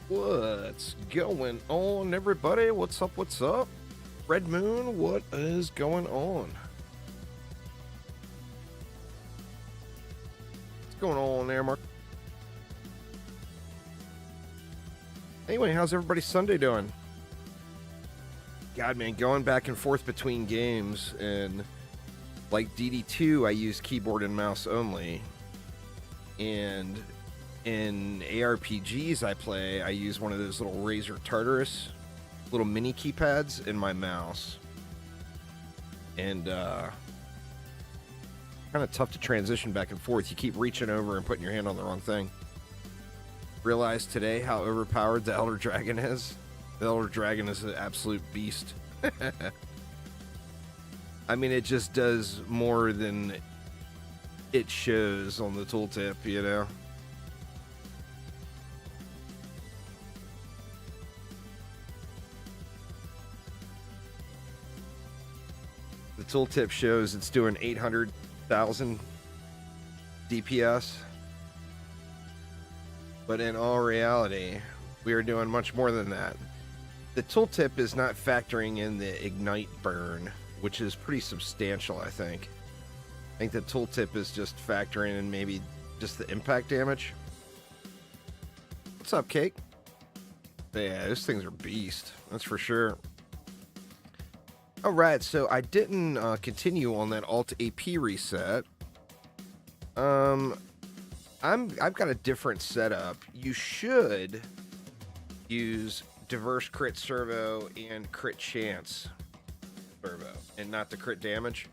What's going on, everybody? What's up? What's up? Red Moon, what is going on? What's going on there, Mark? Anyway, how's everybody's Sunday doing? God, man, going back and forth between games, and like DD2, I use keyboard and mouse only, and in ARPGs I play, I use one of those little Razer Tartarus little mini keypads in my mouse. And kind of tough to transition back and forth. You keep reaching over and putting your hand on the wrong thing. Realized today how overpowered the Elder Dragon is. The Elder Dragon is an absolute beast. I mean, it just does more than it shows on the tooltip, you know? The tooltip shows it's doing 800,000 DPS. But in all reality, we are doing much more than that. The tooltip is not factoring in the ignite burn, which is pretty substantial, I think. I think the tooltip is just factoring in maybe just the impact damage. What's up, Cake? Yeah, those things are beast. That's for sure. All right, so I didn't continue on that Alt AP reset. I've got a different setup. You should use diverse crit servo and crit chance servo, and not the crit damage.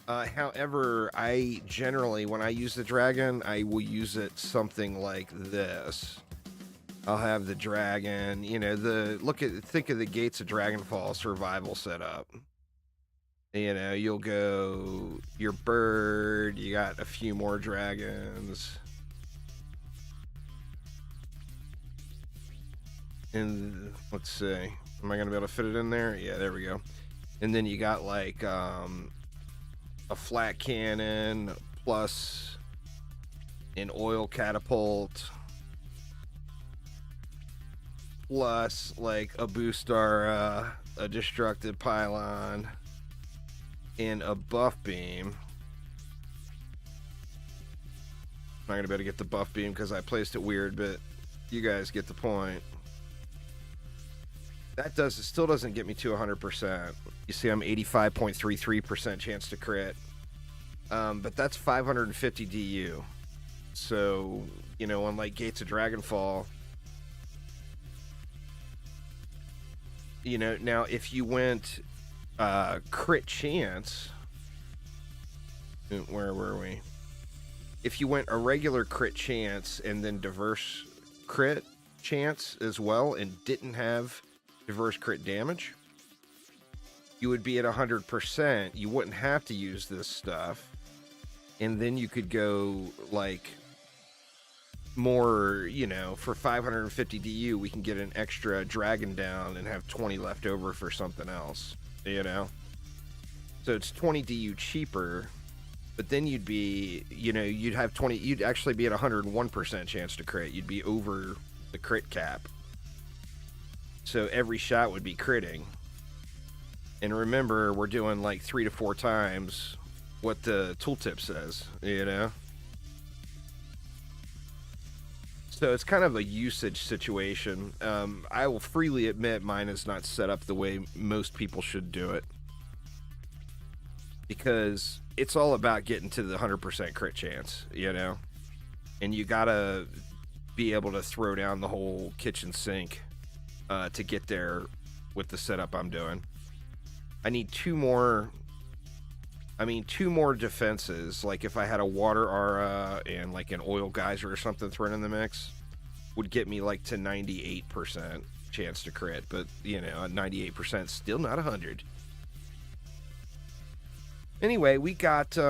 However, I generally, when I use the dragon, I will use it something like this. I'll have the dragon, you know, think of the Gates of Dragonfall survival setup. You know, you'll go your bird, you got a few more dragons. And let's see, am I going to be able to fit it in there? Yeah, there we go. And then you got like a flat cannon plus an oil catapult, plus like a boostar, a destructive pylon, and a buff beam. I'm not gonna be able to get the buff beam because I placed it weird, but you guys get the point. It still doesn't get me to 100%. You see, I'm 85.33% chance to crit, but that's 550 DU. So, you know, unlike Gates of Dragonfall, you know, now if you went crit chance, where were we? If you went a regular crit chance and then diverse crit chance as well and didn't have diverse crit damage, you would be at 100%. You wouldn't have to use this stuff, and then you could go like more, you know, for 550 DU we can get an extra dragon down and have 20 left over for something else, you know. So it's 20 DU cheaper, but then you'd be, you know, you'd have 20, you'd actually be at 101% chance to crit. You'd be over the crit cap, so every shot would be critting. And remember, we're doing like 3 to 4 times what the tooltip says, you know. So it's kind of a usage situation. I will freely admit mine is not set up the way most people should do it, because it's all about getting to the 100% crit chance, you know. And you gotta be able to throw down the whole kitchen sink to get there with the setup I'm doing. I need two more defenses. Like if I had a water aura and like an oil geyser or something thrown in the mix, would get me like to 98% chance to crit. But you know, 98% still not 100. Anyway, we got some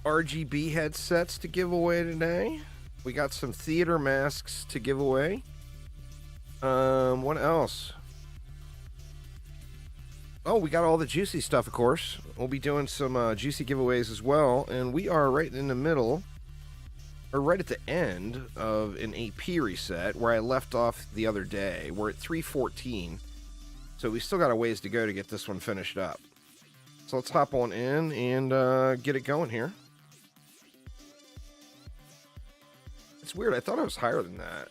RGB headsets to give away today. We got some theater masks to give away. What else? Oh, we got all the juicy stuff, of course. We'll be doing some juicy giveaways as well, and we are right in the middle or right at the end of an AP reset where I left off the other day. We're at 3:14, so we still got a ways to go to get this one finished up. So let's hop on in and get it going here. It's weird. I thought I was higher than that.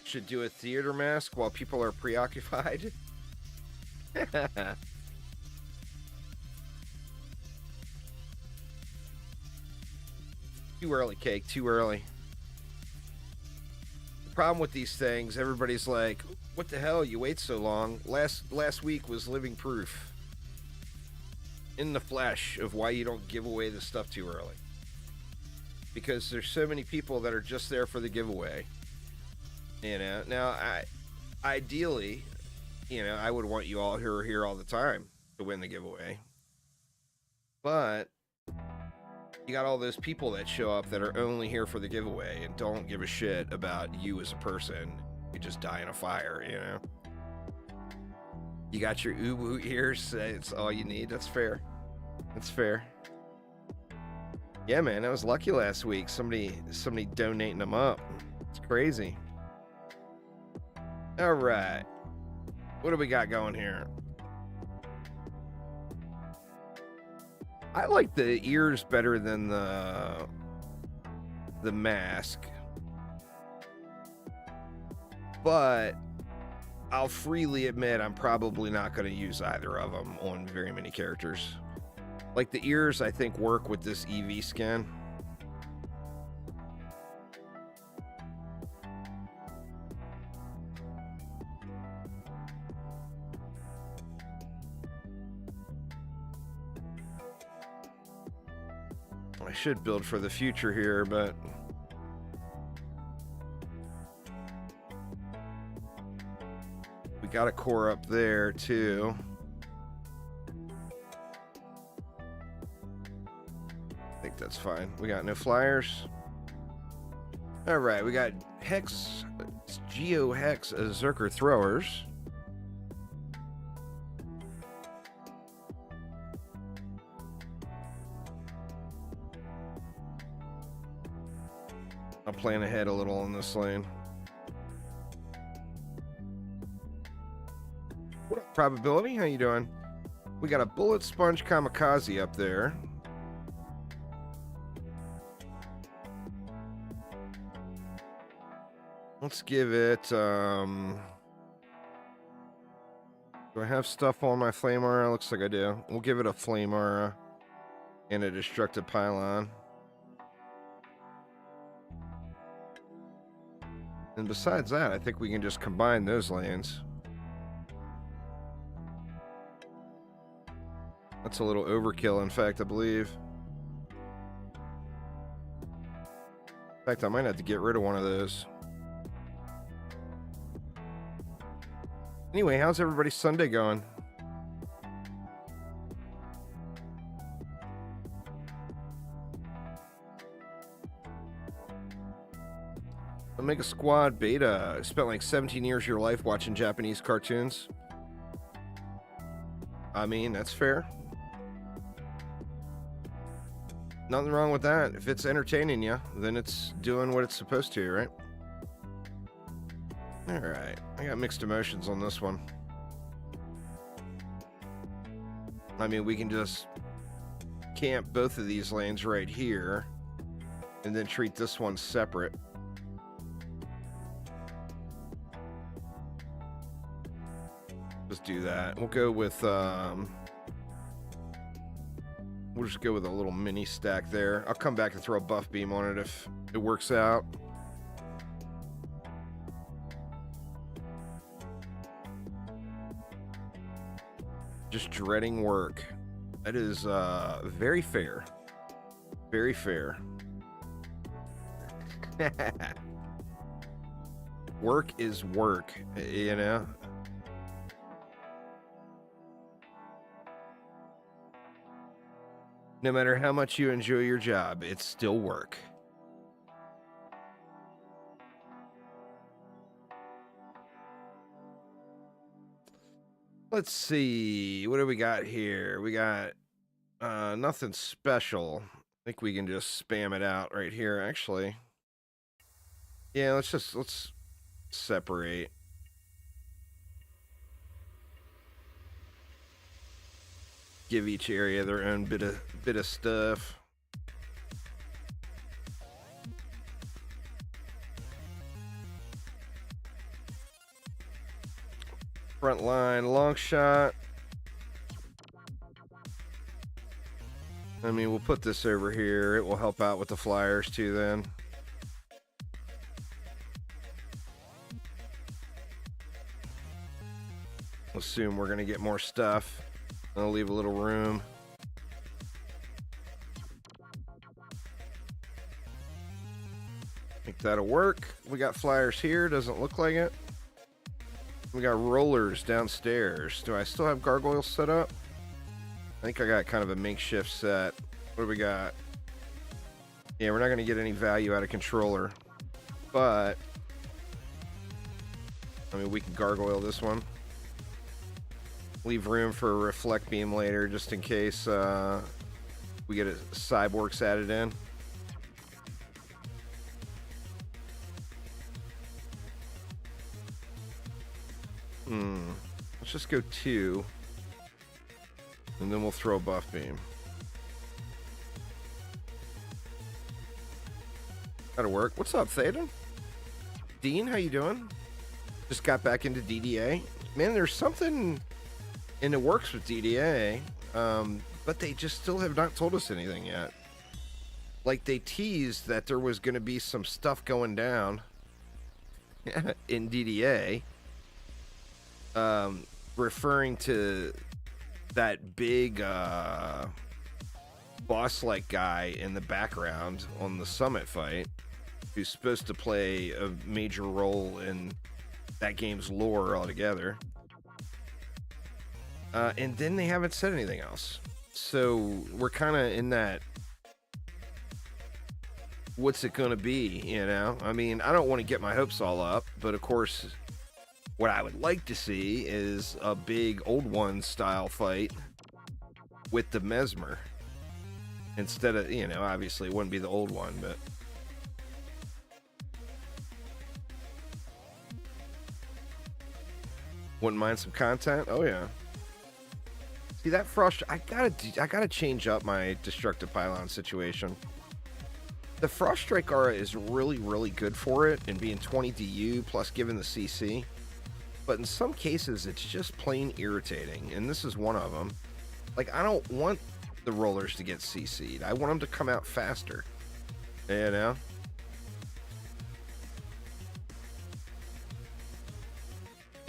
Should do a theater mask while people are preoccupied. Too early, Cake. Too early. The problem with these things, everybody's like, what the hell? You wait so long. Last week was living proof in the flesh of why you don't give away the stuff too early. Because there's so many people that are just there for the giveaway. You know, now, ideally, you know, I would want you all who are here all the time to win the giveaway. But you got all those people that show up that are only here for the giveaway and don't give a shit about you as a person. You just die in a fire, you know? You got your uwu ears. It's all you need. That's fair. That's fair. Yeah, man, I was lucky last week. Somebody donating them up. It's crazy. All right. What do we got going here? I like the ears better than the mask. But I'll freely admit I'm probably not going to use either of them on very many characters. Like the ears, I think, work with this EV skin. I should build for the future here, but we got a core up there too. I think that's fine. We got no flyers. All right, we got Hex, Geo Hex Zerker throwers. I'll plan ahead a little on this lane. What up, Probability? How you doing? We got a Bullet Sponge Kamikaze up there. Let's give it, do I have stuff on my Flame Aura? Looks like I do. We'll give it a Flame Aura and a Destructive Pylon. And besides that, I think we can just combine those lanes. That's a little overkill, in fact, I believe. In fact, I might have to get rid of one of those. Anyway, how's everybody's Sunday going? Omega Squad Beta. Spent like 17 years of your life watching Japanese cartoons. I mean, that's fair. Nothing wrong with that. If it's entertaining you, then it's doing what it's supposed to, right? Alright, I got mixed emotions on this one. I mean, we can just camp both of these lanes right here and then treat this one separate. Let's do that. We'll go with, we'll just go with a little mini stack there. I'll come back and throw a buff beam on it if it works out. Just dreading work. That is very fair. Very fair. Work is work, you know? No matter how much you enjoy your job, it's still work. Let's see. What do we got here? We got nothing special. think we can just spam it out right here, actually. Yeah, let's separate. Give each area their own bit of stuff. Front line, long shot. I mean, we'll put this over here. It will help out with the flyers too then. Assume we're going to get more stuff. I'll leave a little room. Think that'll work. We got flyers here. Doesn't look like it. We got rollers downstairs. Do I still have gargoyles set up? I think I got kind of a makeshift set. What do we got? Yeah, we're not going to get any value out of controller. But, I mean, we can gargoyle this one. Leave room for a reflect beam later, just in case we get a cyborgs added in. Let's just go 2. And then we'll throw a buff beam. That'll work. What's up, Thaden? Dean, how you doing? Just got back into DDA. Man, there's something in the works with DDA, but they just still have not told us anything yet. Like, they teased that there was going to be some stuff going down in DDA, referring to that big boss-like guy in the background on the summit fight, who's supposed to play a major role in that game's lore altogether. And then they haven't said anything else. So we're kind of in that, what's it going to be, you know? I mean, I don't want to get my hopes all up, but of course, what I would like to see is a big Old One style fight with the Mesmer. Instead of, you know, obviously it wouldn't be the Old One, but... Wouldn't mind some content? Oh, yeah. See, that frost... I gotta change up my destructive pylon situation. The Frost Strike Aura is really, really good for it, and being 20 DU plus giving the CC. But in some cases, it's just plain irritating, and this is one of them. Like, I don't want the rollers to get CC'd. I want them to come out faster. You know?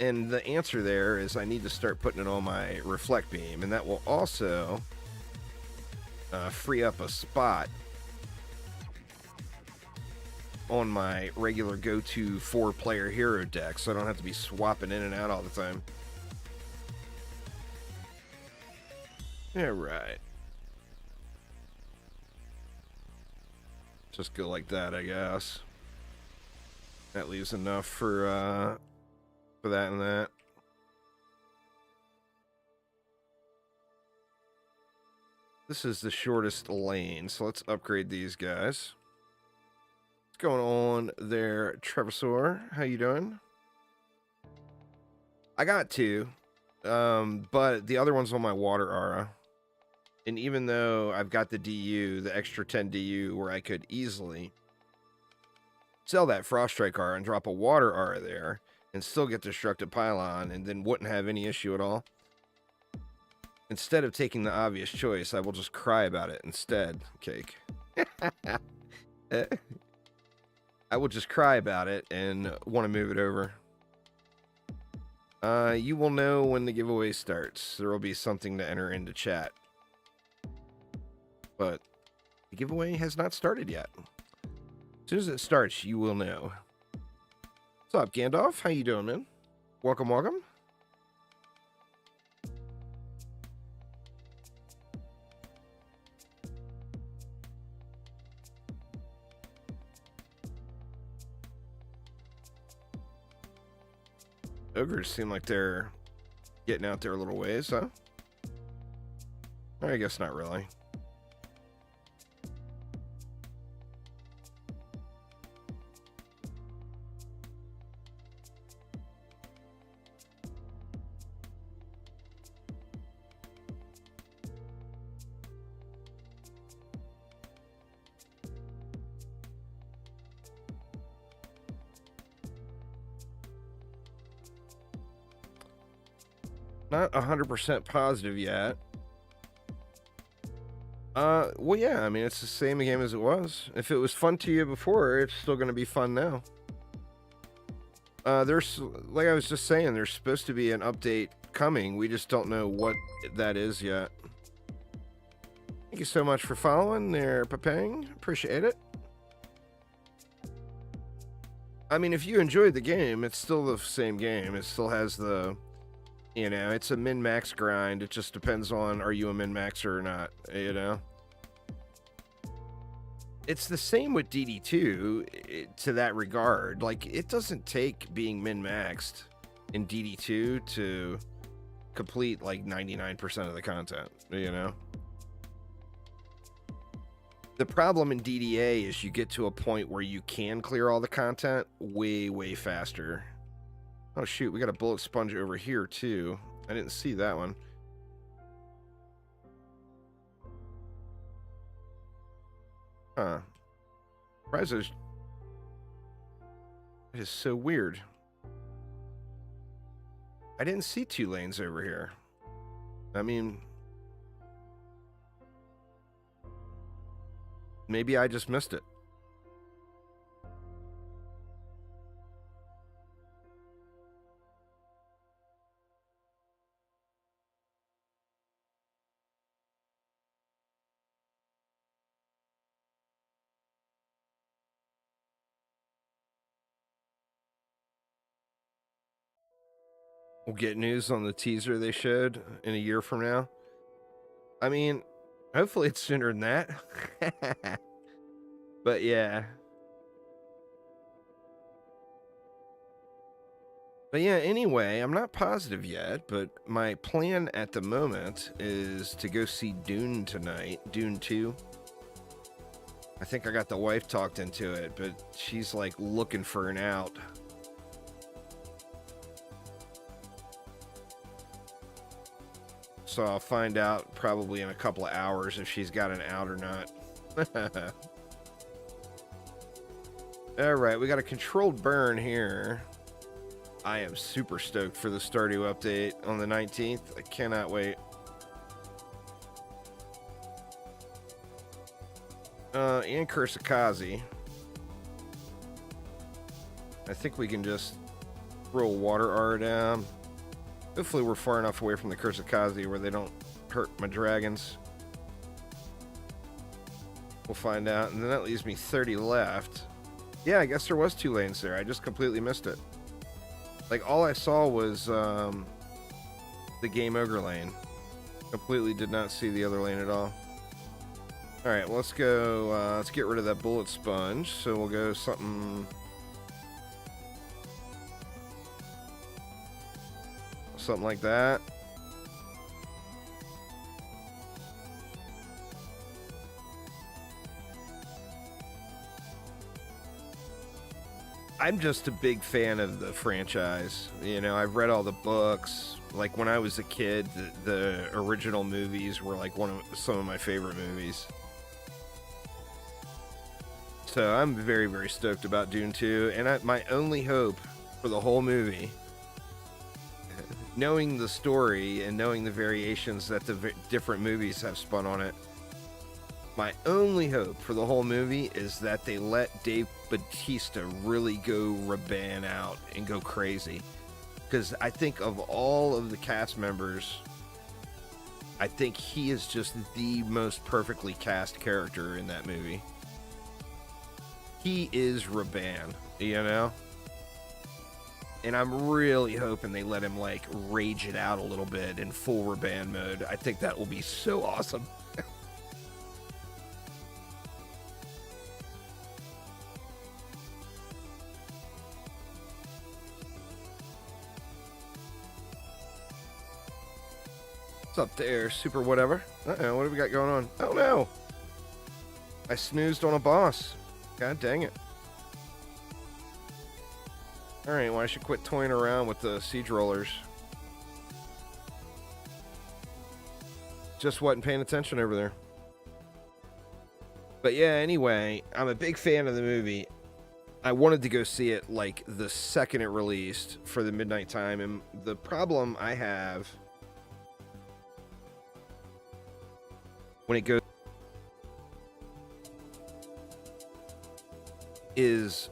And the answer there is I need to start putting it on my reflect beam, and that will also free up a spot on my regular go-to 4-player hero deck, so I don't have to be swapping in and out all the time. Yeah, right. Just go like that, I guess. That leaves enough for that and that. This is the shortest lane, so let's upgrade these guys. What's going on there, Trevisor? How you doing? I got 2, but the other one's on my water aura. And even though I've got the DU, the extra 10 DU, where I could easily sell that Frost Strike aura and drop a water aura there, and still get Destructive Pylon, and then wouldn't have any issue at all. Instead of taking the obvious choice, I will just cry about it instead, Cake. I will just cry about it and want to move it over. You will know when the giveaway starts. There will be something to enter into chat. But the giveaway has not started yet. As soon as it starts, you will know. What's up, Gandalf? How you doing, man? Welcome, welcome. Ogres seem like they're getting out there a little ways, huh? I guess not really. Not 100% positive yet. Well, yeah, I mean, it's the same game as it was. If it was fun to you before, it's still going to be fun now. There's, like I was just saying, there's supposed to be an update coming. We just don't know what that is yet. Thank you so much for following there, Papang. Appreciate it. I mean, if you enjoyed the game, it's still the same game. It still has the, you know, it's a min-max grind. It just depends on, are you a min-maxer or not, you know? It's the same with DD2 to that regard. Like, it doesn't take being min-maxed in DD2 to complete, like, 99% of the content, you know? The problem in DDA is you get to a point where you can clear all the content way, way faster. Oh, shoot, we got a bullet sponge over here, too. I didn't see that one. Huh. Rizo's... It is so weird. I didn't see 2 lanes over here. I mean... Maybe I just missed it. We'll get news on the teaser they showed in a year from now. I mean, hopefully it's sooner than that. But yeah. But yeah, anyway, I'm not positive yet, but my plan at the moment is to go see Dune tonight, Dune 2. I think I got the wife talked into it, but she's like looking for an out. So I'll find out probably in a couple of hours if she's got an out or not. Alright, we got a controlled burn here. I am super stoked for the Stardew update on the 19th. I cannot wait. And Kursakazi. I think we can just throw a water R down. Hopefully we're far enough away from the Kursakazi where they don't hurt my dragons. We'll find out. And then that leaves me 30 left. Yeah, I guess there was 2 lanes there. I just completely missed it. Like, all I saw was the Game Ogre lane. Completely did not see the other lane at all. Alright, well, let's go, let's get rid of that bullet sponge. So we'll go something like that. I'm just a big fan of the franchise. You know, I've read all the books. Like, when I was a kid, the original movies were like some of my favorite movies. So I'm very, very stoked about Dune 2. And my only hope for the whole movie, knowing the story and knowing the variations that the different movies have spun on it, my only hope for the whole movie is that they let Dave Bautista really go Raban out and go crazy. Because I think of all of the cast members, I think he is just the most perfectly cast character in that movie. He is Raban, you know? And I'm really hoping they let him, like, rage it out a little bit in full Raban mode. I think that will be so awesome. What's up there, super whatever? Uh-oh, what have we got going on? Oh, no! I snoozed on a boss. God dang it. Alright, well, I should quit toying around with the siege rollers. Just wasn't paying attention over there. But yeah, anyway, I'm a big fan of the movie. I wanted to go see it, like, the second it released for the midnight time, and the problem I have when it goes is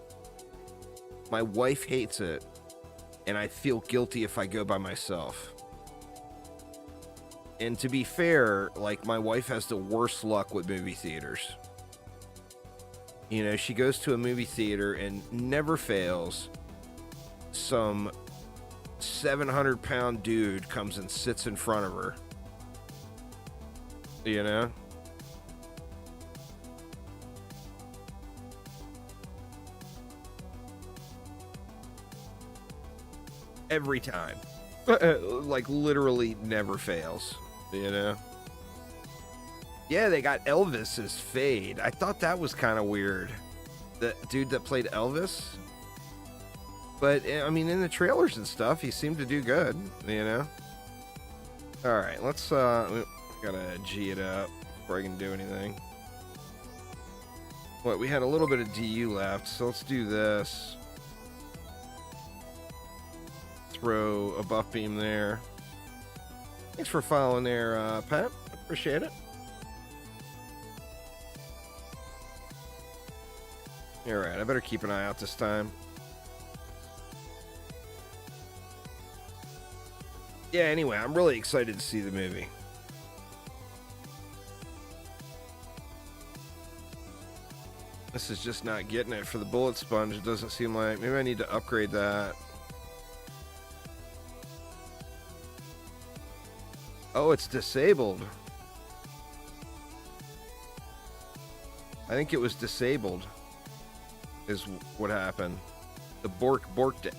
my wife hates it, and I feel guilty if I go by myself. And to be fair, like, my wife has the worst luck with movie theaters. You know, she goes to a movie theater and never fails. Some 700-pound dude comes and sits in front of her. You know? Every time. Like, literally never fails. You know? Yeah, they got Elvis as Fade. I thought that was kind of weird. The dude that played Elvis. But, I mean, in the trailers and stuff, he seemed to do good, you know? Alright, let's, gotta G it up before I can do anything. What, we had a little bit of DU left, so let's do this. Throw a buff beam there. Thanks for following there, Pat. Appreciate it. Alright, I better keep an eye out this time. Yeah, anyway, I'm really excited to see the movie. This is just not getting it for the bullet sponge. It doesn't seem like. Maybe I need to upgrade that. Oh, it's disabled. I think it was disabled is what happened. The borked it.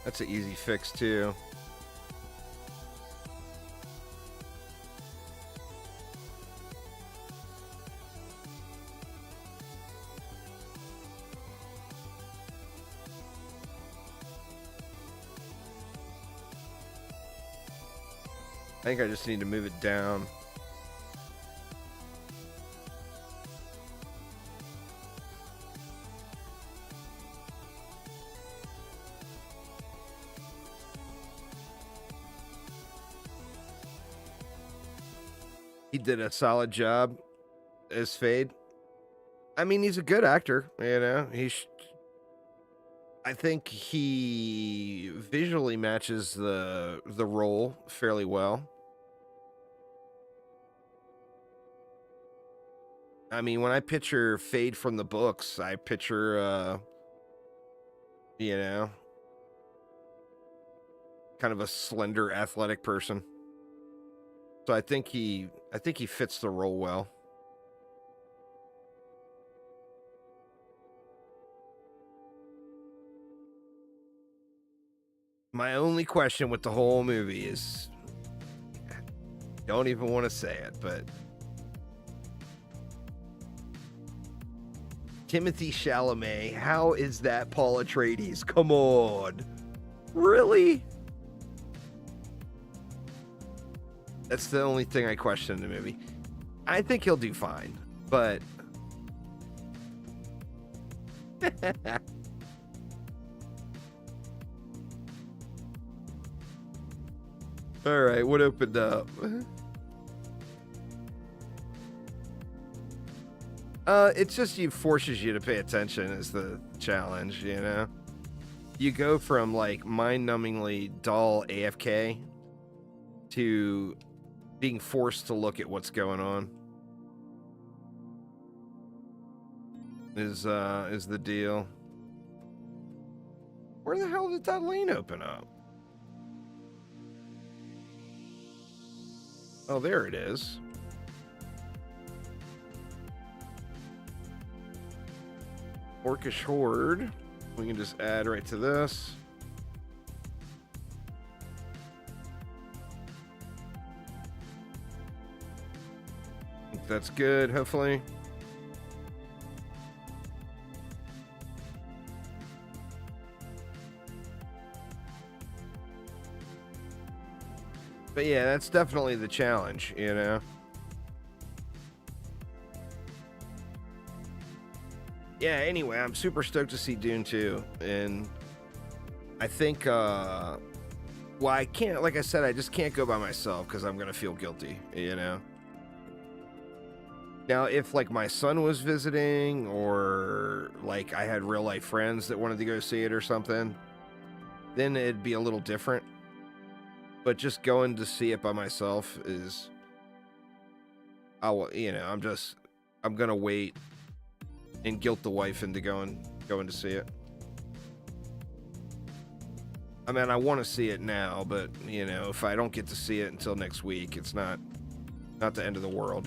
That's an easy fix too. I think I just need to move it down. He did a solid job as Fade. I mean, he's a good actor, you know. I think he visually matches the role fairly well. I mean, when I picture Fade from the books, I picture, you know, kind of a slender, athletic person. So I think he fits the role well. My only question with the whole movie is, don't even want to say it, but Timothy Chalamet, how is that Paul Atreides? Come on. Really? That's the only thing I question in the movie. I think he'll do fine, but all right, what opened up? It just forces you to pay attention is the challenge, you know? You go from, like, mind-numbingly dull AFK to being forced to look at what's going on. Is the deal. Where the hell did that lane open up? Oh, there it is. Orcish Horde. We can just add right to this. That's good, hopefully. But yeah, that's definitely the challenge, you know? Yeah, anyway, I'm super stoked to see Dune 2, and I think, well, I can't, like I said, I just can't go by myself because I'm going to feel guilty, you know? Now, if like my son was visiting or like I had real life friends that wanted to go see it or something, then it'd be a little different. But just going to see it by myself is, I'm gonna wait and guilt the wife into going to see it. I mean, I want to see it now, but if I don't get to see it until next week, it's not the end of the world,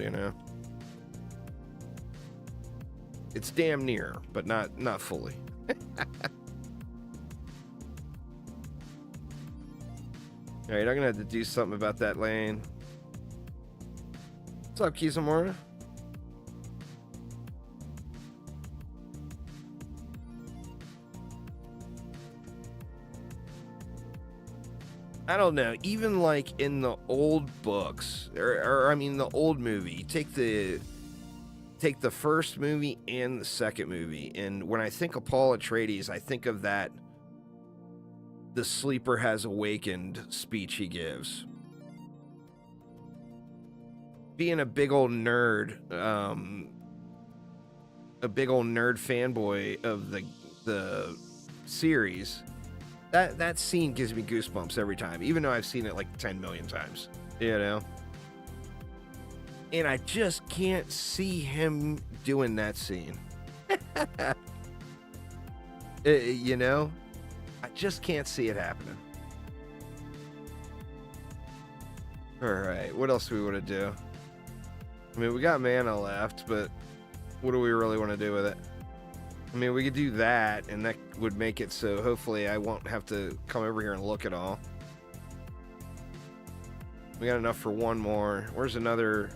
It's damn near, but not fully. All right, I'm gonna have to do something about that lane. What's up, Kizamura? I don't know. Even like in the old books, or I mean the old movie, take the first movie and the second movie, and when I think of Paul Atreides, I think of that "the sleeper has awakened" speech he gives. Being a big old nerd, fanboy of the series, that scene gives me goosebumps every time, even though I've seen it like 10 million times, And I just can't see him doing that scene. I just can't see it happening. All right, what else do we want to do? I mean, we got mana left, but what do we really want to do with it? I mean, we could do that, and that would make it so hopefully I won't have to come over here and look at all. We got enough for one more. Where's another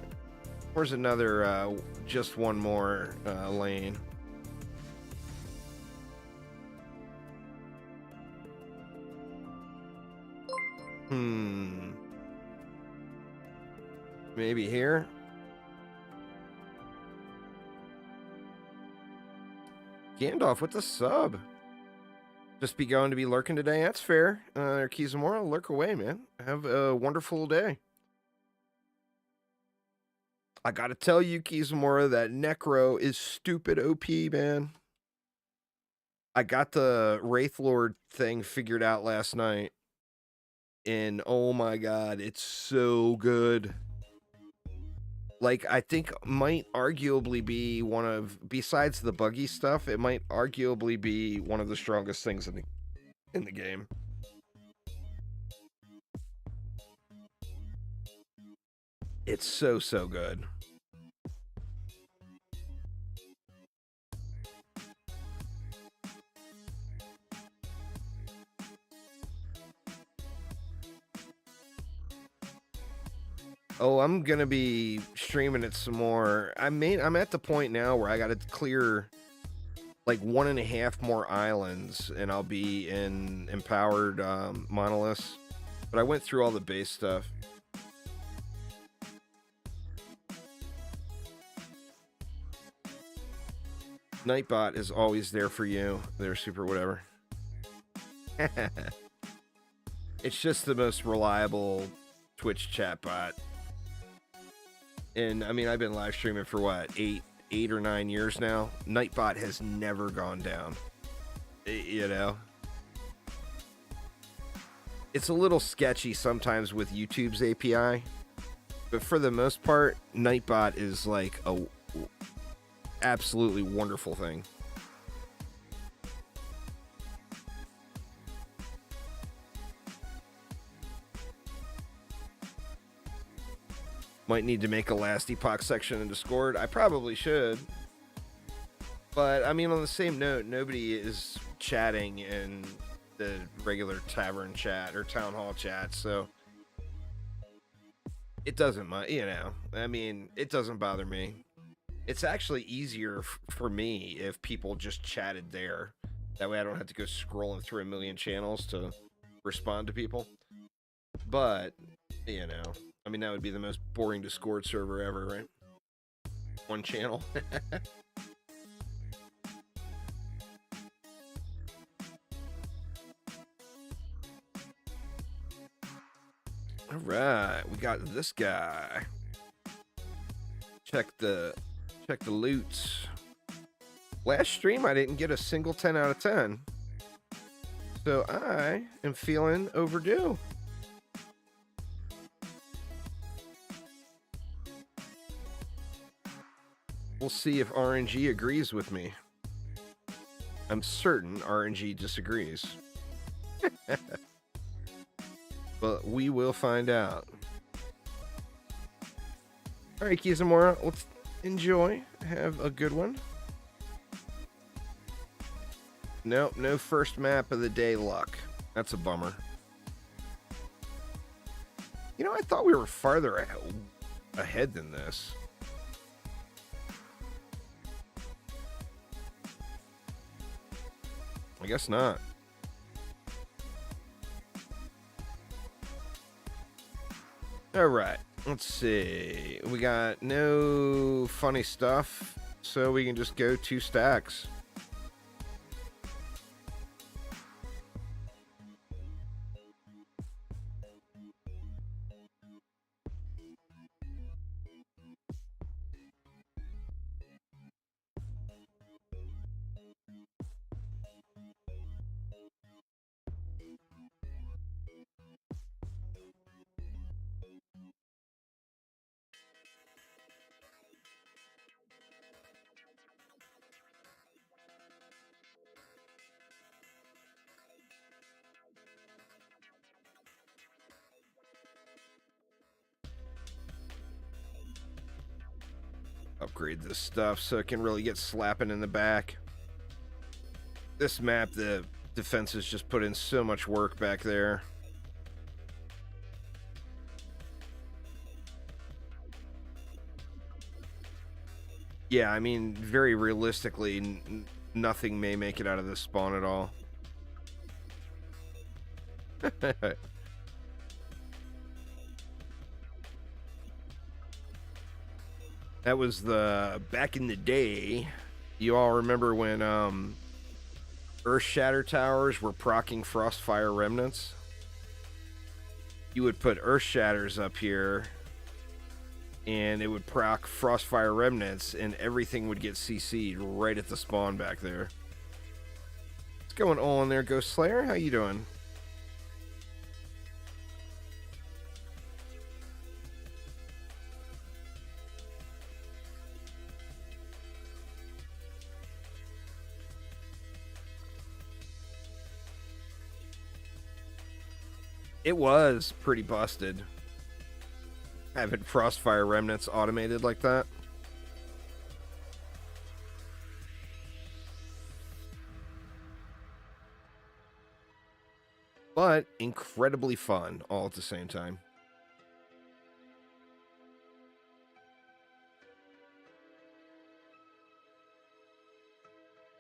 just one more lane? Maybe here? Gandalf with the sub. Just be going to be lurking today. That's fair. Kizamora, lurk away, man. Have a wonderful day. I gotta tell you, Kizamora, that Necro is stupid OP, man. I got the Wraith Lord thing figured out last night. And oh my god, it's so good. Like, I think might arguably be one of, besides the buggy stuff, it might arguably be one of the strongest things in the game. It's so good. Oh, I'm gonna be streaming it some more. I'm at the point now where I gotta clear like 1.5 more islands, and I'll be in empowered monoliths. But I went through all the base stuff. Nightbot is always there for you. They're super whatever. It's just the most reliable Twitch chat bot. And I mean, I've been live streaming for what, 8 or 9 years now. Nightbot has never gone down. It's a little sketchy sometimes with YouTube's API, but for the most part, Nightbot is like a absolutely wonderful thing. Might need to make a last epoch section in Discord. I probably should. But, I mean, on the same note, nobody is chatting in the regular tavern chat or town hall chat, so it doesn't, I mean, it doesn't bother me. It's actually easier for me if people just chatted there. That way I don't have to go scrolling through a million channels to respond to people. But, I mean, that would be the most boring Discord server ever, right? One channel. All right, we got this guy. Check the Check the loot. Last stream, I didn't get a single 10 out of 10. So I am feeling overdue. We'll see if RNG agrees with me. I'm certain RNG disagrees. But we will find out. All right, Kizamora, let's enjoy. Have a good one. Nope, no first map of the day luck. That's a bummer. You know, I thought we were farther ahead than this. I guess not. All right, let's see. We got no funny stuff, so we can just go 2 stacks. Upgrade this stuff so it can really get slapping in the back. This map, the defenses just put in so much work back there. Yeah, I mean, very realistically, nothing may make it out of this spawn at all. That was the back in the day. You all remember when Earth Shatter Towers were proccing Frostfire Remnants? You would put Earth Shatters up here, and it would proc Frostfire Remnants, and everything would get CC'd right at the spawn back there. What's going on there, Ghost Slayer? How you doing? It was pretty busted, having Frostfire Remnants automated like that. But incredibly fun all at the same time.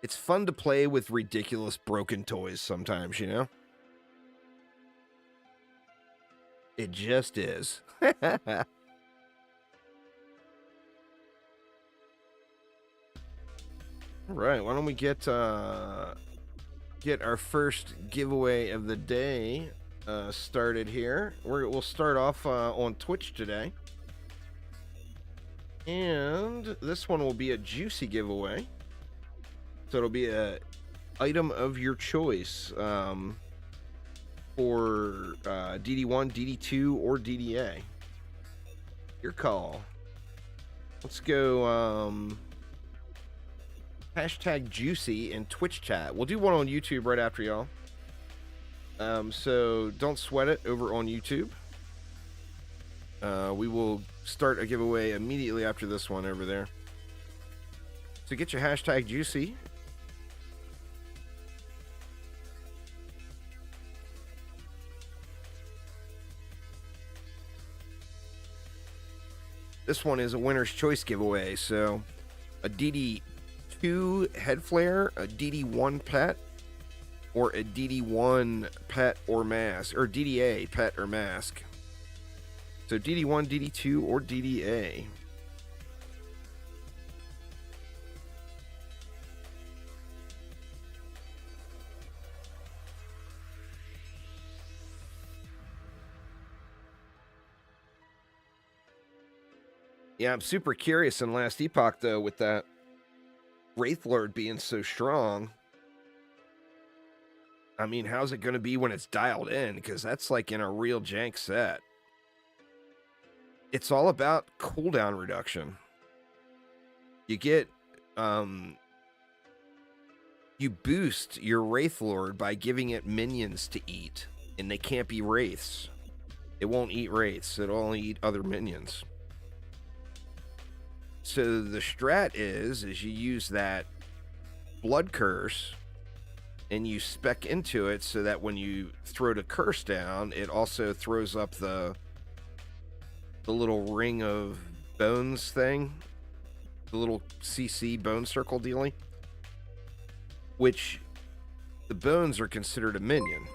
It's fun to play with ridiculous broken toys sometimes, you know? It just is. All right, why don't we get our first giveaway of the day started here. We'll start off on Twitch today. And this one will be a juicy giveaway. So it'll be a item of your choice. For DD1, DD2, or DDA. Your call. Let's go hashtag juicy in Twitch chat. We'll do one on YouTube right after y'all. So don't sweat it over on YouTube. We will start a giveaway immediately after this one over there. So get your hashtag juicy. This one is a winner's choice giveaway, so a DD2 head flare, a DD1 pet, or a DD1 pet or mask, or DDA pet or mask. So DD1, DD2, or DDA. Yeah, I'm super curious in Last Epoch, though, with that Wraithlord being so strong. I mean, how's it going to be when it's dialed in? Because that's like in a real jank set. It's all about cooldown reduction. You get, you boost your Wraithlord by giving it minions to eat, and they can't be Wraiths. It won't eat Wraiths, it'll only eat other minions. So the strat is you use that blood curse and you spec into it so that when you throw the curse down, it also throws up the little ring of bones thing, the little CC bone circle dealy, which the bones are considered a minion.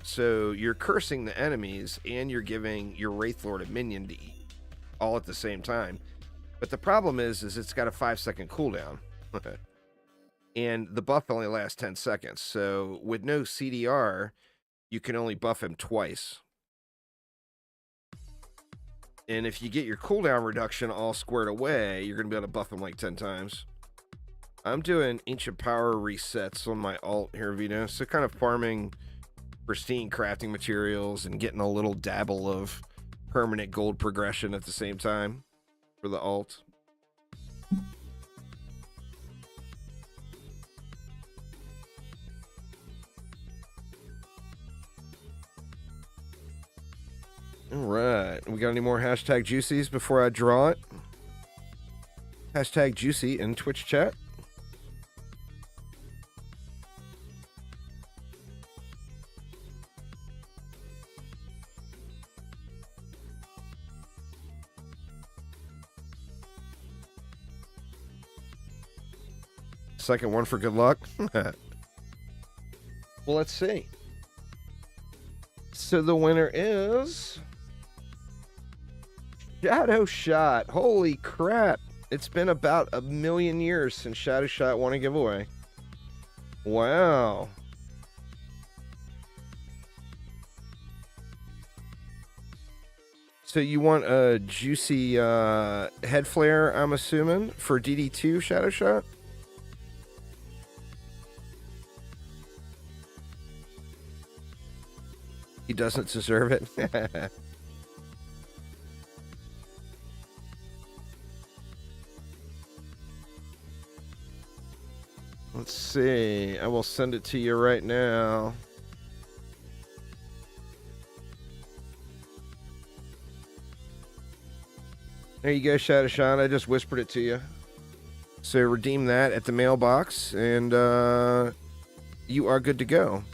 So you're cursing the enemies and you're giving your Wraithlord a minion to eat all at the same time. But the problem is it's got a 5-second cooldown. And the buff only lasts 10 seconds. So with no CDR, you can only buff him twice. And if you get your cooldown reduction all squared away, you're going to be able to buff him like 10 times. I'm doing Ancient Power resets on my alt here, Vito. So kind of farming pristine crafting materials and getting a little dabble of permanent gold progression at the same time for the alt. All right. We got any more hashtag juicies before I draw it? Hashtag juicy in Twitch chat. Second one for good luck. Well, let's see. So the winner is Shadow Shot. Holy crap. It's been about 1,000,000 years since Shadow Shot won a giveaway. Wow. So you want a juicy head flare, I'm assuming, for DD2 Shadow Shot? He doesn't deserve it. Let's see. I will send it to you right now. There you go, Shadow Shot. I just whispered it to you. So redeem that at the mailbox, and you are good to go.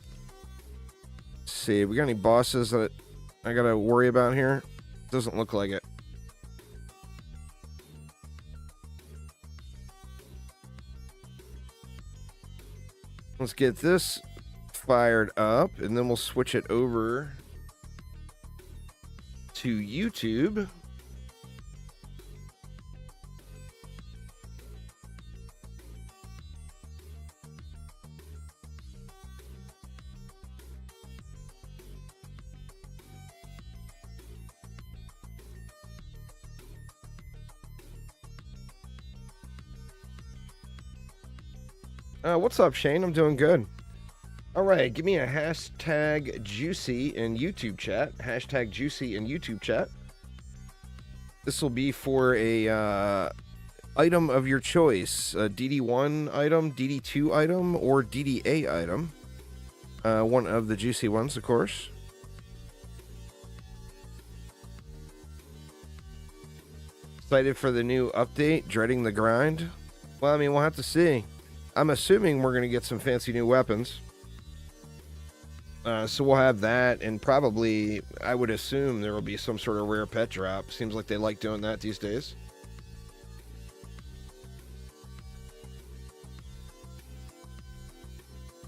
Let's see, we got any bosses that I gotta worry about here? Doesn't look like it. Let's get this fired up, and then we'll switch it over to YouTube. What's up, Shane? I'm doing good. All right, give me a hashtag juicy in YouTube chat. Hashtag juicy in YouTube chat. This will be for a item of your choice. A DD1 item, DD2 item, or DDA item. One of the juicy ones, of course. Excited for the new update, dreading the grind? Well, I mean, we'll have to see. I'm assuming we're going to get some fancy new weapons. So we'll have that, and probably, I would assume there will be some sort of rare pet drop. Seems like they like doing that these days.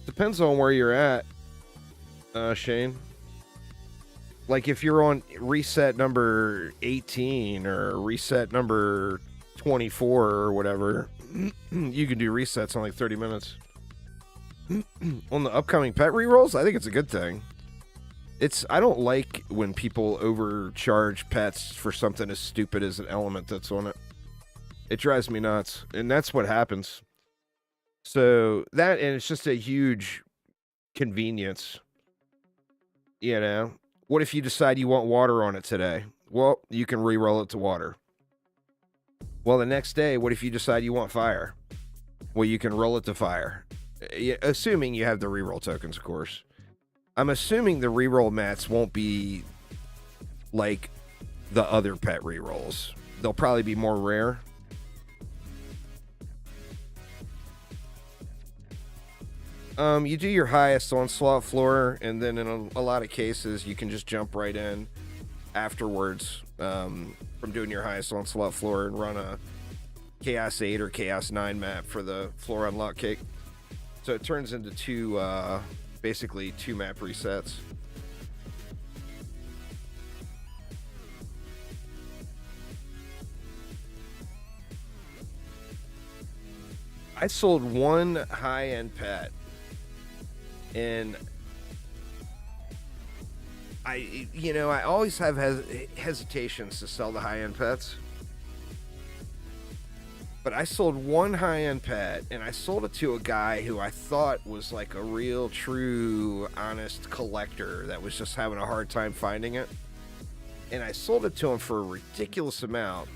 Depends on where you're at, Shane. Like, if you're on reset number 18 or reset number 24 or whatever, you can do resets in like 30 minutes. On the upcoming pet rerolls, I think it's a good thing. I don't like when people overcharge pets for something as stupid as an element that's on it. It drives me nuts, and that's what happens. So that, and it's just a huge convenience, you know? What if you decide you want water on it today? Well, you can re-roll it to water. Well, the next day, what if you decide you want fire? Well, you can roll it to fire. Assuming you have the re-roll tokens, of course. I'm assuming the re-roll mats won't be like the other pet re-rolls. They'll probably be more rare. You do your highest on slot floor, and then in a lot of cases, you can just jump right in afterwards from doing your highest on slot floor and run a Chaos 8 or Chaos 9 map for the floor unlock cake. So it turns into basically two map resets. I sold one high-end pet, and I always have hesitations to sell the high-end pets. But I sold one high-end pet, and I sold it to a guy who I thought was like a real, true, honest collector that was just having a hard time finding it. And I sold it to him for a ridiculous amount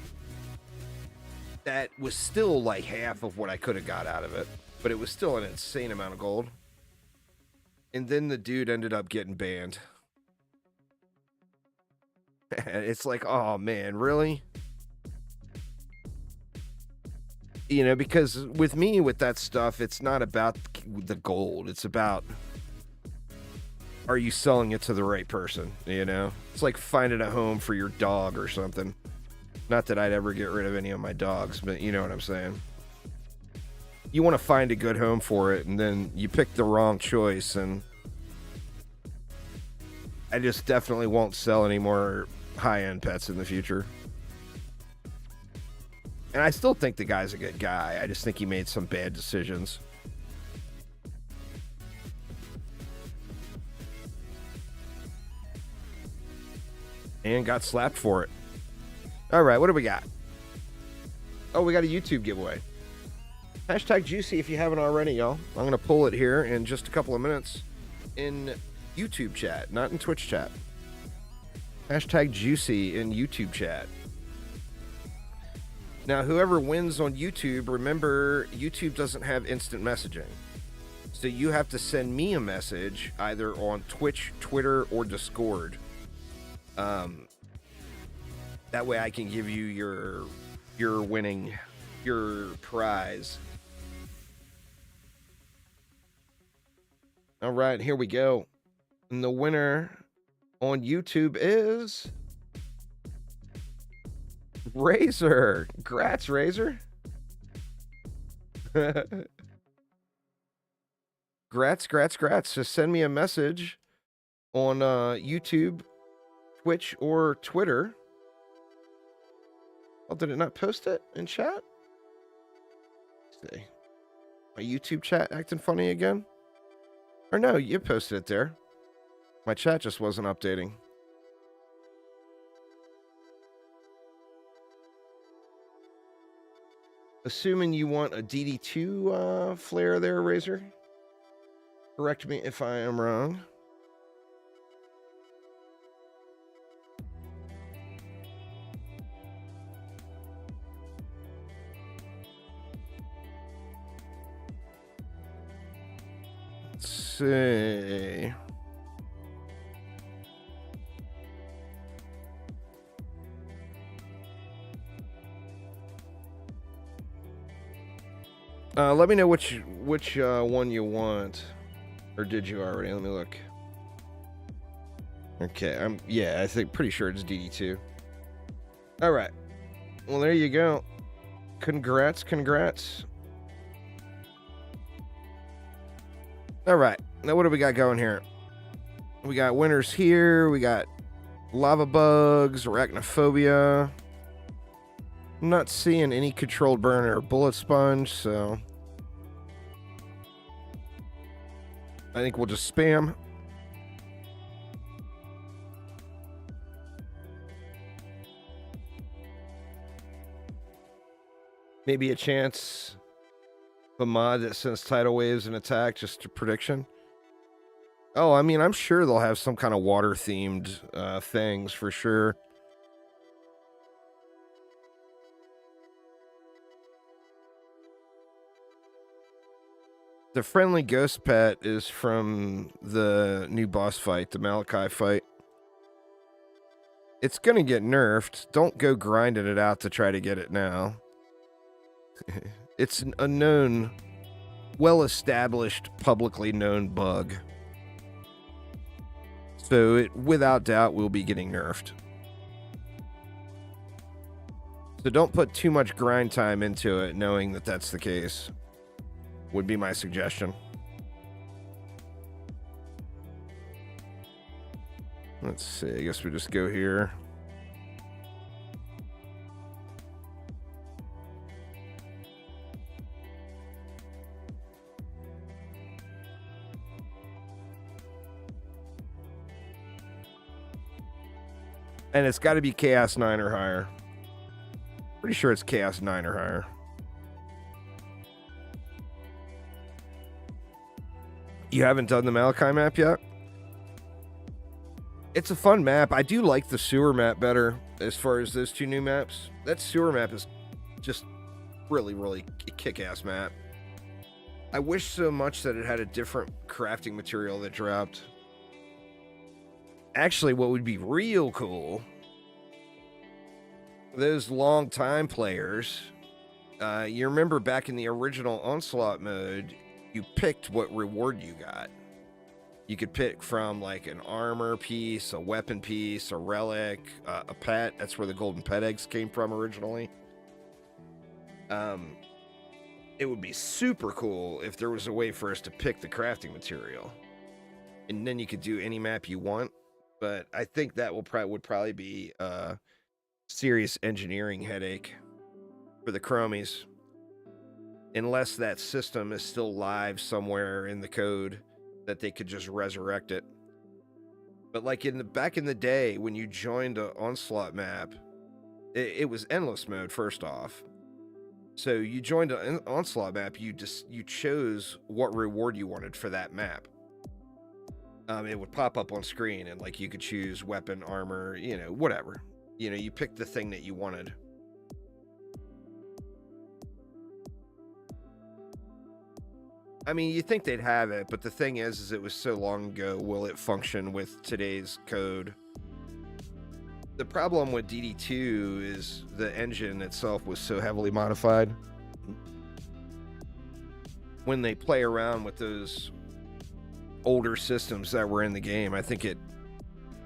that was still like half of what I could have got out of it. But it was still an insane amount of gold. And then the dude ended up getting banned. And it's like, oh man, really? Because with me, with that stuff, it's not about the gold. It's about, are you selling it to the right person? It's like finding a home for your dog or something. Not that I'd ever get rid of any of my dogs, but you know what I'm saying. You want to find a good home for it, and then you pick the wrong choice, and I just definitely won't sell any more high-end pets in the future. And I still think the guy's a good guy. I just think he made some bad decisions. And got slapped for it. All right, what do we got? Oh, we got a YouTube giveaway. Hashtag Juicy if you haven't already, y'all. I'm going to pull it here in just a couple of minutes in YouTube chat, not in Twitch chat. Hashtag Juicy in YouTube chat. Now, whoever wins on YouTube, remember, YouTube doesn't have instant messaging. So you have to send me a message either on Twitch, Twitter, or Discord. That way I can give you your winning, your prize. All right, here we go. And the winner on YouTube is Razor. Congrats, Razor. Grats. Just send me a message on YouTube, Twitch, or Twitter. Oh, did it not post it in chat? Let's see. My YouTube chat acting funny again? Or no, you posted it there. My chat just wasn't updating. Assuming you want a DD2 Flair there, Razor. Correct me if I am wrong. Let's see. Let me know which one you want, or did you already? Let me look. Okay, I think pretty sure it's DD2. All right. Well, there you go. Congrats. All right. Now, what do we got going here? We got winners here. We got lava bugs, arachnophobia. I'm not seeing any controlled burner or bullet sponge, so I think we'll just spam. Maybe a chance of a mod that sends tidal waves and attack, just a prediction. Oh, I mean, I'm sure they'll have some kind of water-themed things for sure. The friendly ghost pet is from the new boss fight, the Malachi fight. It's gonna get nerfed. Don't go grinding it out to try to get it now. It's an unknown, well-established, publicly known bug. So it, without doubt, will be getting nerfed. So don't put too much grind time into it, knowing that that's the case. Would be my suggestion. Let's see, I guess we just go here. And it's got to be Chaos 9 or higher. Pretty sure it's Chaos 9 or higher. You haven't done the Malachi map yet? It's a fun map. I do like the sewer map better as far as those two new maps. That sewer map is just really, really a kick-ass map. I wish so much that it had a different crafting material that dropped. Actually, what would be real cool, those long-time players, you remember back in the original Onslaught mode, you picked what reward you got. You could pick from like an armor piece, a weapon piece, a relic, a pet. That's where the golden pet eggs came from originally. It would be super cool if there was a way for us to pick the crafting material. And then you could do any map you want. But I think that would probably be a serious engineering headache for the chromies. Unless that system is still live somewhere in the code that they could just resurrect it. But like back in the day when you joined an Onslaught map, it was endless mode first off. So you joined an Onslaught map, you chose what reward you wanted for that map. It would pop up on screen and like you could choose weapon, armor, whatever. You picked the thing that you wanted. I mean, you think they'd have it, but the thing is it was so long ago, will it function with today's code? The problem with DD2 is the engine itself was so heavily modified. When they play around with those older systems that were in the game, I think it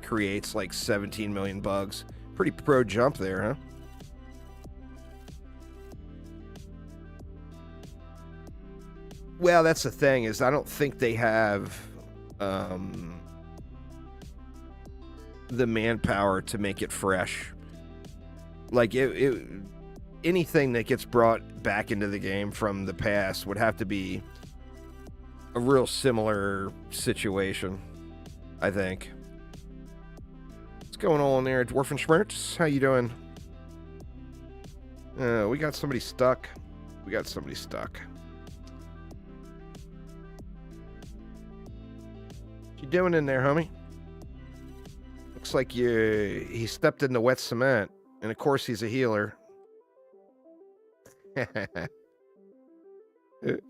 creates like 17 million bugs. Pretty pro jump there, huh? Well, that's the thing, is I don't think they have the manpower to make it fresh. Like, anything that gets brought back into the game from the past would have to be a real similar situation, I think. What's going on there, Dwarf and Schmertz? How you doing? We got somebody stuck. What you doing in there, homie? Looks like he stepped in the wet cement, and of course he's a healer.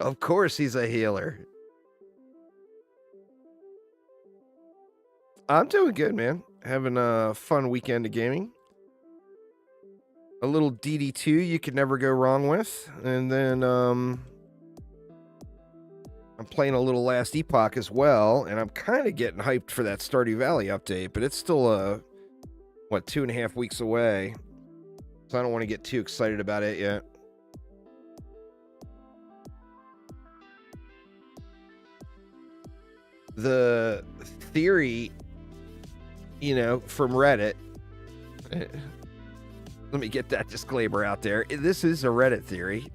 Of course he's a healer. I'm doing good, man. Having a fun weekend of gaming. A little DD2 you could never go wrong with. And then I'm playing a little Last Epoch as well, and I'm kind of getting hyped for that Stardew Valley update, but it's still 2.5 weeks away, so I don't want to get too excited about it yet. The theory, from Reddit, let me get that disclaimer out there. This is a Reddit theory.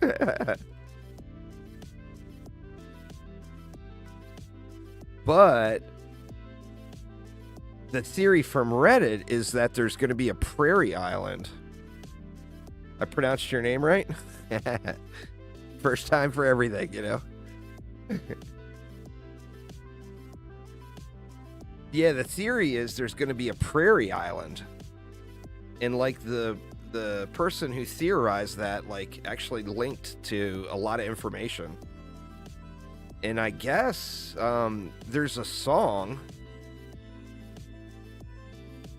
But the theory from Reddit is that there's going to be a prairie island. I pronounced your name right? First time for everything, you know? Yeah, the theory is there's going to be a prairie island. And, like, the person who theorized that, like, actually linked to a lot of information. And I guess there's a song.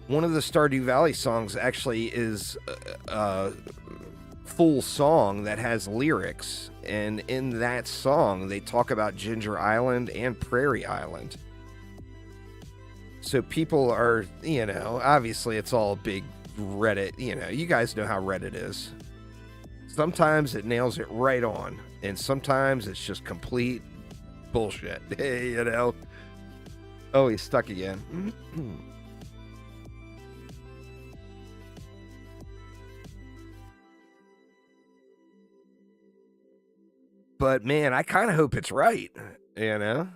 One of the Stardew Valley songs actually is a full song that has lyrics. And in that song, they talk about Ginger Island and Prairie Island. So people are, you know, obviously it's all big Reddit. You know, you guys know how Reddit is. Sometimes it nails it right on. And sometimes it's just complete bullshit. You know? Oh, he's stuck again. But, man, I kind of hope it's right, you know?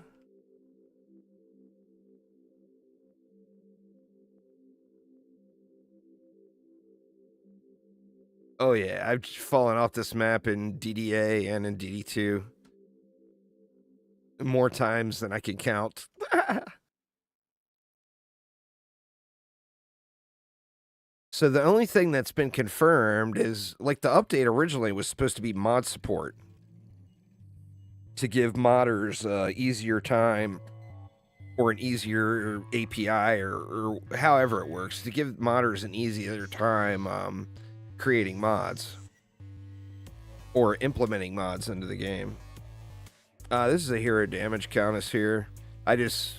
Oh, yeah, I've fallen off this map in DDA and in DD2 more times than I can count. So the only thing that's been confirmed is, like, the update originally was supposed to be mod support to give modders easier time or an easier API or however it works, to give modders an easier time creating mods or implementing mods into the game. This is a hero damage countess here. I just,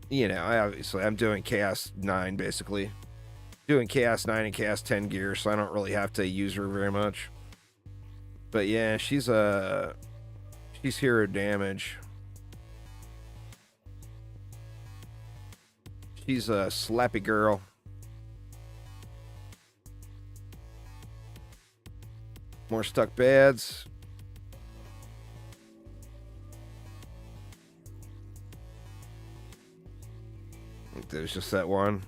you know, I'm doing Chaos 9 basically. Doing Chaos 9 and Chaos 10 gear, so I don't really have to use her very much. But yeah, she's hero damage. She's a slappy girl. More stuck bads. I think there's just that one.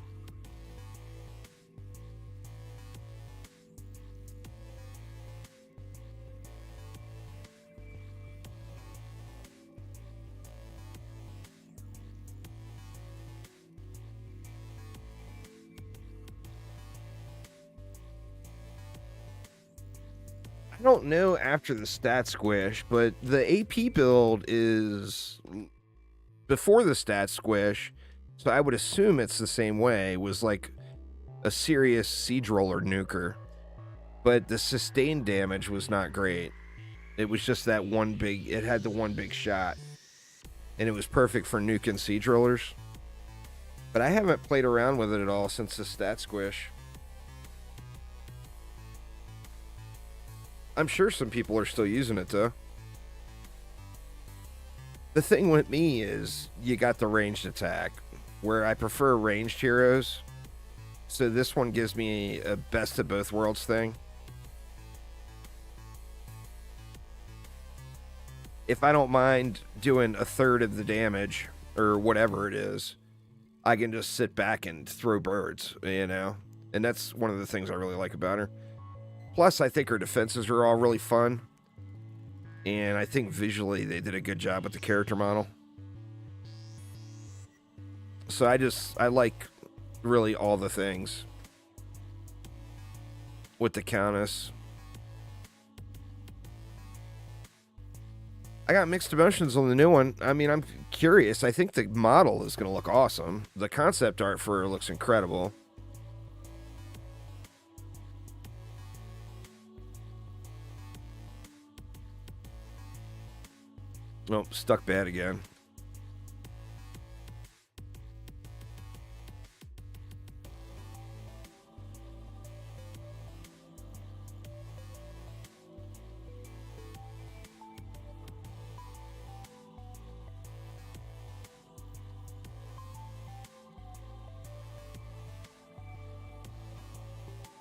I don't know after the stat squish, but the AP build is before the stat squish, so I would assume it's the same way, was like a serious siege roller nuker. But the sustained damage was not great. It was just that one big, it had the one big shot. And it was perfect for nuking siege rollers. But I haven't played around with it at all since the stat squish. I'm sure some people are still using it, though. The thing with me is you got the ranged attack, where I prefer ranged heroes. So this one gives me a best of both worlds thing. If I don't mind doing a third of the damage, or whatever it is, I can just sit back and throw birds, you know? And that's one of the things I really like about her. Plus, I think her defenses are all really fun. And I think visually they did a good job with the character model. So I like really all the things with the Countess. I got mixed emotions on the new one. I mean, I'm curious. I think the model is going to look awesome. The concept art for her looks incredible. Oh, stuck bad again.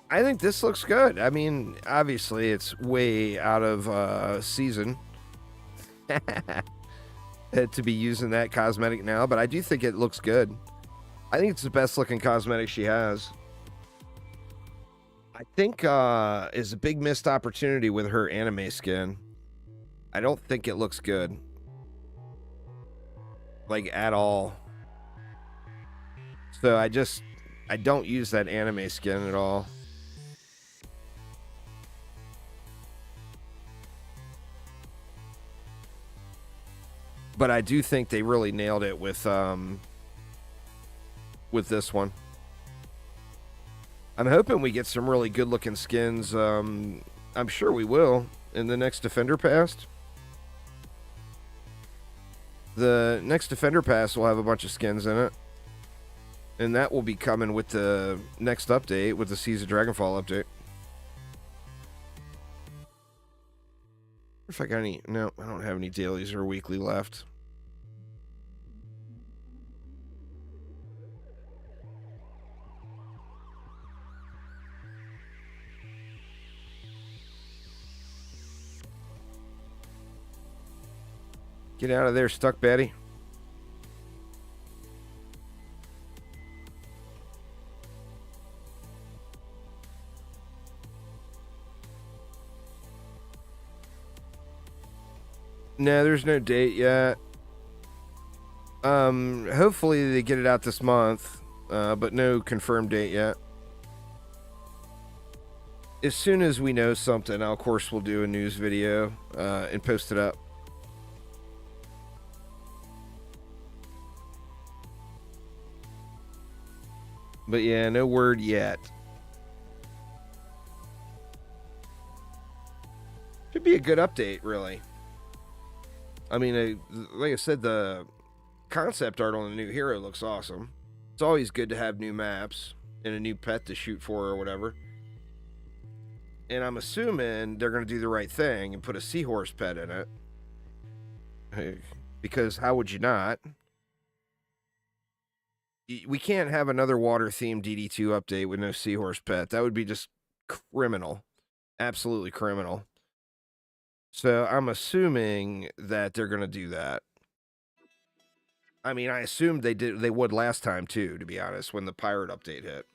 I think this looks good. I mean, obviously it's way out of season to be using that cosmetic now, but I do think it looks good. I think it's the best looking cosmetic she has. I think is a big missed opportunity with her anime skin. I don't think it looks good. Like, at all. So I don't use that anime skin at all. But I do think they really nailed it with this one. I'm hoping we get some really good looking skins. I'm sure we will in the next Defender Pass. The next Defender Pass will have a bunch of skins in it. And that will be coming with the next update, with the Seas of Dragonfall update. If I got any... No, I don't have any dailies or weekly left. Get out of there, Stuck Betty. No, there's no date yet. Hopefully they get it out this month, but no confirmed date yet. As soon as we know something, of course, we'll do a news video and post it up. But yeah, no word yet. Should be a good update, really. I mean, like I said, the concept art on the new hero looks awesome. It's always good to have new maps and a new pet to shoot for or whatever. And I'm assuming they're going to do the right thing and put a seahorse pet in it. Because how would you not? We can't have another water-themed DD2 update with no seahorse pet. That would be just criminal. Absolutely criminal. So I'm assuming that they're going to do that. I mean, I assumed they would last time too, to be honest, when the pirate update hit.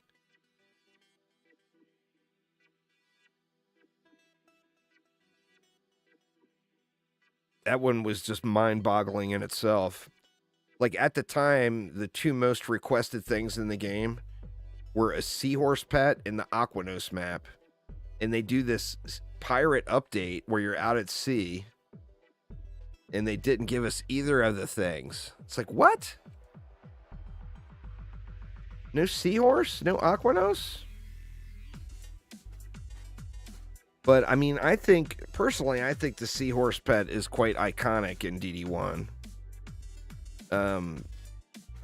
That one was just mind-boggling in itself. Like, at the time, the two most requested things in the game were a seahorse pet and the Aquanos map. And they do this pirate update where you're out at sea. And they didn't give us either of the things. It's like, what? No seahorse? No Aquanos? But, I mean, personally, I think the seahorse pet is quite iconic in DD1.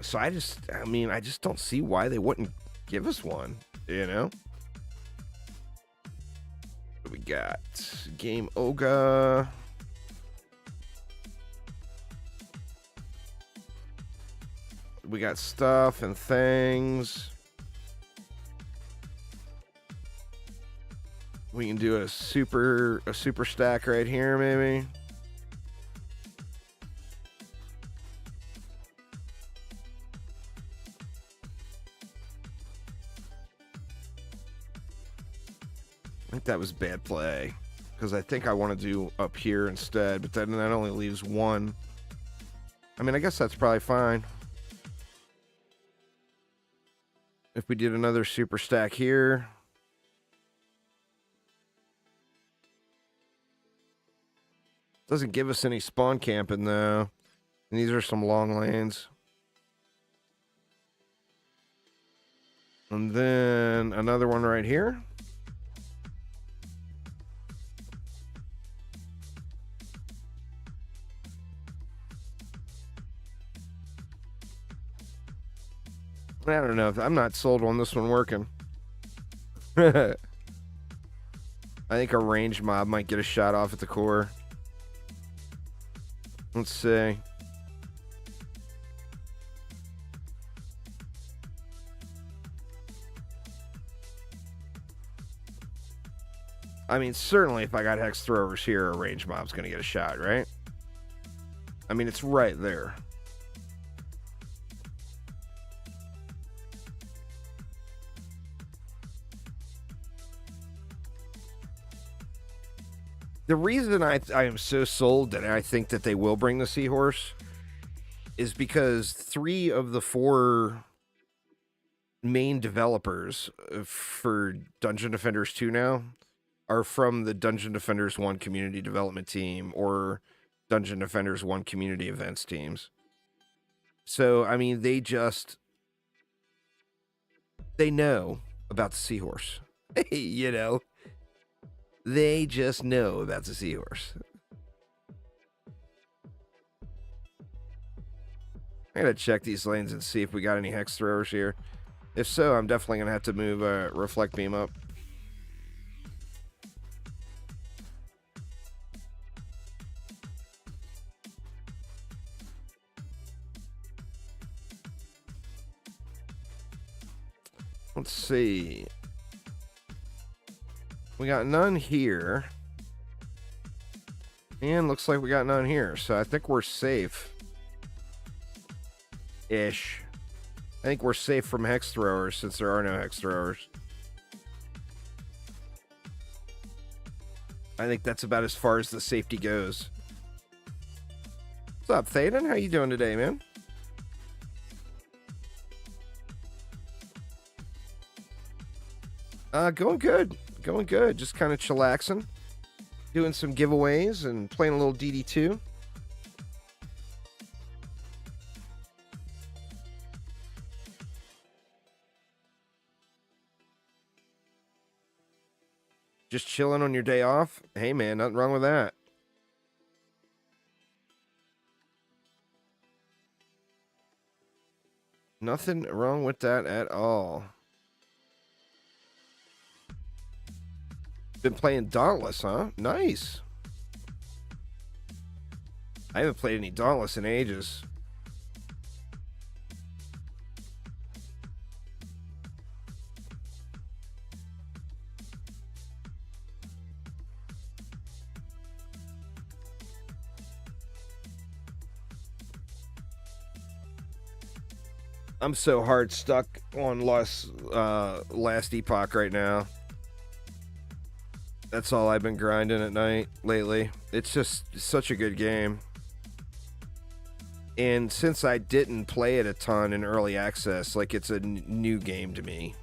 So I just don't see why they wouldn't give us one, you know? What we got? Game Oga. We got stuff and things. We can do a super stack right here, maybe. I think that was bad play, because I think I want to do up here instead, but then that only leaves one. I mean, I guess that's probably fine. If we did another super stack here. Doesn't give us any spawn camping, though. And these are some long lanes. And then another one right here. I don't know. I'm not sold on this one working. I think a ranged mob might get a shot off at the core. Let's see. I mean, certainly if I got hex throwers here, a ranged mob's going to get a shot, right? I mean, it's right there. The reason I am so sold that I think that they will bring the seahorse is because 3 of the 4 main developers for Dungeon Defenders 2 now are from the Dungeon Defenders 1 community development team or Dungeon Defenders 1 community events teams. So, I mean, they know about the seahorse. You know, they just know about the seahorse. I gotta check these lanes and see if we got any hex throwers here. If so, I'm definitely gonna have to move reflect beam up. Let's see. We got none here. And looks like we got none here. So I think we're safe. Ish. I think we're safe from hex throwers since there are no hex throwers. I think that's about as far as the safety goes. What's up, Thaden? How you doing today, man? Going good. Going good. Just kind of chillaxing. Doing some giveaways and playing a little DD2. Just chilling on your day off? Hey, man, nothing wrong with that. Nothing wrong with that at all. Been playing Dauntless, huh? Nice. I haven't played any Dauntless in ages. I'm so hard stuck on Last Epoch right now. That's all I've been grinding at night lately. It's just such a good game. And since I didn't play it a ton in early access, like it's a new game to me.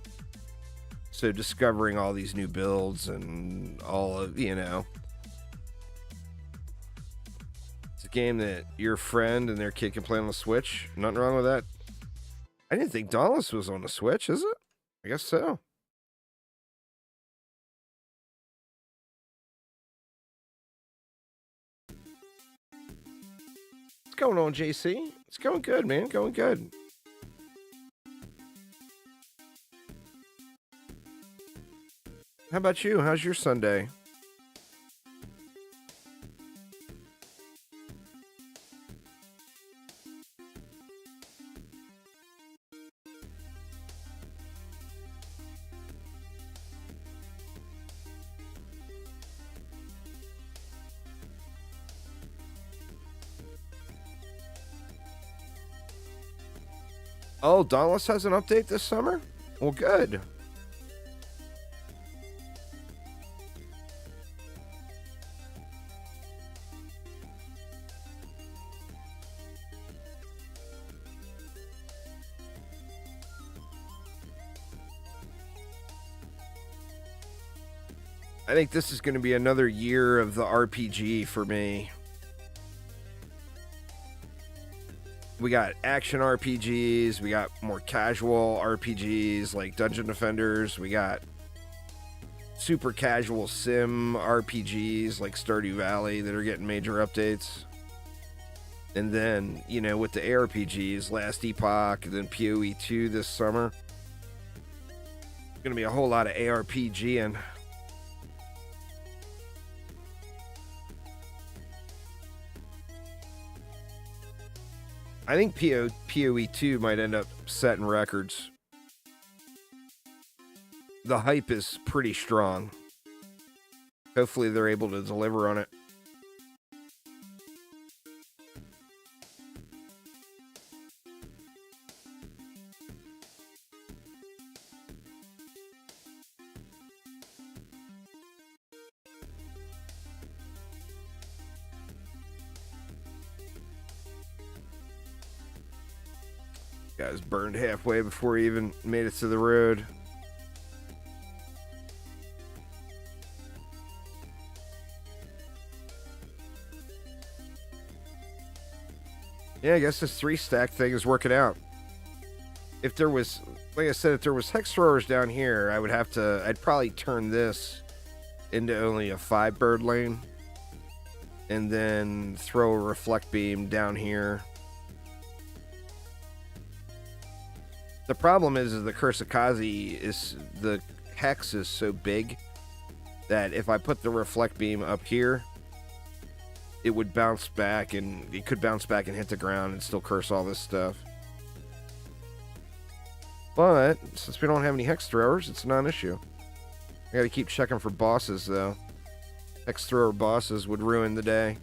So discovering all these new builds and all of, you know. It's a game that your friend and their kid can play on the Switch. Nothing wrong with that. I didn't think Dauntless was on the Switch, is it? I guess so. What's going on, JC? It's going good, man. Going good. How about you? How's your Sunday? Oh, Dauntless has an update this summer? Well, good. I think this is going to be another year of the RPG for me. We got action RPGs, we got more casual RPGs like Dungeon Defenders, we got super casual sim RPGs like Stardew Valley that are getting major updates. And then, you know, with the ARPGs, Last Epoch, and then PoE 2 this summer. There's going to be a whole lot of ARPGing. I think PoE 2 might end up setting records. The hype is pretty strong. Hopefully they're able to deliver on it. Guys burned halfway before he even made it to the road. Yeah, I guess this 3-stack thing is working out. If there was, like I said, if there was hex throwers down here, I'd probably turn this into only a 5-bird lane. And then throw a reflect beam down here. The problem is the Curse of Kazi is, the hex is so big that if I put the reflect beam up here, it would bounce back, and it could bounce back and hit the ground and still curse all this stuff. But since we don't have any hex throwers, it's not an issue. I gotta keep checking for bosses, though. Hex thrower bosses would ruin the day.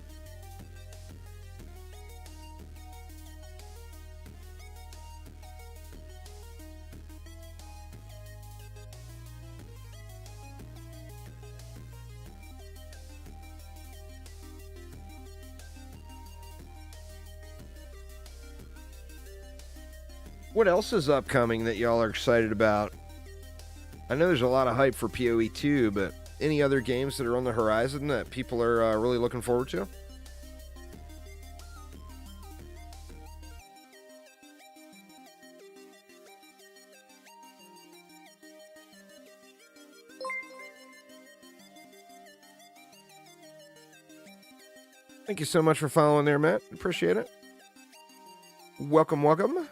What else is upcoming that y'all are excited about? I know there's a lot of hype for PoE 2, but any other games that are on the horizon that people are really looking forward to? Thank you so much for following there, Matt. Appreciate it. Welcome, welcome.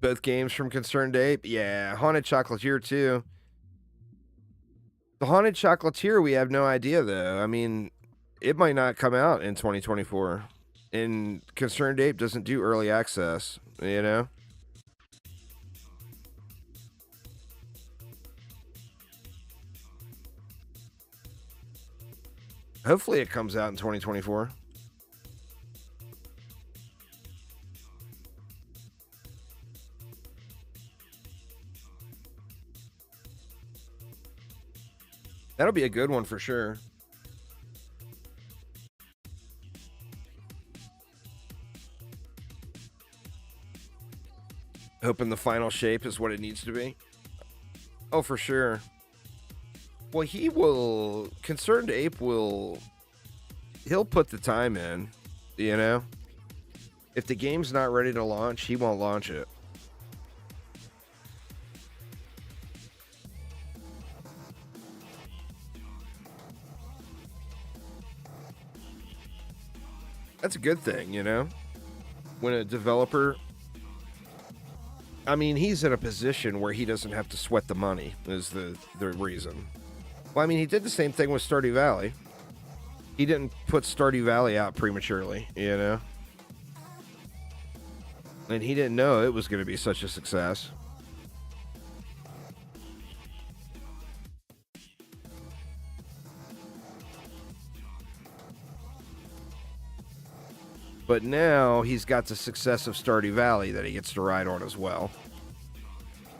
Both games from Concerned Ape. Yeah, Haunted Chocolatier too. The Haunted Chocolatier, we have no idea though. I mean, it might not come out in 2024. And Concerned Ape doesn't do early access, you know? Hopefully it comes out in 2024. That'll be a good one for sure. Hoping the final shape is what it needs to be. Oh, for sure. Well, Concerned Ape he'll put the time in, you know? If the game's not ready to launch, he won't launch it. That's a good thing, you know? When a developer... I mean, he's in a position where he doesn't have to sweat the money, is the reason. Well, I mean, he did the same thing with Stardew Valley. He didn't put Stardew Valley out prematurely, you know? And he didn't know it was going to be such a success. But now he's got the success of Stardew Valley that he gets to ride on as well.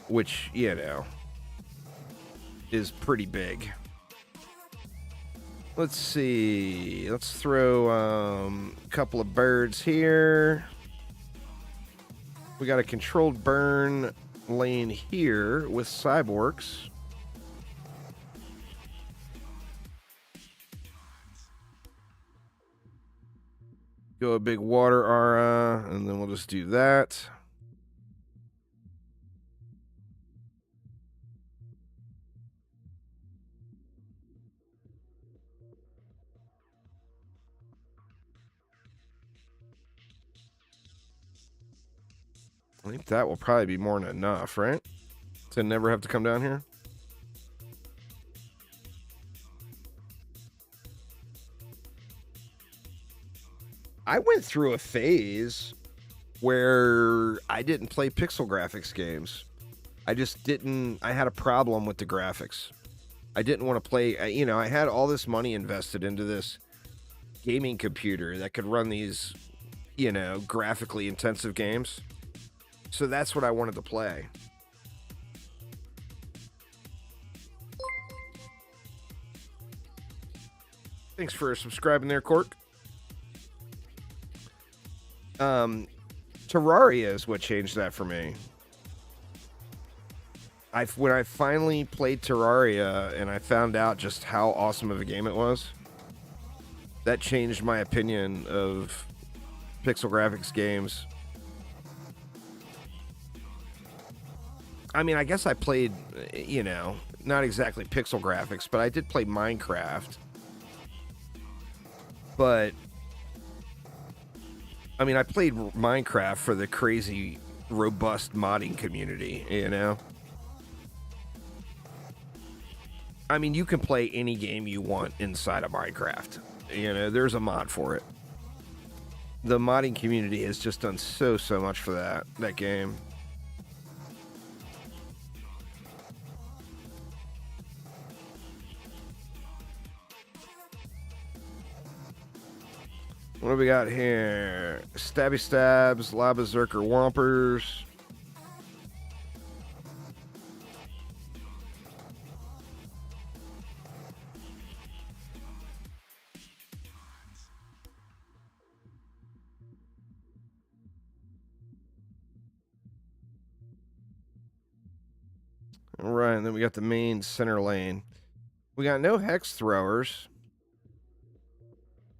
Which, you know, is pretty big. Let's see. Let's throw a couple of birds here. We got a controlled burn lane here with cyborgs. Go a big water aura, and then we'll just do that. I think that will probably be more than enough, right? To never have to come down here. I went through a phase where I didn't play pixel graphics games. I just didn't. I had a problem with the graphics. I didn't want to play. You know, I had all this money invested into this gaming computer that could run these you know, graphically intensive games. So that's what I wanted to play. Thanks for subscribing there, Cork. Terraria is what changed that for me. When I finally played Terraria and I found out just how awesome of a game it was, that changed my opinion of pixel graphics games. I mean, I guess I played, you know, not exactly pixel graphics, but I did play Minecraft. But, I mean, I played Minecraft for the crazy, robust modding community, you know? I mean, you can play any game you want inside of Minecraft. You know, there's a mod for it. The modding community has just done so much for that game. What do we got here? Stabby Stabs, La Berserker Whompers. All right, and then we got the main center lane. We got no hex throwers.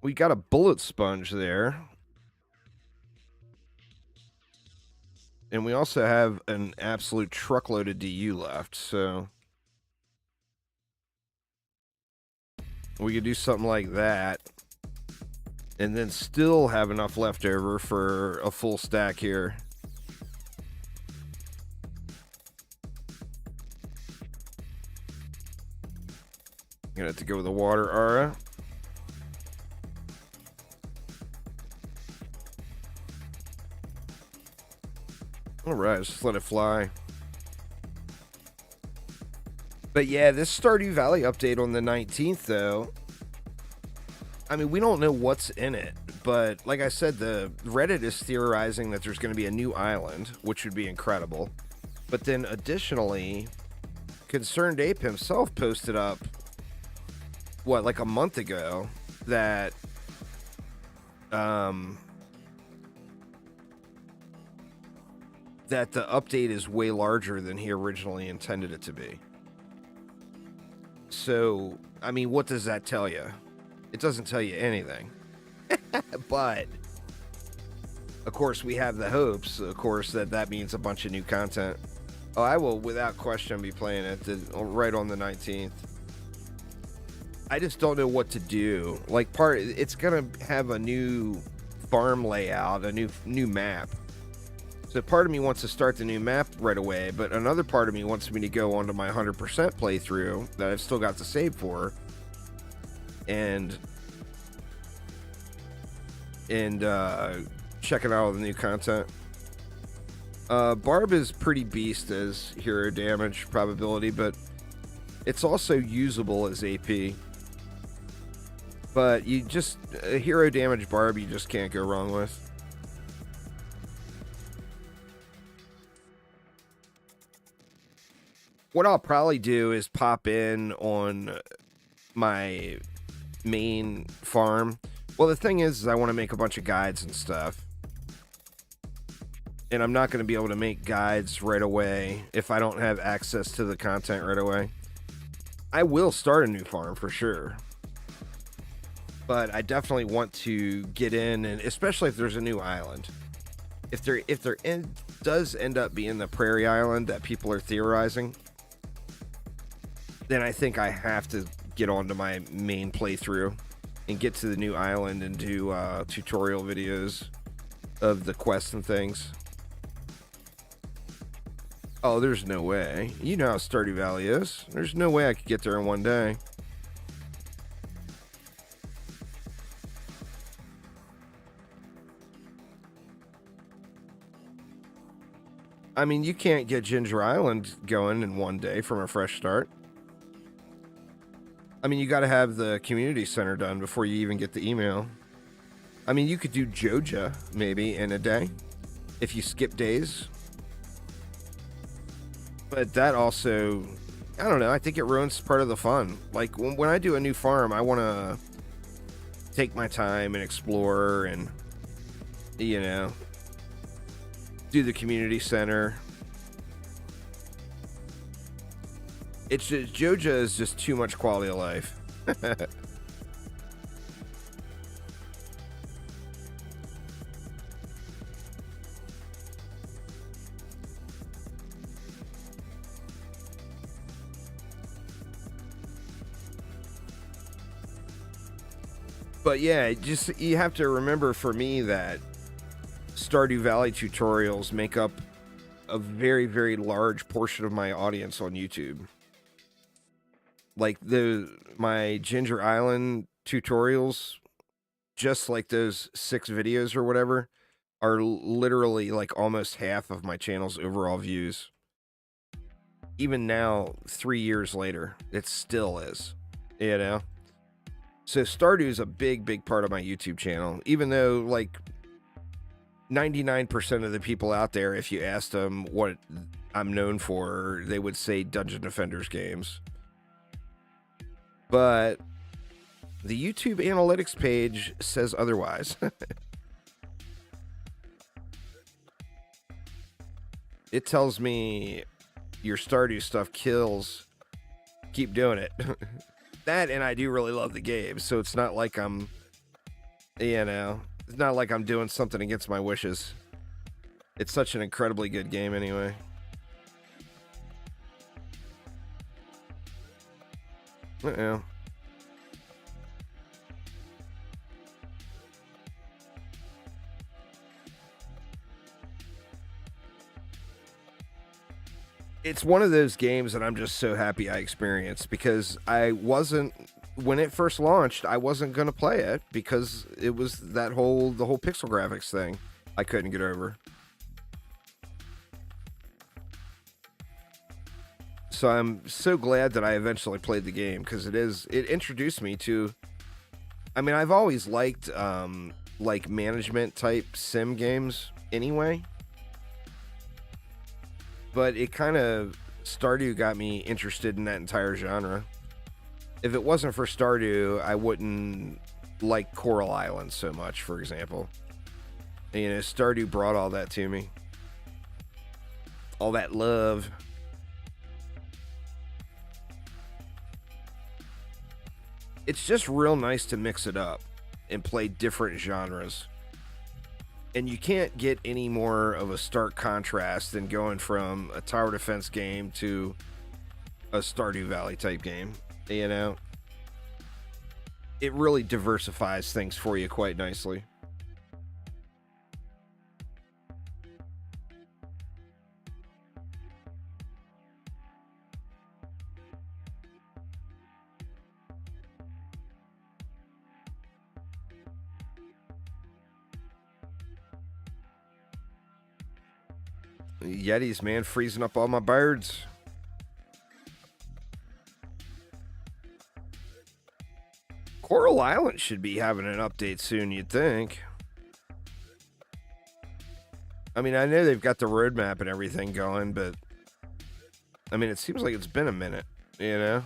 We got a bullet sponge there. And we also have an absolute truckload of DU left, so we could do something like that. And then still have enough left over for a full stack here. Gonna have to go with the water aura. Alright, just let it fly. But yeah, this Stardew Valley update on the 19th, though, I mean, we don't know what's in it. But like I said, the Reddit is theorizing that there's going to be a new island, which would be incredible. But then additionally, Concerned Ape himself posted up, what, like a month ago, that that the update is way larger than he originally intended it to be. So, I mean, what does that tell you? It doesn't tell you anything. But, of course, we have the hopes, of course, that means a bunch of new content. Oh, I will, without question, be playing it right on the 19th. I just don't know what to do. Like, it's gonna have a new farm layout, a new map. So part of me wants to start the new map right away, but another part of me wants me to go onto my 100% playthrough that I've still got to save for, and checking out all the new content. Barb is pretty beast as hero damage probability, but it's also usable as AP. But you just, a hero damage Barb you just can't go wrong with. What I'll probably do is pop in on my main farm. Well, the thing is I want to make a bunch of guides and stuff. And I'm not going to be able to make guides right away if I don't have access to the content right away. I will start a new farm for sure. But I definitely want to get in, and especially if there's a new island. If there does end up being the prairie island that people are theorizing, then I think I have to get onto my main playthrough and get to the new island and do tutorial videos of the quests and things. Oh, there's no way. You know how Stardew Valley is. There's no way I could get there in one day. I mean, you can't get Ginger Island going in one day from a fresh start. I mean, you got to have the community center done before you even get the email. I mean, you could do Joja maybe in a day if you skip days. But that also, I don't know, I think it ruins part of the fun. Like, when I do a new farm, I want to take my time and explore and, you know, do the community center. It's just, Joja is just too much quality of life. But yeah, just you have to remember for me that Stardew Valley tutorials make up a very, very large portion of my audience on YouTube. Like my Ginger Island tutorials, just like those 6 videos or whatever, are literally like almost half of my channel's overall views. Even now, 3 years later, it still is, you know? So Stardew is a big, big part of my YouTube channel, even though like 99% of the people out there, if you asked them what I'm known for, they would say Dungeon Defenders games. But the YouTube analytics page says otherwise. It tells me your Stardew stuff kills. Keep doing it. That, and I do really love the game, so it's not like I'm, you know, it's not like I'm doing something against my wishes. It's such an incredibly good game anyway. Uh-oh. It's one of those games that I'm just so happy I experienced, because I wasn't, when it first launched, I wasn't going to play it because it was the whole pixel graphics thing I couldn't get over. So I'm so glad that I eventually played the game, because it introduced me to, I mean, I've always liked like management type sim games anyway. But it kind of, Stardew got me interested in that entire genre. If it wasn't for Stardew, I wouldn't like Coral Island so much, for example. And, you know, Stardew brought all that to me. All that love. It's just real nice to mix it up and play different genres. And you can't get any more of a stark contrast than going from a tower defense game to a Stardew Valley type game, you know? It really diversifies things for you quite nicely. Yetis, man, freezing up all my birds. Coral Island should be having an update soon, you'd think. I mean, I know they've got the roadmap and everything going, but I mean, it seems like it's been a minute, you know?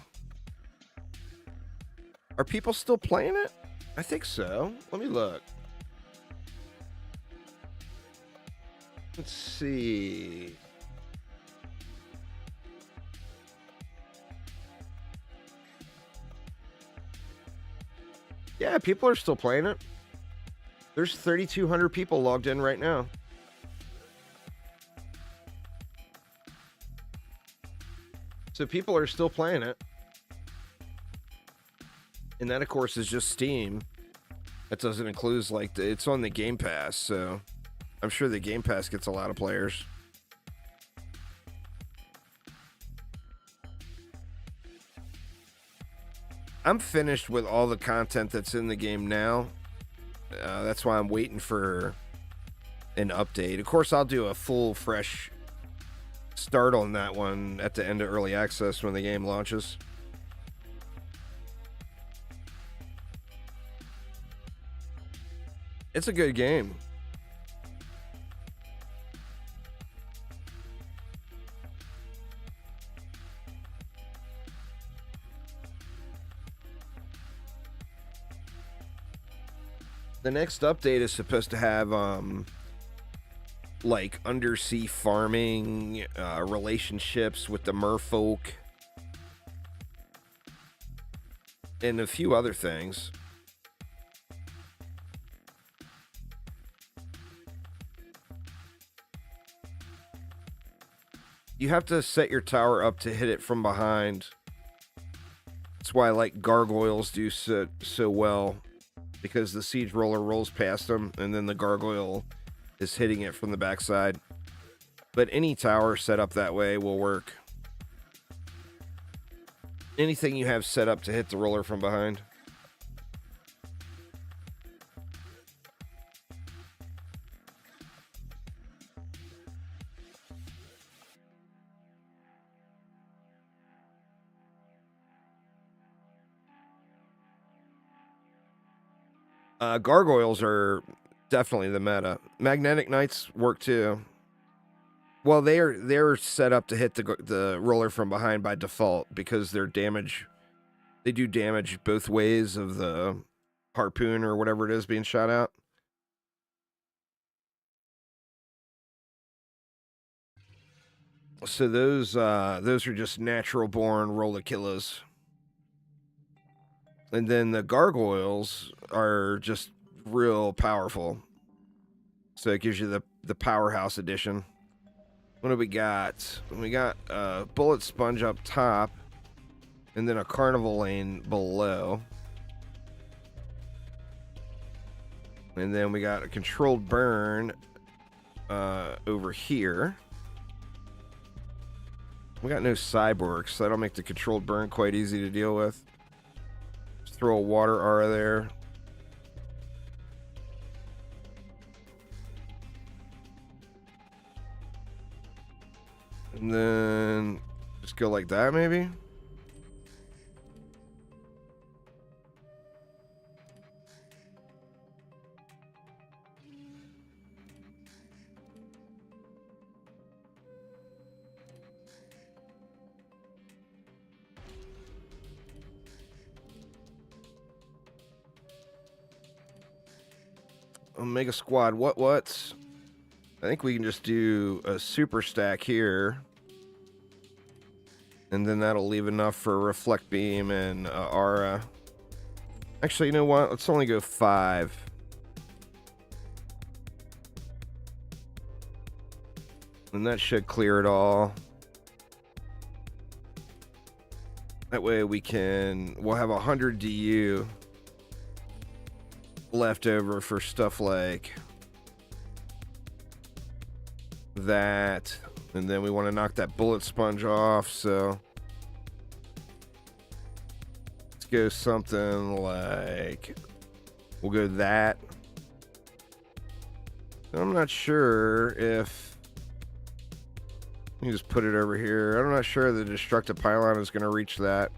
Are people still playing it? I think so. Let me look. Let's see. Yeah, people are still playing it. There's 3,200 people logged in right now. So people are still playing it. And that, of course, is just Steam. That doesn't include, like, it's on the Game Pass, so I'm sure the Game Pass gets a lot of players. I'm finished with all the content that's in the game now. That's why I'm waiting for an update. Of course, I'll do a full, fresh start on that one at the end of early access when the game launches. It's a good game. The next update is supposed to have like undersea farming, relationships with the merfolk, and a few other things. You have to set your tower up to hit it from behind. That's why like gargoyles do so well, because the siege roller rolls past them and then the gargoyle is hitting it from the backside. But any tower set up that way will work. Anything you have set up to hit the roller from behind. Gargoyles are definitely the meta. Magnetic Knights work too. Well, they're set up to hit the roller from behind by default because their damage, they do damage both ways of the harpoon or whatever it is being shot out. So those are just natural born roller killers. And then the gargoyles are just real powerful. So it gives you the powerhouse edition. What do we got? We got a bullet sponge up top, and then a carnival lane below. And then we got a controlled burn over here. We got no cyborgs, so that'll make the controlled burn quite easy to deal with. Just throw a water aura there. And then just go like that, maybe? Omega Squad, what's? I think we can just do a super stack here. And then that'll leave enough for Reflect Beam and Aura. Actually, you know what? Let's only go 5. And that should clear it all. That way we'll have 100 DU left over for stuff like that. And then we want to knock that bullet sponge off, so let's go something like, we'll go that. I'm not sure if, let me just put it over here. I'm not sure the destructive pylon is going to reach that.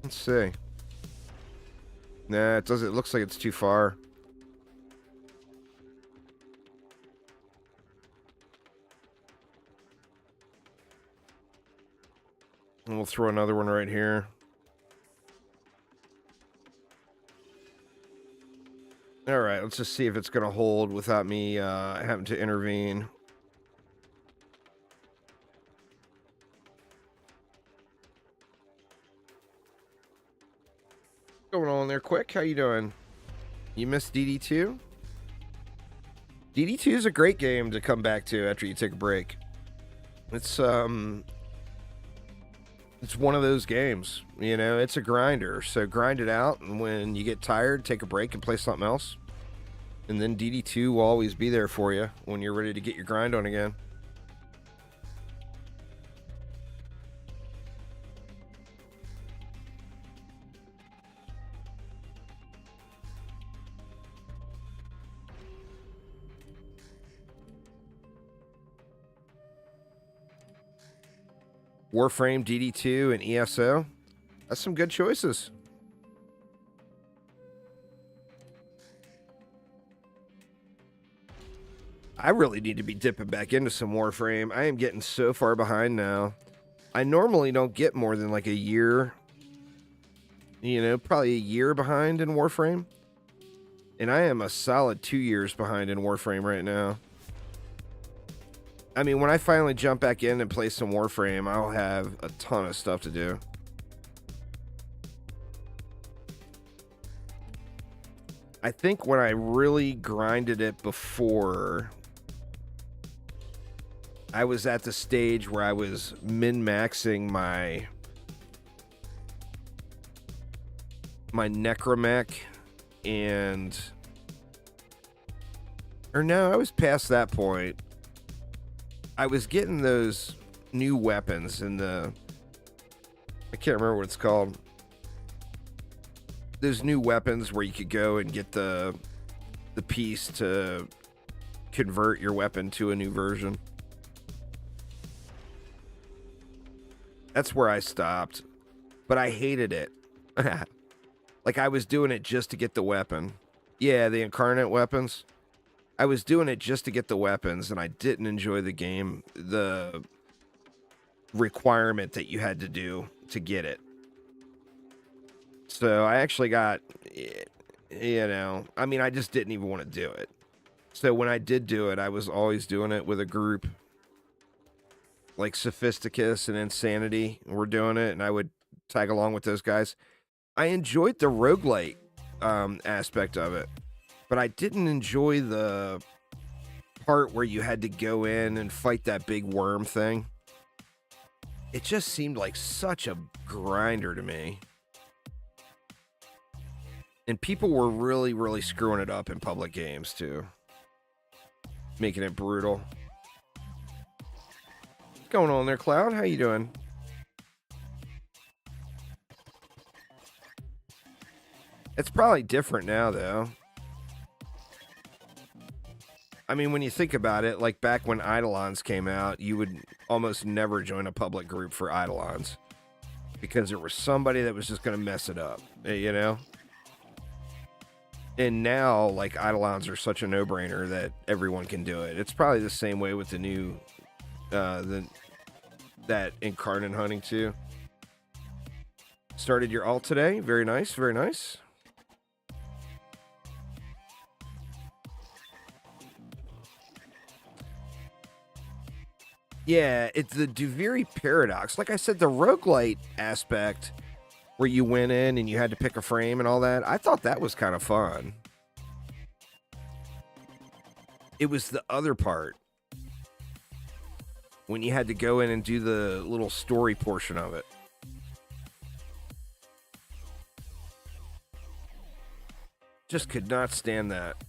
Let's see. Nah, it doesn't. It looks like it's too far. And we'll throw another one right here. All right, let's just see if it's going to hold without me having to intervene. What's going on there, Quick? How you doing? You missed DD2? DD2 is a great game to come back to after you take a break. It's one of those games, you know, it's a grinder. So grind it out, and when you get tired, take a break and play something else. And then DD2 will always be there for you when you're ready to get your grind on again. Warframe, DD2, and ESO. That's some good choices. I really need to be dipping back into some Warframe. I am getting so far behind now. I normally don't get more than like a year, probably a year behind in Warframe. And I am a solid 2 years behind in Warframe right now. I mean, when I finally jump back in and play some Warframe, I'll have a ton of stuff to do. I think when I really grinded it before, I was at the stage where I was min-maxing my necromech and... Or no, I was past that point. I was getting those new weapons in the... I can't remember what it's called. Those new weapons where you could go and get the piece to convert your weapon to a new version. That's where I stopped. But I hated it. Like, I was doing it just to get the weapon. Yeah, the incarnate weapons. I was doing it just to get the weapons, and I didn't enjoy the game. The requirement that you had to do to get it. So I actually got, I mean, I just didn't even want to do it. So when I did do it, I was always doing it with a group. Like Sophisticus and Insanity were doing it, and I would tag along with those guys. I enjoyed the roguelite aspect of it, but I didn't enjoy the part where you had to go in and fight that big worm thing. It just seemed like such a grinder to me. And people were really, really screwing it up in public games, too. Making it brutal. What's going on there, Cloud? How you doing? It's probably different now, though. I mean, when you think about it, like back when Eidolons came out, you would almost never join a public group for Eidolons. Because there was somebody that was just going to mess it up, And now, like, Eidolons are such a no-brainer that everyone can do it. It's probably the same way with the new, that incarnate hunting, too. Started your alt today. Very nice, very nice. Yeah, it's the Duviri paradox. Like I said, the roguelite aspect... where you went in and you had to pick a frame and all that. I thought that was kind of fun. It was the other part. When you had to go in and do the little story portion of it. Just could not stand that.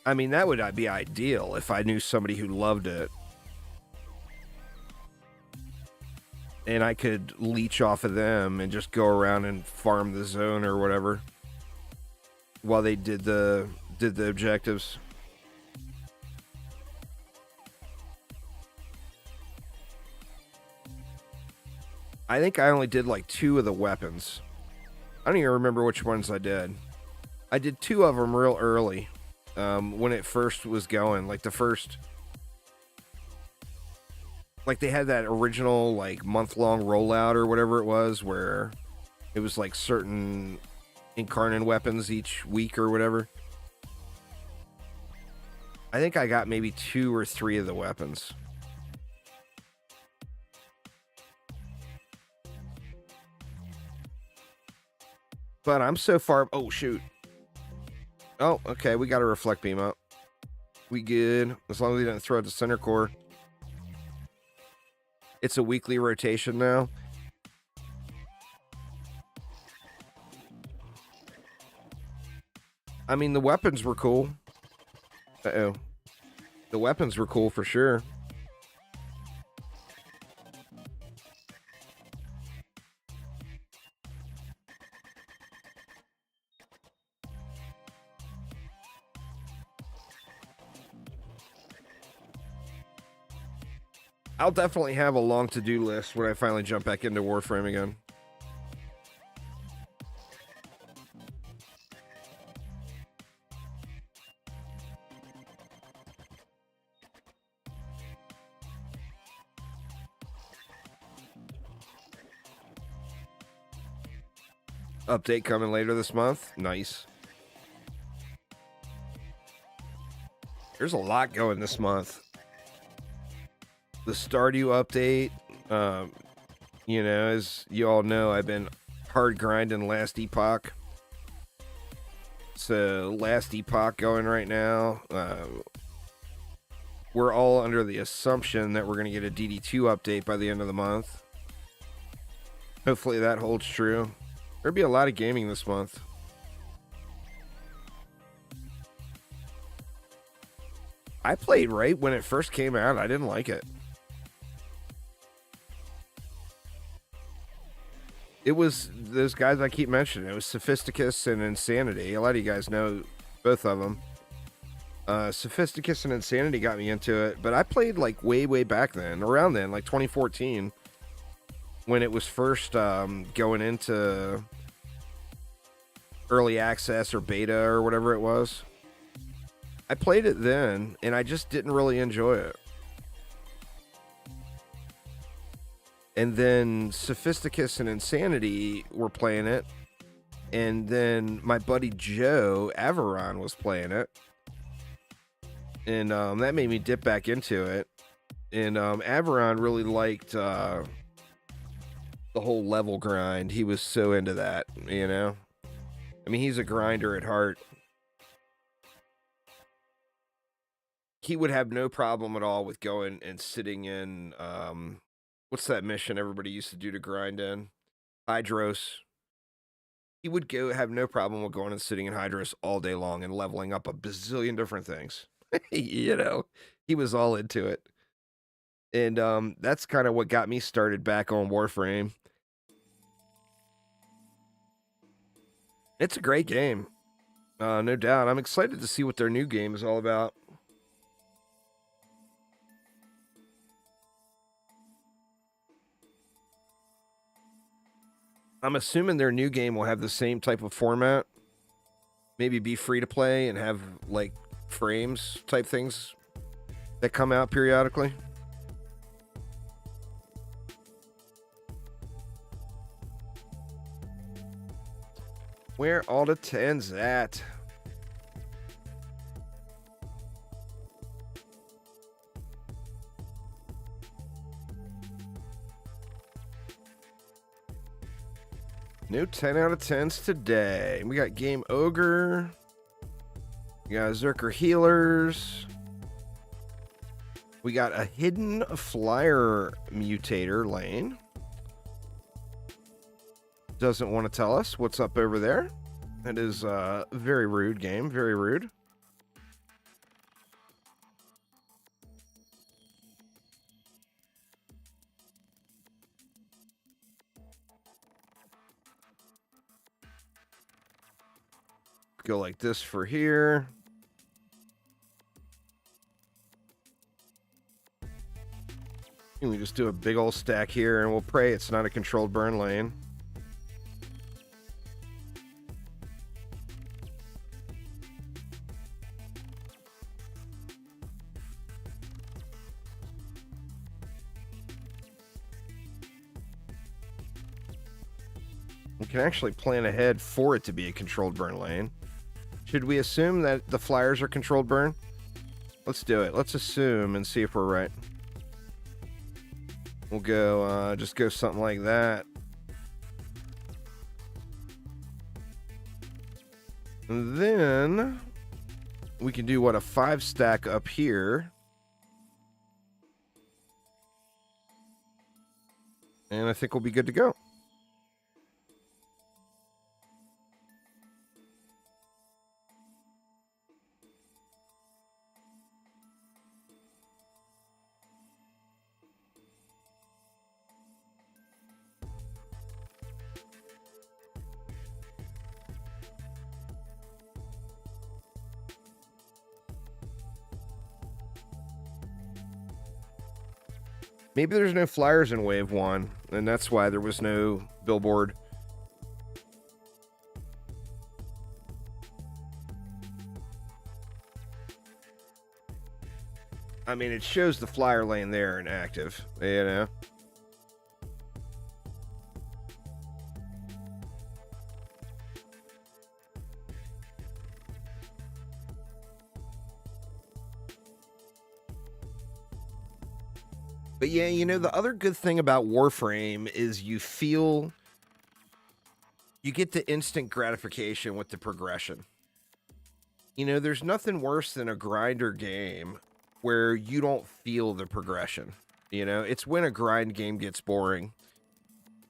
I mean, that would be ideal if I knew somebody who loved it. And I could leech off of them and just go around and farm the zone or whatever while they did the objectives. I think I only did like 2 of the weapons. I don't even remember which ones I did. I did 2 of them real early when it first was going. Like the first... Like, they had that original, like, month-long rollout or whatever it was, where it was, like, certain incarnate weapons each week or whatever. I think I got maybe 2 or 3 of the weapons. But I'm so far... Oh, shoot. Oh, okay, we got a reflect beam up. We good. As long as we didn't throw out the center core. It's a weekly rotation now. I mean, the weapons were cool. Uh-oh. The weapons were cool for sure. I'll definitely have a long to-do list when I finally jump back into Warframe again. Update coming later this month. Nice. There's a lot going this month. The Stardew update. You know, as you all know, I've been hard grinding Last Epoch. So, Last Epoch going right now. We're all under the assumption that we're going to get a DD2 update by the end of the month. Hopefully that holds true. There'll be a lot of gaming this month. I played right when it first came out. I didn't like it. It was those guys I keep mentioning. It was Sophisticus and Insanity. A lot of you guys know both of them. Sophisticus and Insanity got me into it, but I played like way back then, around then, like 2014, when it was first going into early access or beta or whatever it was. I played it then, and I just didn't really enjoy it. And then Sophisticus and Insanity were playing it, and then my buddy Joe Averon was playing it. And that made me dip back into it. And Averon really liked the whole level grind. He was so into that, you know? I mean, he's a grinder at heart. He would have no problem at all with going and sitting in, what's that mission everybody used to do to grind in? Hydros. He would have no problem with going and sitting in Hydros all day long and leveling up a bazillion different things. You know, he was all into it. And that's kind of what got me started back on Warframe. It's a great game. No doubt. I'm excited to see what their new game is all about. I'm assuming their new game will have the same type of format. Maybe be free to play and have, like, frames type things that come out periodically. Where all the 10s at? No 10 out of 10s today. We got Game Ogre. We got Zerker Healers. We got a hidden flyer mutator lane. Doesn't want to tell us what's up over there. That is a very rude game. Very rude. Go like this for here. And we just do a big old stack here, and we'll pray it's not a controlled burn lane. We can actually plan ahead for it to be a controlled burn lane. Should we assume that the flyers are controlled burn? Let's do it. Let's assume and see if we're right. We'll go, just go something like that. And then we can do, what, a 5 stack up here. And I think we'll be good to go. Maybe there's no flyers in Wave 1, and that's why there was no billboard. I mean, it shows the flyer lane there and active, you know? But yeah, you know, the other good thing about Warframe is you get the instant gratification with the progression. You know, there's nothing worse than a grinder game where you don't feel the progression. You know, it's when a grind game gets boring.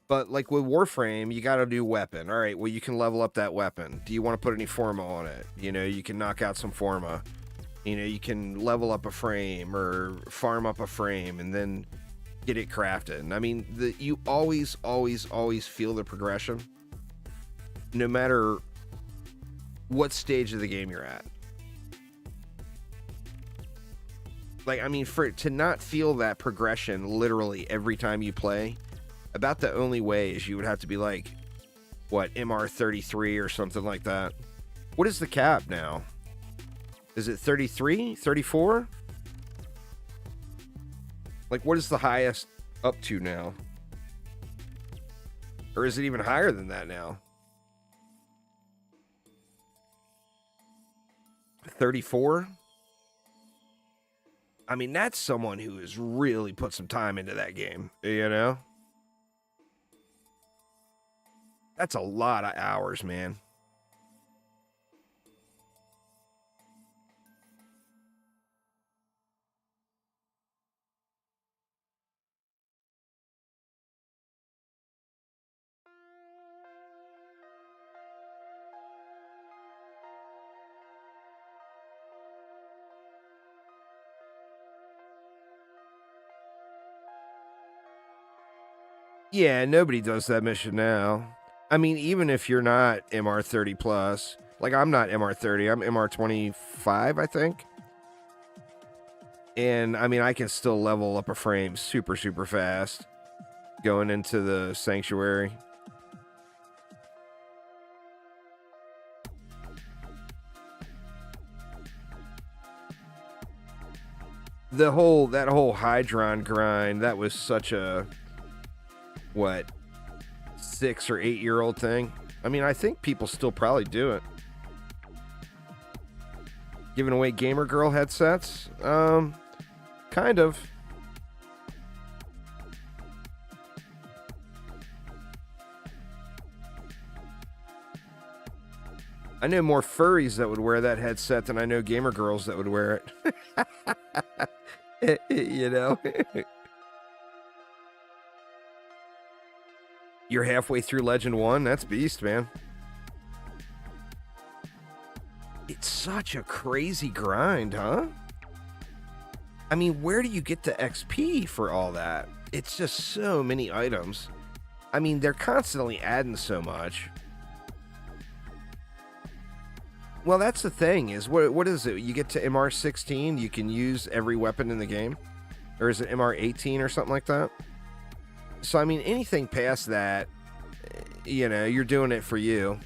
But like with Warframe, you got a new weapon. All right, well, you can level up that weapon. Do you want to put any forma on it? You know, you can knock out some forma. You know, you can level up a frame or farm up a frame and then get it crafted. I mean, you always feel the progression, no matter what stage of the game you're at. Like, I mean, to not feel that progression literally every time you play, about the only way is you would have to be like, what, MR33 or something like that. What is the cap now? Is it 33? 34? Like, what is the highest up to now? Or is it even higher than that now? 34? I mean, that's someone who has really put some time into that game, you know? That's a lot of hours, man. Yeah, nobody does that mission now. I mean, even if you're not MR30 plus, like I'm not MR30, I'm MR25, I think. And I mean, I can still level up a frame super fast going into the sanctuary. That whole Hydron grind, that was such a, what, 6 or 8 year old thing. I mean, I think people still probably do it. Giving away gamer girl headsets? Kind of. I know more furries that would wear that headset than I know gamer girls that would wear it. You know? You're halfway through Legend 1? That's beast, man. It's such a crazy grind, huh? I mean, where do you get the XP for all that? It's just so many items. I mean, they're constantly adding so much. Well, that's the thing, is what is it? You get to MR16, you can use every weapon in the game? Or is it MR18 or something like that? So, I mean, anything past that, you know, you're doing it for you.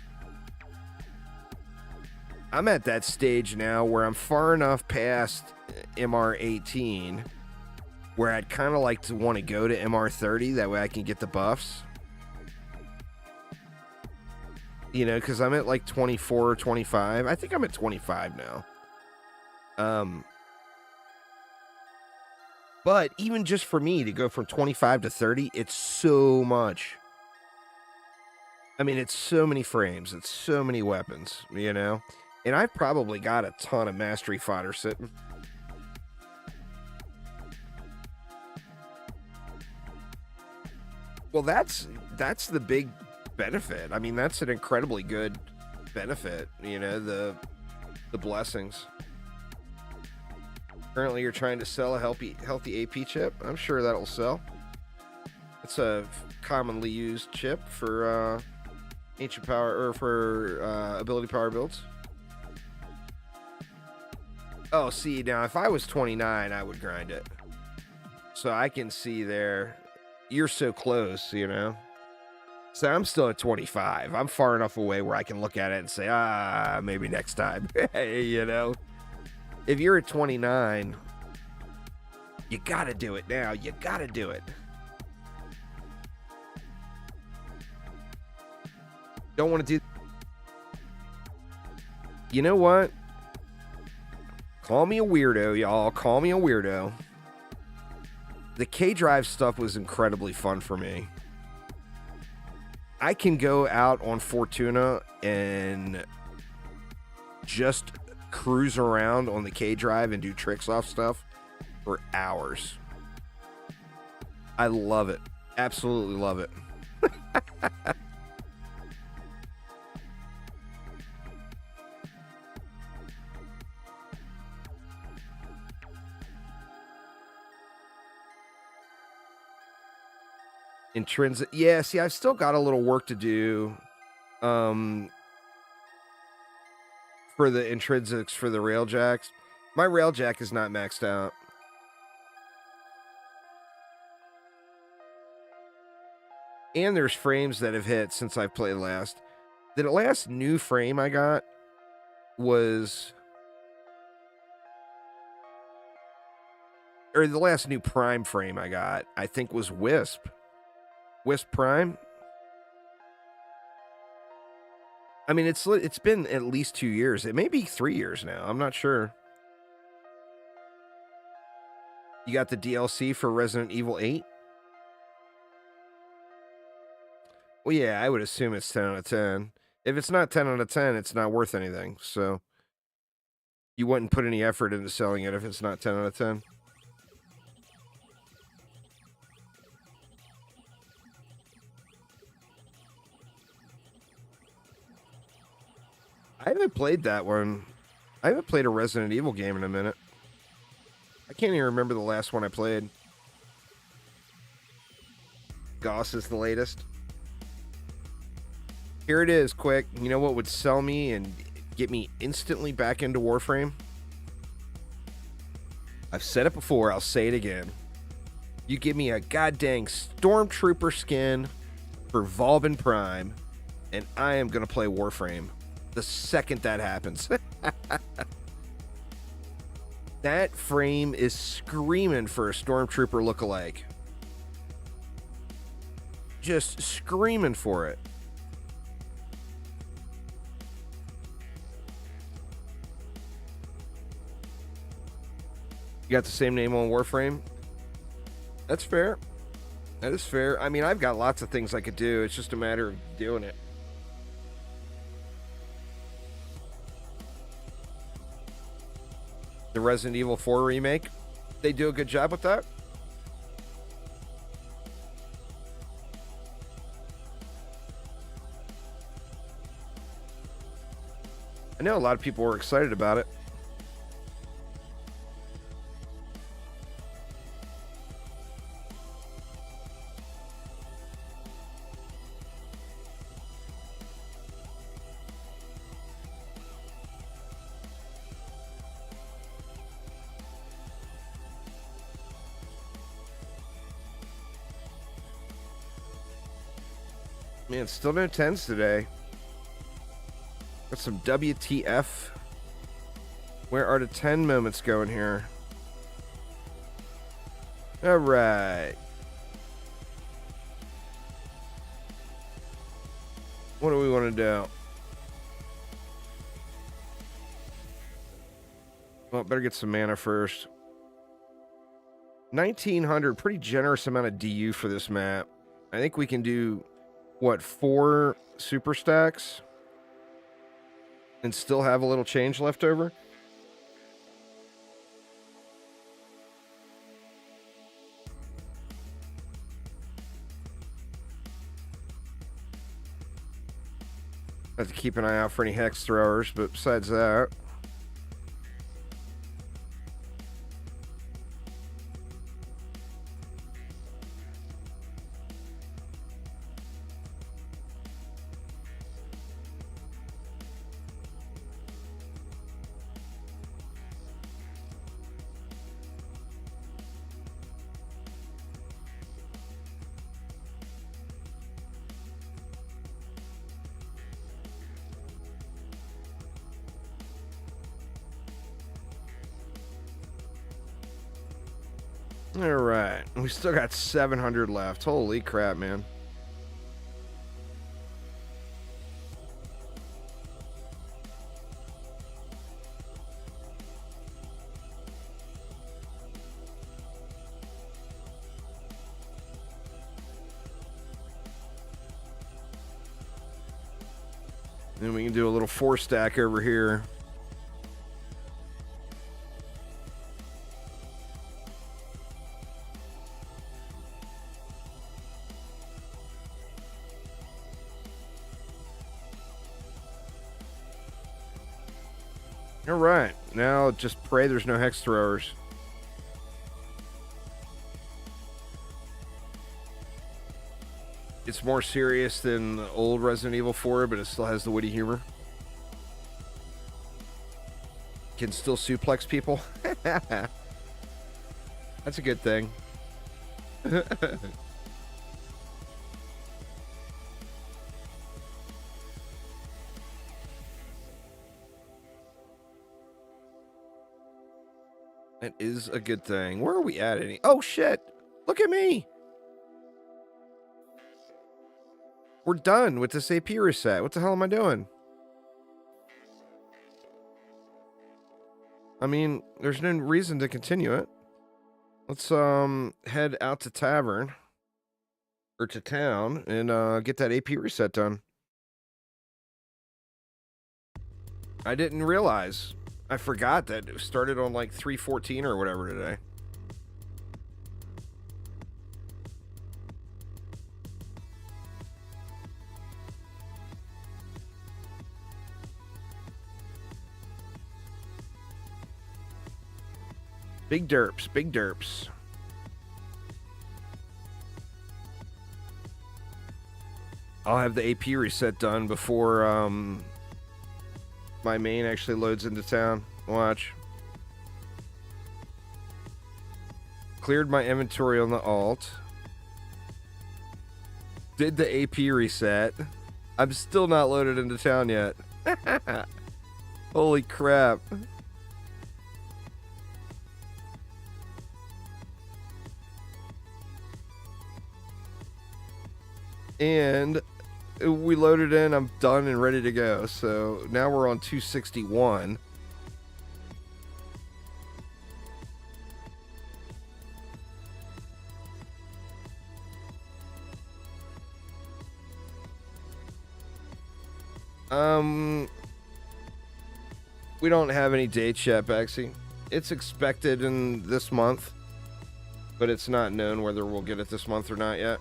I'm at that stage now where I'm far enough past MR18 where I'd kind of like to want to go to MR30. That way I can get the buffs. You know, because I'm at like 24 or 25. I think I'm at 25 now. But even just for me to go from 25 to 30, it's so much. I mean, it's so many frames. It's so many weapons, you know? And I've probably got a ton of mastery fodder sitting. Well, that's the big benefit. I mean, that's an incredibly good benefit, you know, the blessings. Currently, you're trying to sell a healthy AP chip. I'm sure that'll sell. It's a commonly used chip for ancient power, or for ability power builds. Oh, see, now if I was 29, I would grind it. So I can see there, you're so close, you know. So I'm still at 25. I'm far enough away where I can look at it and say, maybe next time. You know, if you're at 29, you gotta do it now. You gotta do it. Don't want to do. You know what? Call me a weirdo, y'all. Call me a weirdo. the K-Drive stuff was incredibly fun for me. I can go out on Fortuna and just cruise around on the K-Drive and do tricks off stuff for hours. I love it. Absolutely love it. Intrinsic. Yeah, see, I've still got a little work to do for the intrinsics for the railjacks. My railjack is not maxed out. And there's frames that have hit since I've played last. The last new frame I got was... Or the last new Prime frame I got, I think, was Wisp. Wisp Prime. I mean, it's been at least 2 years. It may be 3 years now. I'm not sure. You got the DLC for Resident Evil 8? Well, yeah, I would assume it's 10 out of 10. If it's not 10 out of 10, it's not worth anything. So you wouldn't put any effort into selling it if it's not 10 out of 10. I haven't played that one. I haven't played a Resident Evil game in a minute. I can't even remember the last one I played. Goss is the latest. Here it is, quick. You know what would sell me and get me instantly back into Warframe? I've said it before, I'll say it again. You give me a goddamn Stormtrooper skin for Volvin Prime, and I am going to play Warframe the second that happens. That frame is screaming for a Stormtrooper lookalike. Just screaming for it. You got the same name on Warframe? That's fair. That is fair. I mean, I've got lots of things I could do. It's just a matter of doing it. The Resident Evil 4 remake, they do a good job with that. I know a lot of people were excited about it. Man, still no 10s today. Got some WTF. Where are the 10 moments going here? All right. What do we want to do? Well, better get some mana first. 1900, pretty generous amount of DU for this map. I think we can do... What, 4 super stacks? And still have a little change left over? Have to keep an eye out for any hex throwers, but besides that... All right, we still got 700 left. Holy crap, man. And we can do a little 4-stack over here. All right, now just pray there's no hex throwers. It's more serious than the old Resident Evil 4, but it still has the witty humor. Can still suplex people. That's a good thing. That is a good thing. Where are we at? Oh, shit. Look at me. We're done with this AP reset. What the hell am I doing? I mean, there's no reason to continue it. Let's head out to tavern or to town and get that AP reset done. I didn't realize. I forgot that it started on like 3:14 or whatever today. Big derps, big derps. I'll have the AP reset done before my main actually loads into town. Watch. Cleared my inventory on the alt. Did the AP reset. I'm still not loaded into town yet. Holy crap. And we loaded in, I'm done and ready to go. So now we're on 261. We don't have any dates yet, Bexy. It's expected in this month, but it's not known whether we'll get it this month or not yet.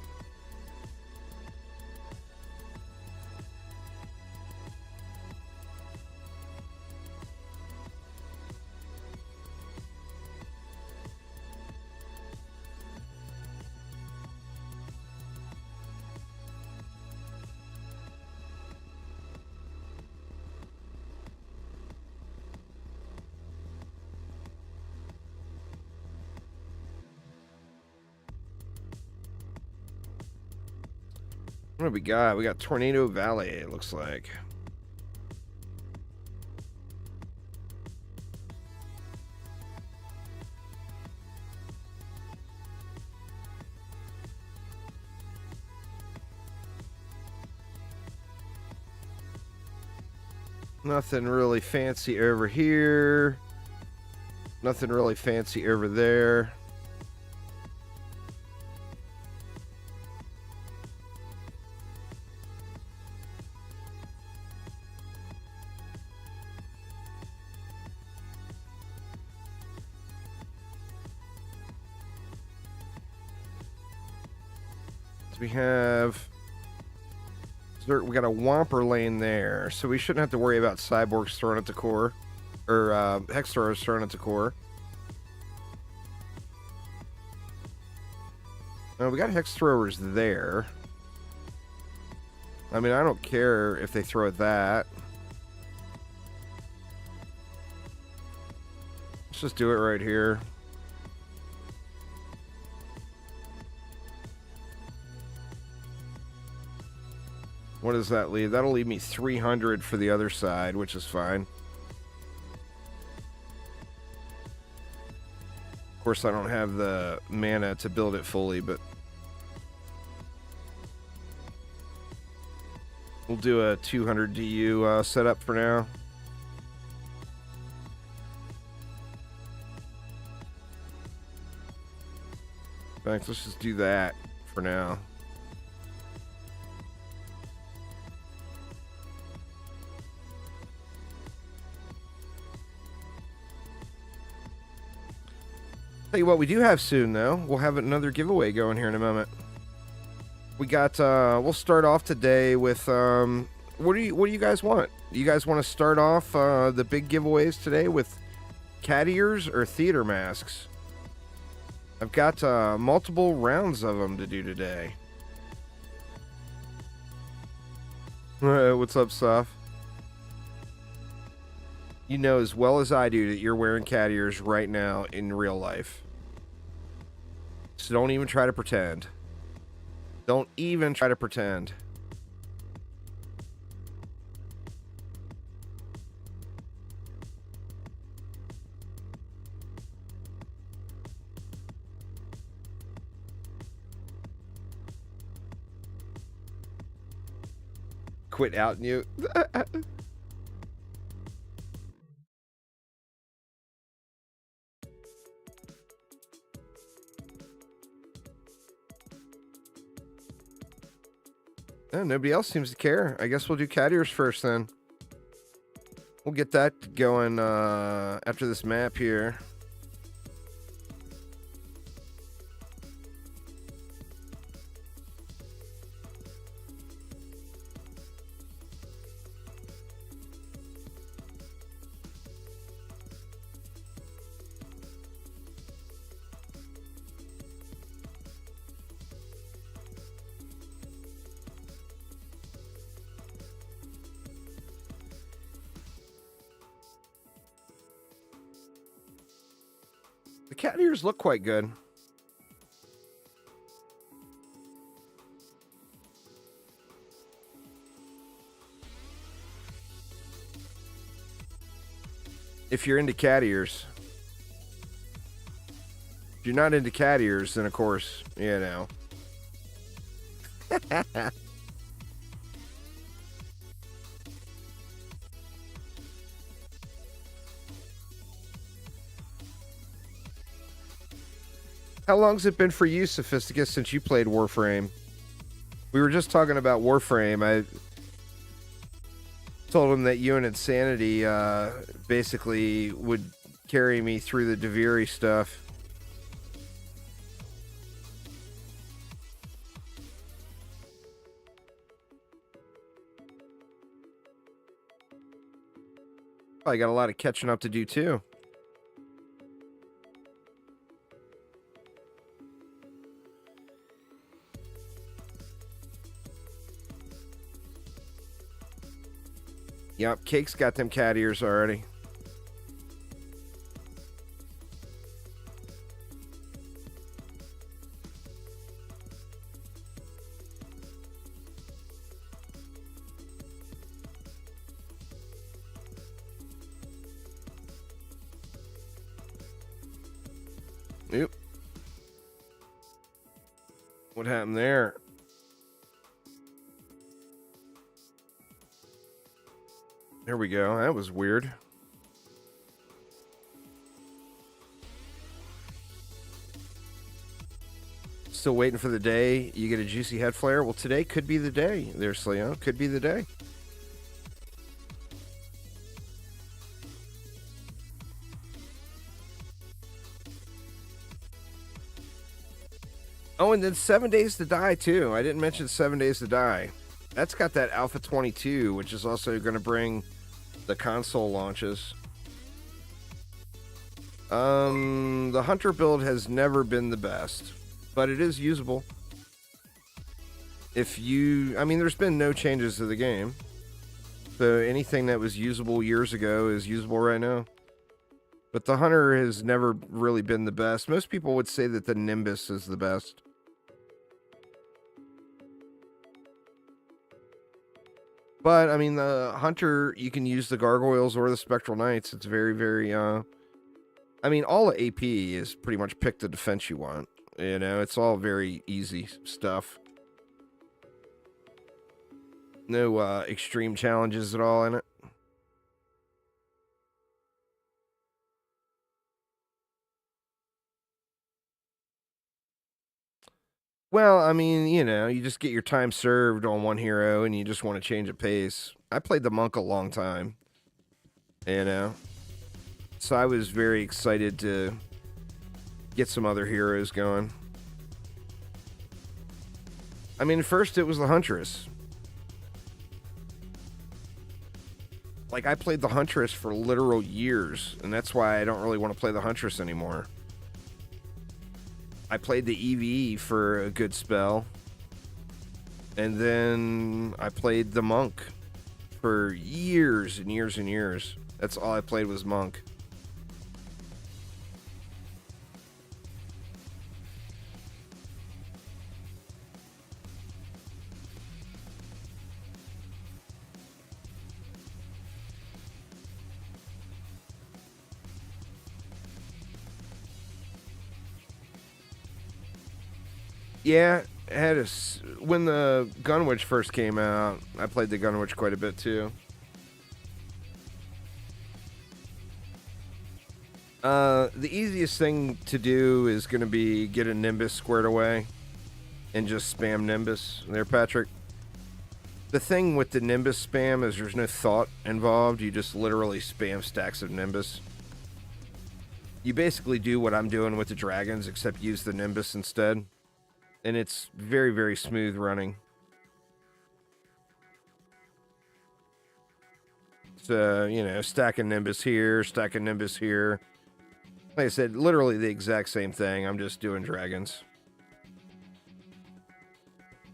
What do we got? We got Tornado Valley, it looks like. Nothing really fancy over here. Nothing really fancy over there. We got a Whomper lane there, so we shouldn't have to worry about cyborgs throwing at the core, or hex throwers throwing at the core. We got hex throwers there. I mean, I don't care if they throw at that. Let's just do it right here. What does that leave? That'll leave me 300 for the other side, which is fine. Of course, I don't have the mana to build it fully, but we'll do a 200 DU setup for now. Thanks, let's just do that for now. Tell you what we do have soon, though. We'll have another giveaway going here in a moment. We got, we'll start off today with, what do you guys want? You guys want to start off, the big giveaways today with cat ears or theater masks? I've got, multiple rounds of them to do today. What's up, Soph? You know as well as I do that you're wearing cat ears right now in real life. So don't even try to pretend. Don't even try to pretend. Quit outing you. Oh, nobody else seems to care. I guess we'll do cat ears first then. We'll get that going after this map here. The cat ears look quite good. If you're into cat ears. If you're not into cat ears, then of course, you know. How long's it been for you, Sophisticus, since you played Warframe? We were just talking about Warframe. I told him that you and Insanity basically would carry me through the Deviri stuff. Probably got a lot of catching up to do, too. Yep, Cake's got them cat ears already. Oop. What happened there? There we go. That was weird. Still waiting for the day you get a juicy head flare? Well, today could be the day there, Sleo. Could be the day. Oh, and then 7 Days to Die, too. I didn't mention 7 Days to Die. That's got that Alpha 22, which is also going to bring the console launches. The Hunter build has never been the best, but it is usable. If you... I mean, there's been no changes to the game. So anything that was usable years ago is usable right now. But the Hunter has never really been the best. Most people would say that the Nimbus is the best. But, I mean, the Hunter, you can use the Gargoyles or the Spectral Knights. It's very, very, I mean, all AP is pretty much pick the defense you want. You know, it's all very easy stuff. No extreme challenges at all in it. Well, I mean, you know, you just get your time served on one hero and you just want to change a pace. I played the Monk a long time, you know, so I was very excited to get some other heroes going. I mean, first it was the Huntress. Like, I played the Huntress for literal years, and that's why I don't really want to play the Huntress anymore. I played the EV for a good spell, and then I played the Monk for years and years and years. That's all I played was Monk. Yeah, when the Gunwitch first came out, I played the Gunwitch quite a bit too. The easiest thing to do is going to be get a Nimbus squared away and just spam Nimbus there, Patrick. The thing with the Nimbus spam is there's no thought involved. You just literally spam stacks of Nimbus. You basically do what I'm doing with the dragons, except use the Nimbus instead. And it's very, very smooth running. So, you know, stacking Nimbus here, stacking Nimbus here. Like I said, literally the exact same thing. I'm just doing dragons.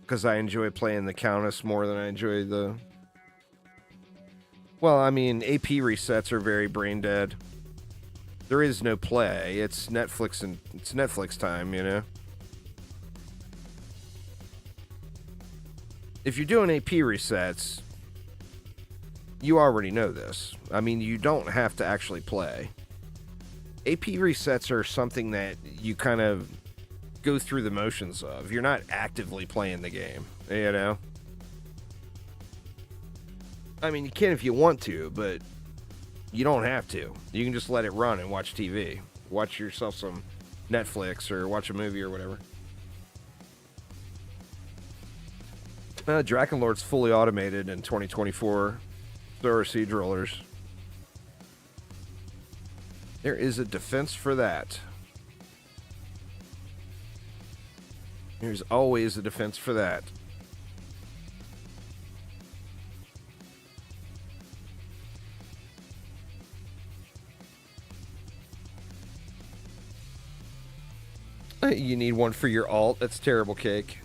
Because I enjoy playing the Countess more than I enjoy the... Well, I mean, AP resets are very brain dead. There is no play. It's Netflix and it's Netflix time, you know? If you're doing AP resets, you already know this. I mean, you don't have to actually play. AP resets are something that you kind of go through the motions of. You're not actively playing the game, you know? I mean, you can if you want to, but you don't have to. You can just let it run and watch TV. Watch yourself some Netflix or watch a movie or whatever. Drakenlord's fully automated in 2024. So are Siege Rollers. There is a defense for that. There's always a defense for that. You need one for your alt. That's terrible cake.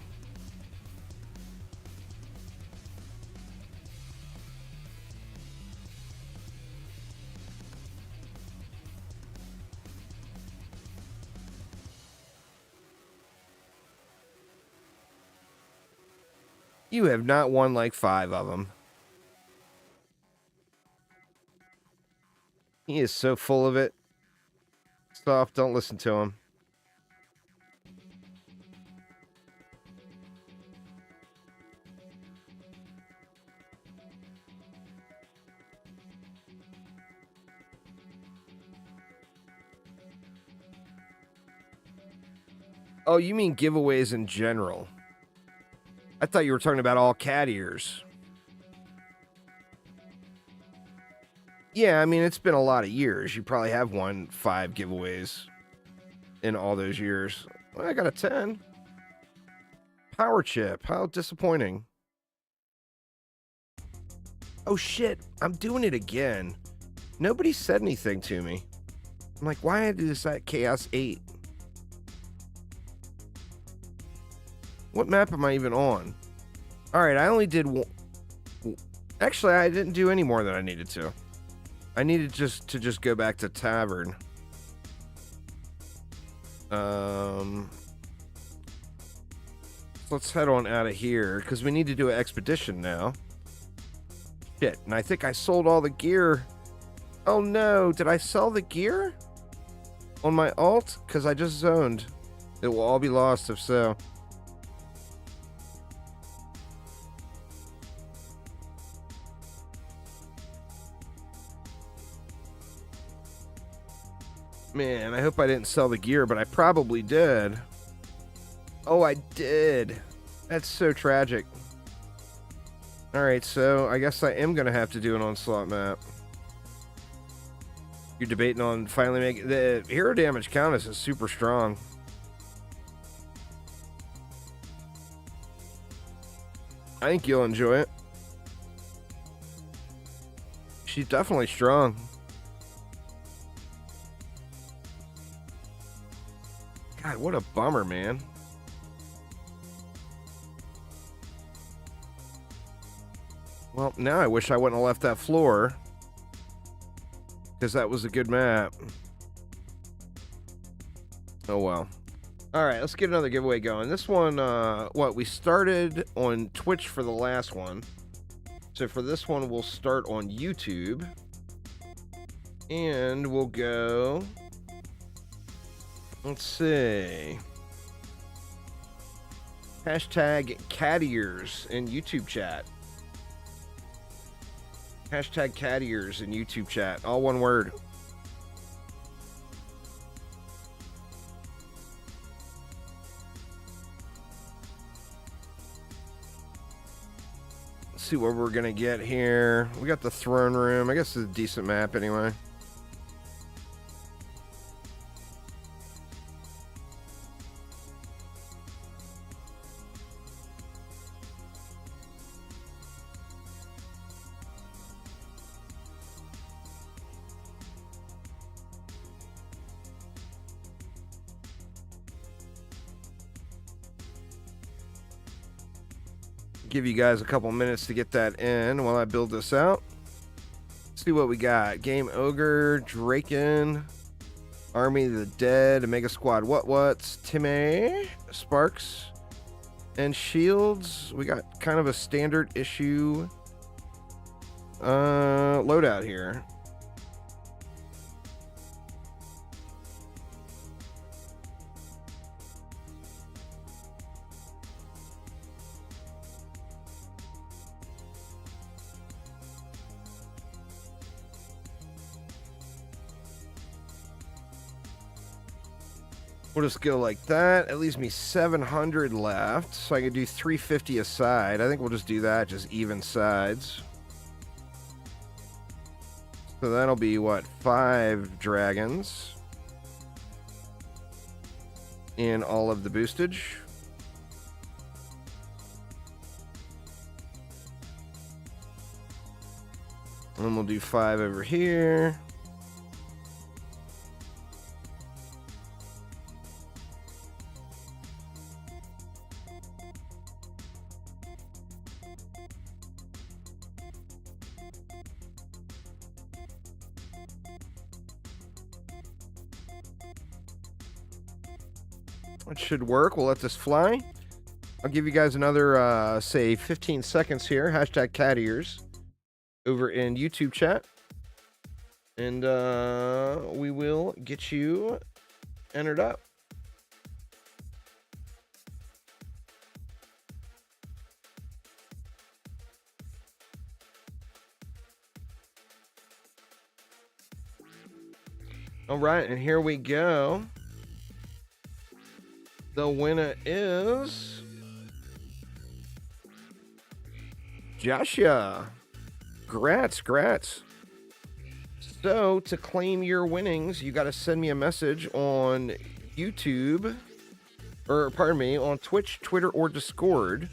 You have not won like 5 of them. He is so full of it. Soft, don't listen to him. Oh, you mean giveaways in general? I thought you were talking about all cat ears. Yeah, I mean, it's been a lot of years. You probably have won 5 giveaways in all those years. Well, I got a 10. Power chip. How disappointing. Oh, shit. I'm doing it again. Nobody said anything to me. I'm like, why did this at Chaos 8? What map am I even on? Alright, I only did one. Actually, I didn't do any more than I needed to. I needed to just go back to Tavern. Let's head on out of here, because we need to do an expedition now. Shit, and I think I sold all the gear. Oh no, did I sell the gear? On my alt? Because I just zoned. It will all be lost if so. Man, I hope I didn't sell the gear, but I probably did. Oh, I did. That's so tragic. Alright, so I guess I am going to have to do an onslaught map. You're debating on finally making... The hero damage countess is super strong. I think you'll enjoy it. She's definitely strong. God, what a bummer, man. Well, now I wish I wouldn't have left that floor, because that was a good map. Oh, well. All right, let's get another giveaway going. This one, we started on Twitch for the last one. So for this one, we'll start on YouTube. And we'll go... Let's see. Hashtag cat ears in YouTube chat. Hashtag cat ears in YouTube chat. All one word. Let's see what we're gonna get here. We got the throne room. I guess it's a decent map anyway. Give you guys a couple minutes to get that in while I build this out. Let's see what we got. Game Ogre, Draken, Army of the Dead, Omega Squad, What's, Timmy, Sparks, and Shields. We got kind of a standard issue loadout here. We'll just go like that. That leaves me 700 left, so I can do 350 a side. I think we'll just do that, just even sides. So that'll be, what, 5 dragons in all of the boostage. And we'll do 5 over here. That should work. We'll let this fly. I'll give you guys another, say, 15 seconds here. Hashtag cat ears over in YouTube chat. And we will get you entered up. All right, and here we go. The winner is Joshua. Grats. So to claim your winnings, you got to send me a message on YouTube, or pardon me, on Twitch, Twitter, or Discord,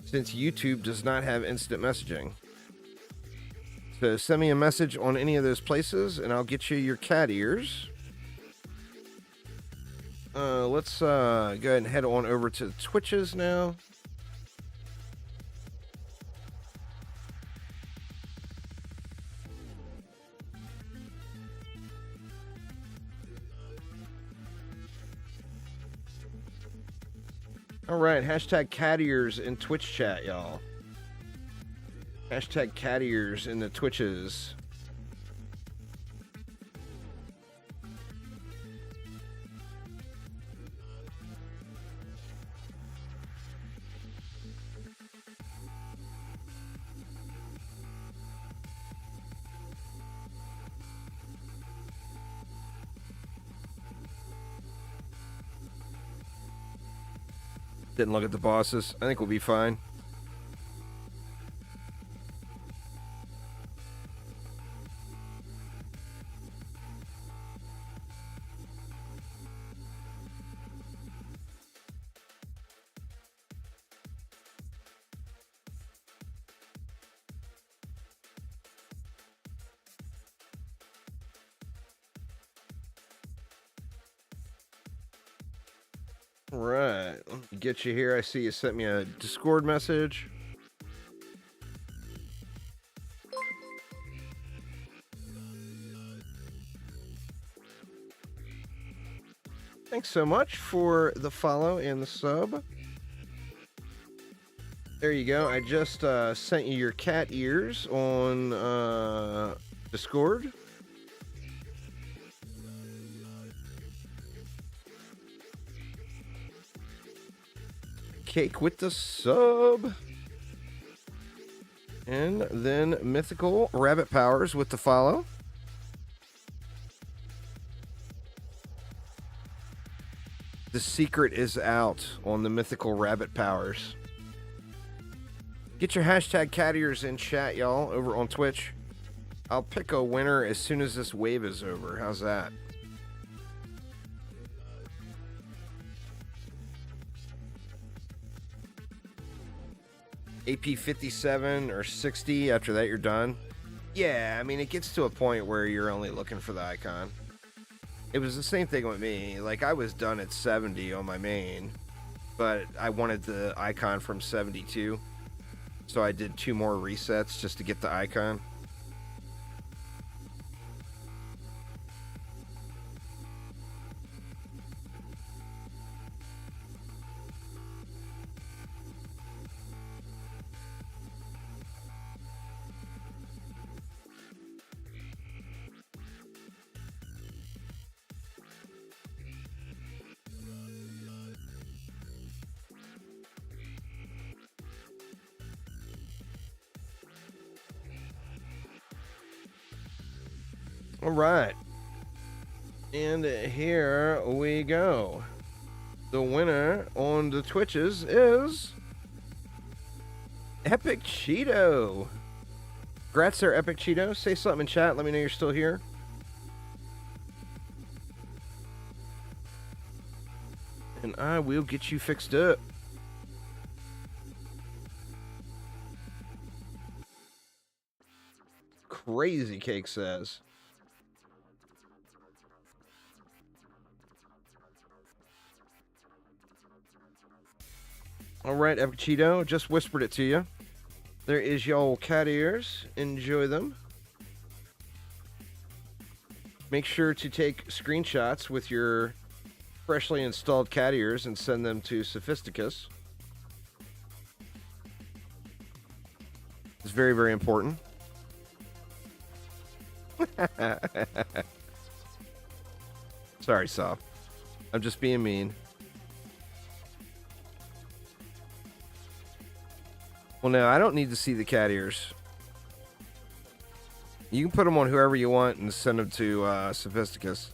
since YouTube does not have instant messaging. So send me a message on any of those places, and I'll get you your cat ears. Let's go ahead and head on over to the Twitches now. All right, hashtag cat ears in Twitch chat, y'all. Hashtag cat ears in the Twitches. Didn't look at the bosses. I think we'll be fine. Right. Get you here. I see you sent me a Discord message. Thanks so much for the follow and the sub. There you go. I just sent you your cat ears on Discord. Cake with the sub. And then Mythical Rabbit Powers with the follow. The secret is out on the Mythical Rabbit Powers. Get your hashtag cat ears in chat, y'all, over on Twitch. I'll pick a winner as soon as this wave is over. How's that? AP 57 or 60, after that you're done. Yeah, I mean, it gets to a point where you're only looking for the icon. It was the same thing with me. Like, I was done at 70 on my main, but I wanted the icon from 72. So I did 2 more resets just to get the icon. All right. And here we go. The winner on the Twitches is Epic Cheeto. Congrats there, Epic Cheeto. Say something in chat. Let me know you're still here. And I will get you fixed up. Crazy Cake says. All right, Epic Cheeto, just whispered it to you. There is y'all cat ears. Enjoy them. Make sure to take screenshots with your freshly installed cat ears and send them to Sophisticus. It's very, very important. Sorry, Soft. I'm just being mean. Well, no, I don't need to see the cat ears. You can put them on whoever you want and send them to Sophisticus.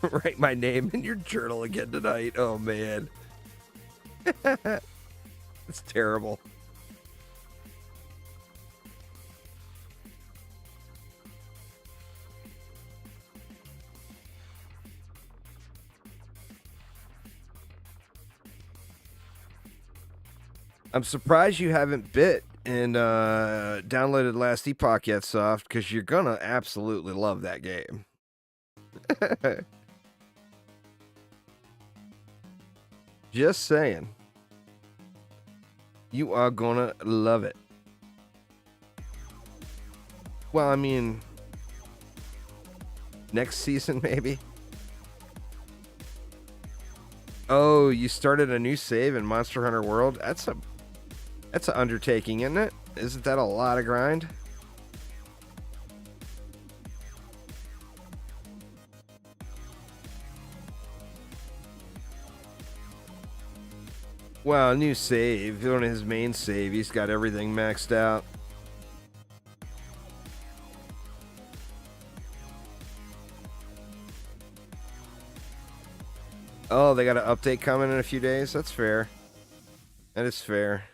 Write my name in your journal again tonight. Oh, man. It's terrible. I'm surprised you haven't bit and downloaded Last Epoch yet, Soft, because you're gonna absolutely love that game. Just saying. You are gonna love it. Well, I mean, next season, maybe? Oh, you started a new save in Monster Hunter World? That's an undertaking, isn't it? Isn't that a lot of grind? Well, new save. On his main save, he's got everything maxed out. Oh, they got an update coming in a few days? That's fair. That is fair.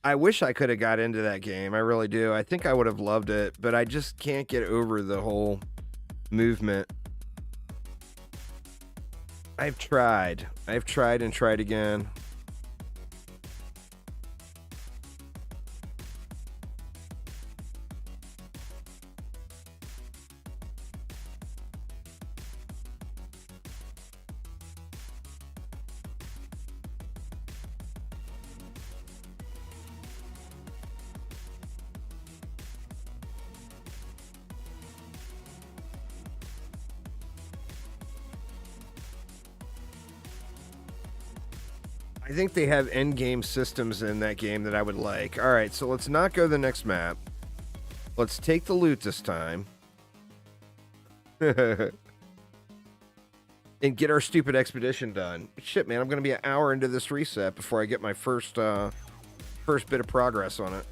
I wish I could have got into that game. I really do. I think I would have loved it, but I just can't get over the whole movement. I've tried and tried again. I think they have end game systems in that game that I would like. All right, so let's not go to the next map. Let's take the loot this time. And get our stupid expedition done. Shit, man, I'm going to be an hour into this reset before I get my first bit of progress on it.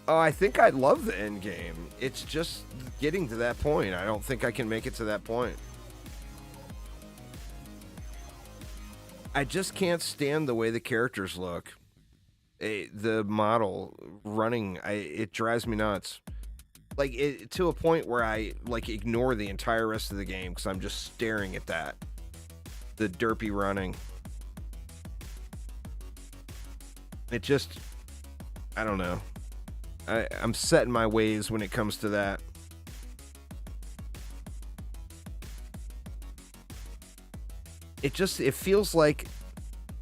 Oh, I think I love the end game. It's just getting to that point. I don't think I can make it to that point. I just can't stand the way the characters look. The model running, it drives me nuts. Like, to a point where I, like, ignore the entire rest of the game because I'm just staring at that. The derpy running. It just, I don't know. I'm set in my ways when it comes to that. It feels like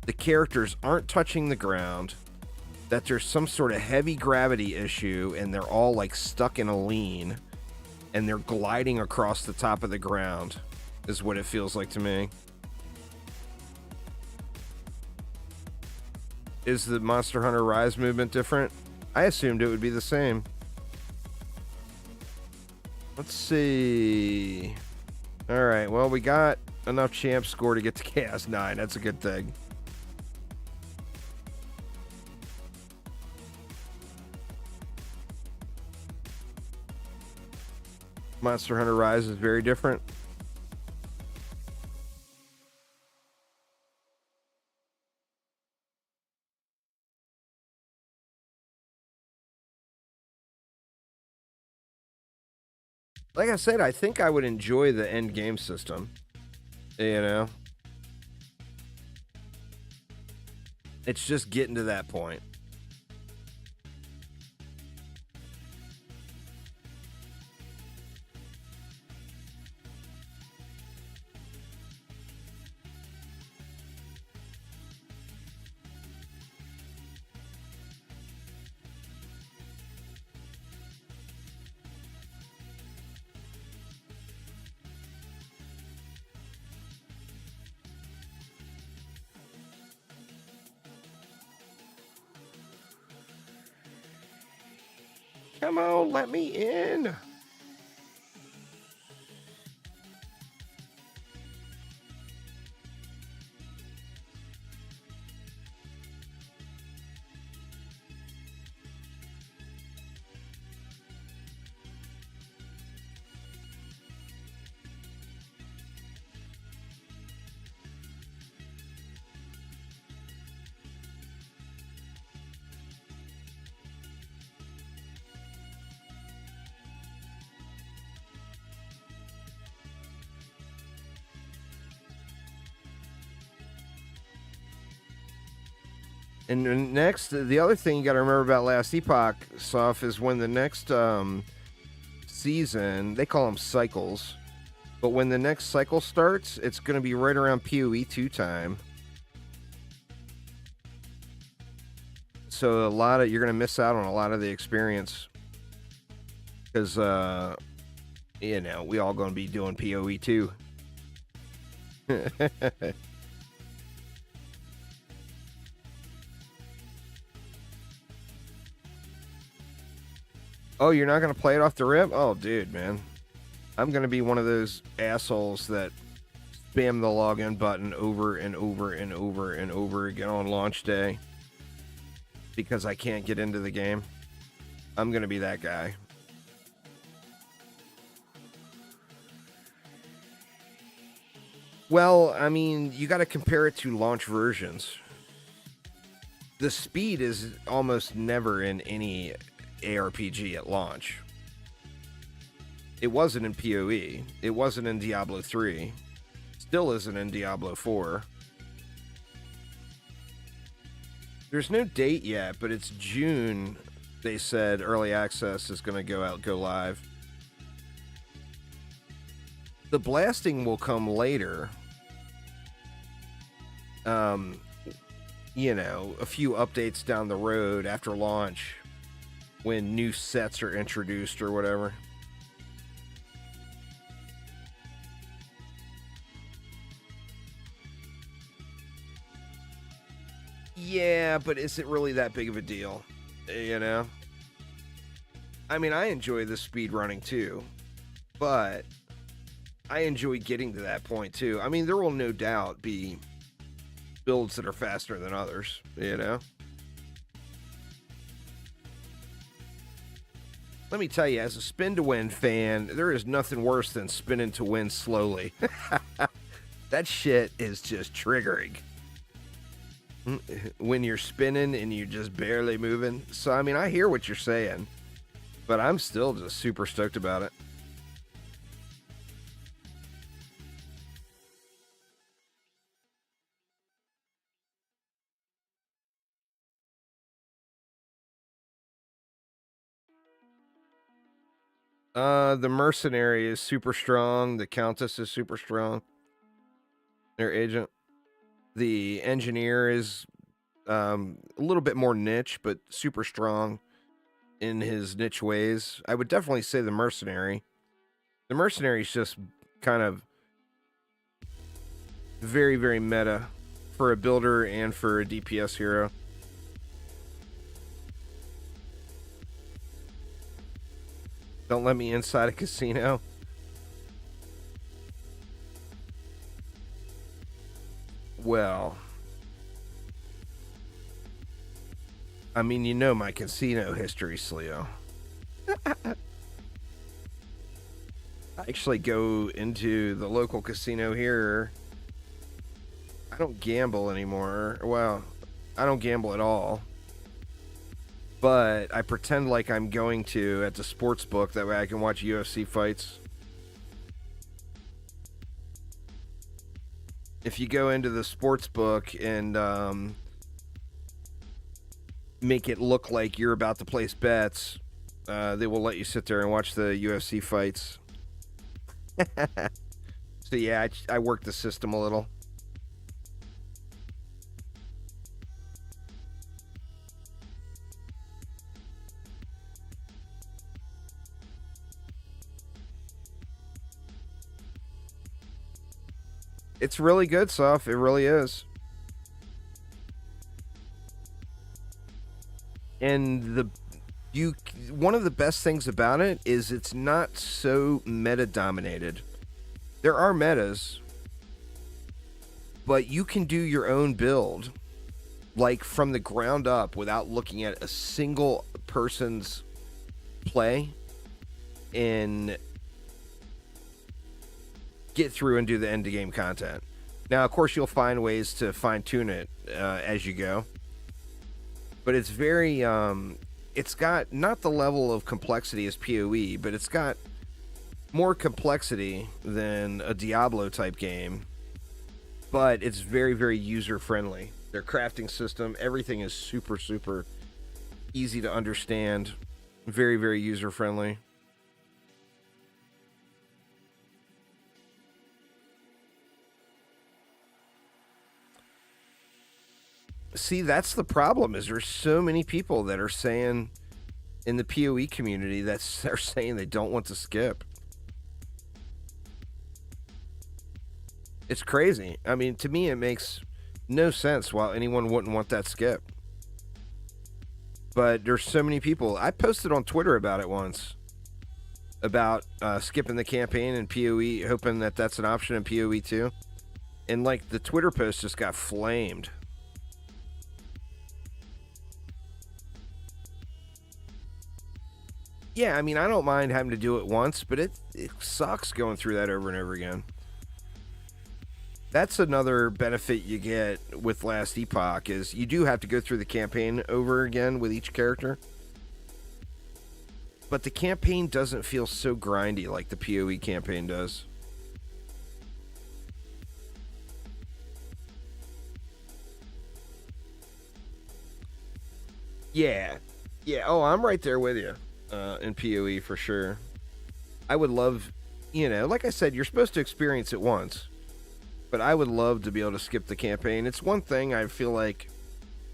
the characters aren't touching the ground, that there's some sort of heavy gravity issue, and they're all like stuck in a lean, and they're gliding across the top of the ground, is what it feels like to me. Is the Monster Hunter Rise movement different? I assumed it would be the same. Let's see. Alright, well, we got enough champ score to get to Chaos 9. That's a good thing. Monster Hunter Rise is very different. Like I said, I think I would enjoy the end game system. You know? It's just getting to that point. Come on, let me in. And next, the other thing you got to remember about Last Epoch, Soph, is when the next season, they call them cycles, but when the next cycle starts, it's going to be right around PoE 2 time. So you're going to miss out on a lot of the experience because, you know, we all going to be doing PoE 2. Oh, you're not going to play it off the rip? Oh, dude, man. I'm going to be one of those assholes that spam the login button over and over and over and over again on launch day because I can't get into the game. I'm going to be that guy. Well, I mean, you got to compare it to launch versions. The speed is almost never in any ARPG at launch. It wasn't in PoE. It wasn't in Diablo 3. Still isn't in Diablo 4. There's no date yet, but it's June. They said early access is going to go live. The blasting will come later. You know, a few updates down the road after launch when new sets are introduced or whatever. Yeah, but is it really that big of a deal? You know? I mean, I enjoy the speed running too, but I enjoy getting to that point too. I mean, there will no doubt be builds that are faster than others, you know? Let me tell you, as a spin to win fan, there is nothing worse than spinning to win slowly. That shit is just triggering. When you're spinning and you're just barely moving. So, I mean, I hear what you're saying, but I'm still just super stoked about it. The mercenary is super strong. The countess is super strong. Their agent. The engineer is a little bit more niche, but super strong in his niche ways. I would definitely say the mercenary. The mercenary is just kind of very, very meta for a builder and for a DPS hero. Don't let me inside a casino. Well, I mean, you know my casino history, Sleo. I actually go into the local casino here. I don't gamble anymore. Well, I don't gamble at all. But I pretend like I'm going to at the sports book. That way I can watch UFC fights. If you go into the sports book and make it look like you're about to place bets, they will let you sit there and watch the UFC fights. So yeah, I work the system a little. It's really good stuff. It really is. And one of the best things about it is it's not so meta dominated. There are metas, but you can do your own build, like from the ground up, without looking at a single person's play, and get through and do the end of game content. Now, of course, you'll find ways to fine tune it as you go, but it's very it's got not the level of complexity as PoE, but it's got more complexity than a Diablo type game, but it's very, very user friendly. Their crafting system, everything is super, super easy to understand, very, very user friendly. See, that's the problem, is there's so many people that are saying in the PoE community that they're saying they don't want to skip. It's crazy. I mean, to me, it makes no sense why anyone wouldn't want that skip. But there's so many people. I posted on Twitter about it once, about skipping the campaign in PoE, hoping that that's an option in PoE too. And like the Twitter post just got flamed. Yeah, I mean, I don't mind having to do it once, but it sucks going through that over and over again. That's another benefit you get with Last Epoch, is you do have to go through the campaign over again with each character. But the campaign doesn't feel so grindy like the PoE campaign does. Yeah. Yeah. Oh, I'm right there with you in PoE for sure. I would love, like I said, you're supposed to experience it once, but I would love to be able to skip the campaign. It's one thing I feel like,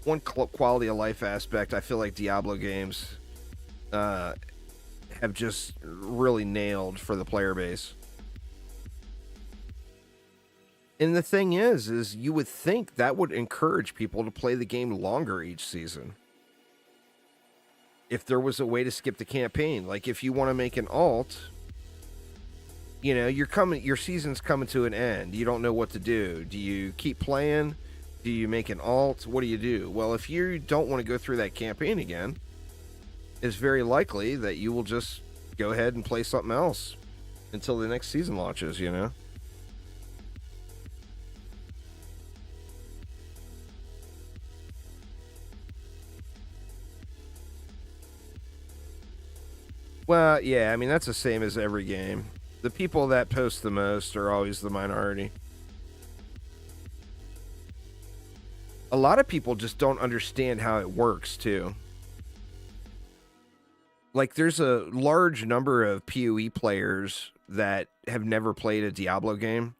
one quality of life aspect I feel like Diablo games have just really nailed for the player base. And the thing is you would think that would encourage people to play the game longer each season. If there was a way to skip the campaign, like if you want to make an alt, your season's coming to an end. You don't know what to do. Do you keep playing? Do you make an alt? What do you do? Well, if you don't want to go through that campaign again, it's very likely that you will just go ahead and play something else until the next season launches, Well, yeah, I mean, that's the same as every game. The people that post the most are always the minority. A lot of people just don't understand how it works, too. Like, there's a large number of PoE players that have never played a Diablo game.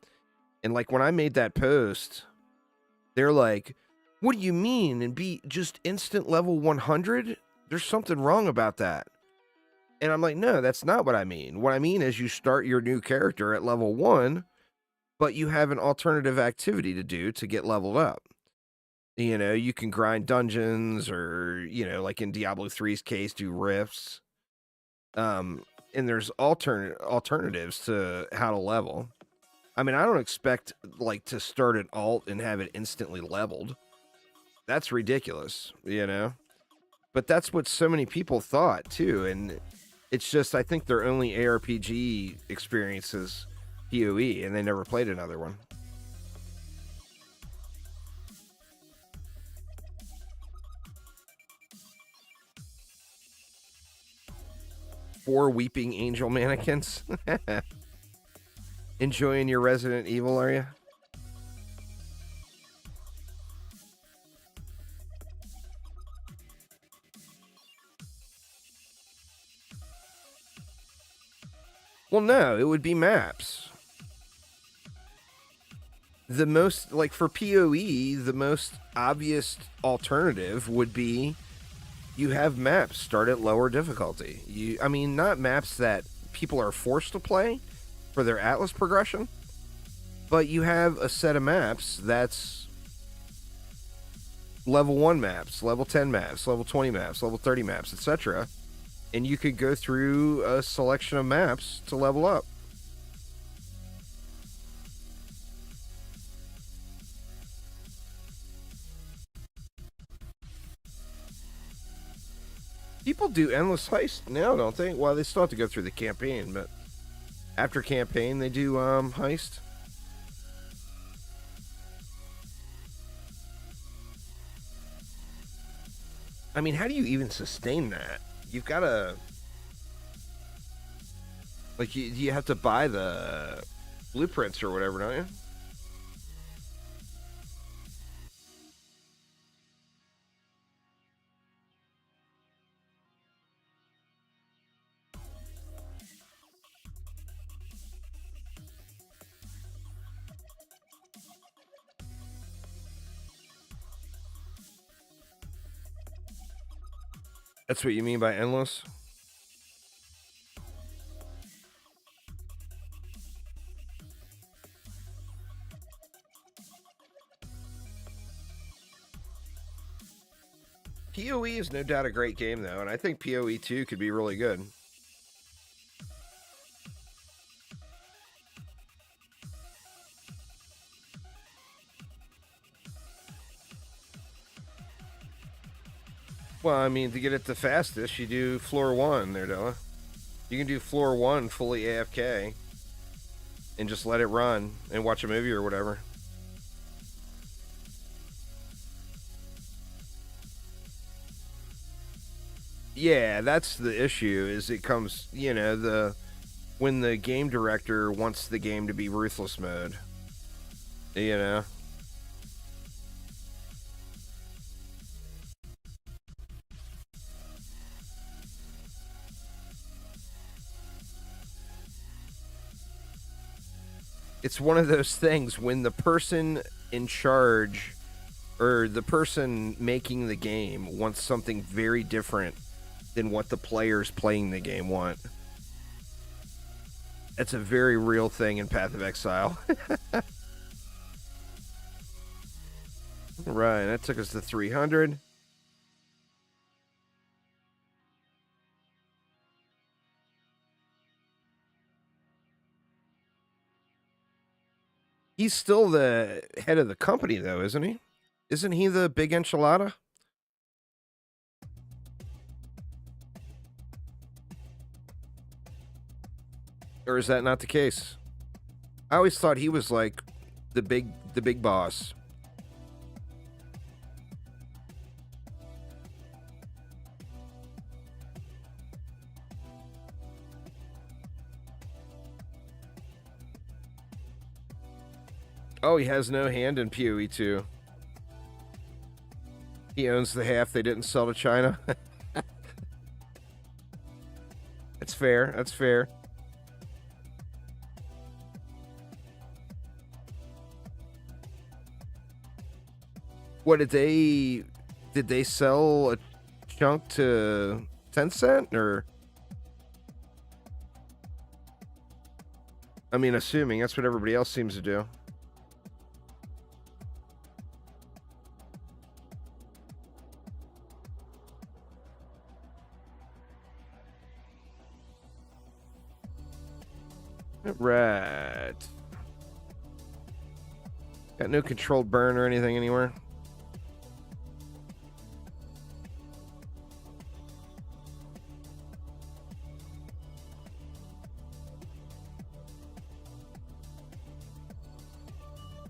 And, like, when I made that post, they're like, what do you mean? And be just instant level 100? There's something wrong about that. And I'm like, no, that's not what I mean. What I mean is you start your new character at level 1, but you have an alternative activity to do to get leveled up. You can grind dungeons or, like in Diablo 3's case, do rifts. And there's alternatives to how to level. I mean, I don't expect, like, to start an alt and have it instantly leveled. That's ridiculous, But that's what so many people thought, too, and it's just, I think their only ARPG experience is PoE, and they never played another one. Four weeping angel mannequins. Enjoying your Resident Evil, are you? Well, no, it would be maps. The most, like, for PoE, the most obvious alternative would be you have maps start at lower difficulty. I mean, not maps that people are forced to play for their Atlas progression, but you have a set of maps that's level 1 maps, level 10 maps, level 20 maps, level 30 maps, etc. And you could go through a selection of maps to level up. People do endless heist now, don't they? Well, they still have to go through the campaign, but after campaign, they do heist. I mean, how do you even sustain that? You've got to, like, you have to buy the blueprints or whatever, don't you? That's what you mean by endless? PoE is no doubt a great game, though, and I think PoE 2 could be really good. Well, I mean, to get it the fastest, you do floor 1 there, Della. You can do floor 1 fully AFK and just let it run and watch a movie or whatever. Yeah, that's the issue, is it comes, when the game director wants the game to be ruthless mode. You know? It's one of those things when the person in charge or the person making the game wants something very different than what the players playing the game want. That's a very real thing in Path of Exile. Right, that took us to 300. He's still the head of the company, though, isn't he? Isn't he the big enchilada? Or is that not the case? I always thought he was like the big boss. Oh, he has no hand in PoE 2. He owns the half they didn't sell to China. That's fair. That's fair. What did they sell a chunk to Tencent or? I mean, assuming that's what everybody else seems to do. Right. Got no controlled burn or anything anywhere.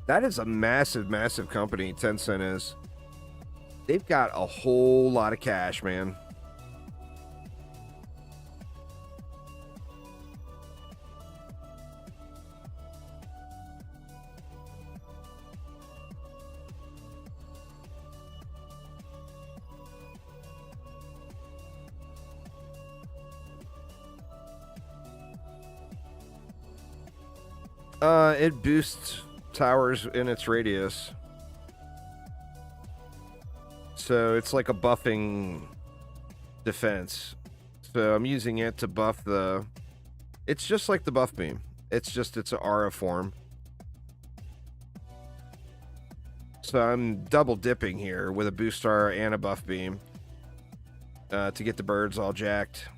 That is a massive, massive company, Tencent is. They've got a whole lot of cash, man. It boosts towers in its radius. So it's like a buffing defense. So I'm using it to buff the... It's just like the buff beam. It's an aura form. So I'm double dipping here with a boost aura and a buff beam to get the birds all jacked.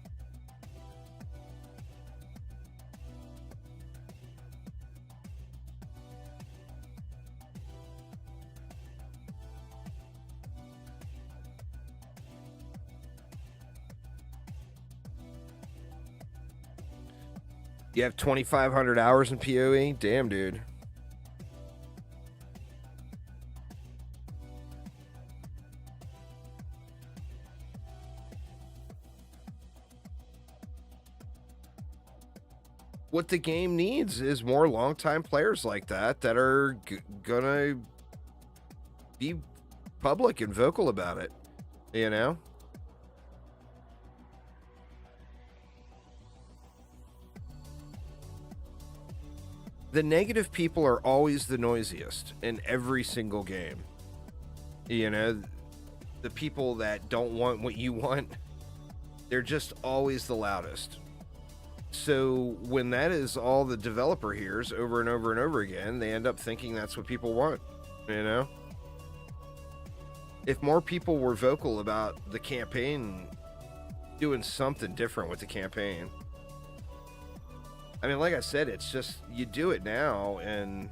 You have 2,500 hours in PoE? Damn, dude. What the game needs is more longtime players like that are gonna be public and vocal about it, you know? The negative people are always the noisiest in every single game. You know, the people that don't want what you want, they're just always the loudest. So when that is all the developer hears over and over and over again, they end up thinking that's what people want, you know? If more people were vocal about the campaign, doing something different with the campaign. I mean, like I said, it's just, you do it now, and...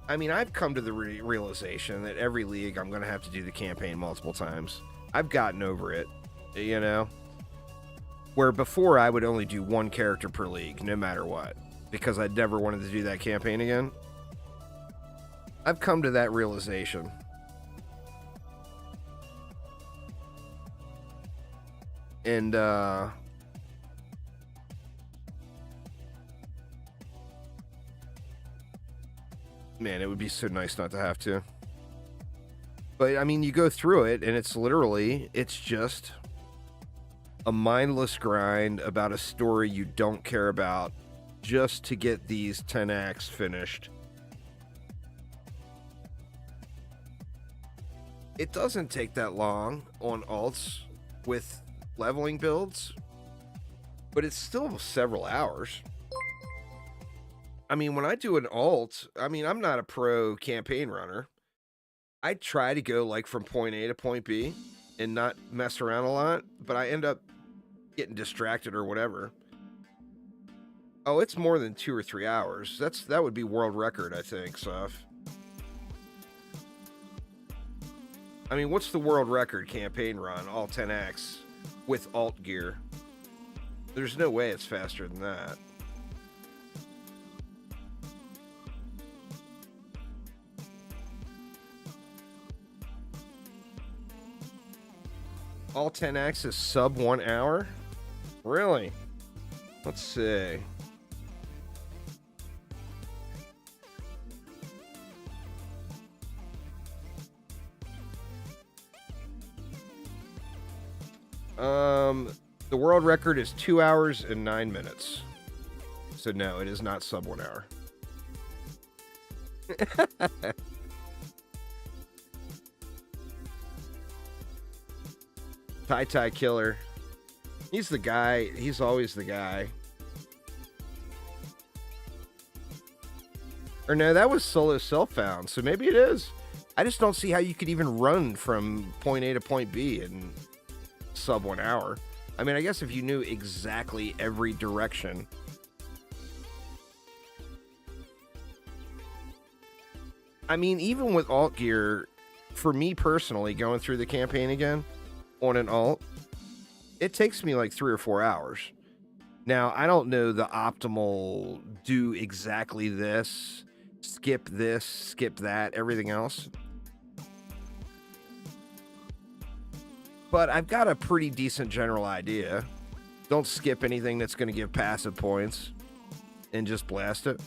I mean, I've come to the realization that every league I'm going to have to do the campaign multiple times. I've gotten over it, you know? Where before I would only do one character per league, no matter what, because I'd never wanted to do that campaign again. I've come to that realization. And, man, it would be so nice not to have to. But, I mean, you go through it, and it's just a mindless grind about a story you don't care about just to get these 10 acts finished. It doesn't take that long on alts with leveling builds, but it's still several hours. I mean, when I do an alt, I mean, I'm not a pro campaign runner. I try to go like from point A to point B and not mess around a lot, but I end up getting distracted or whatever. Oh, it's more than 2 or 3 hours. That would be world record, I think, Soph. I mean, what's the world record campaign run, all 10 acts, with alt gear? There's no way it's faster than that. All 10 acts is sub 1 hour? Really? Let's see. The world record is 2 hours and 9 minutes. So no, it is not sub 1 hour. Tie Killer. He's the guy. He's always the guy. Or no, that was solo self-found, so maybe it is. I just don't see how you could even run from point A to point B in sub 1 hour. I mean, I guess if you knew exactly every direction. I mean, even with alt gear, for me personally, going through the campaign again on an alt, it takes me like 3 or 4 hours. Now, I don't know the optimal do exactly this, skip that, everything else. But I've got a pretty decent general idea. Don't skip anything that's going to give passive points and just blast it.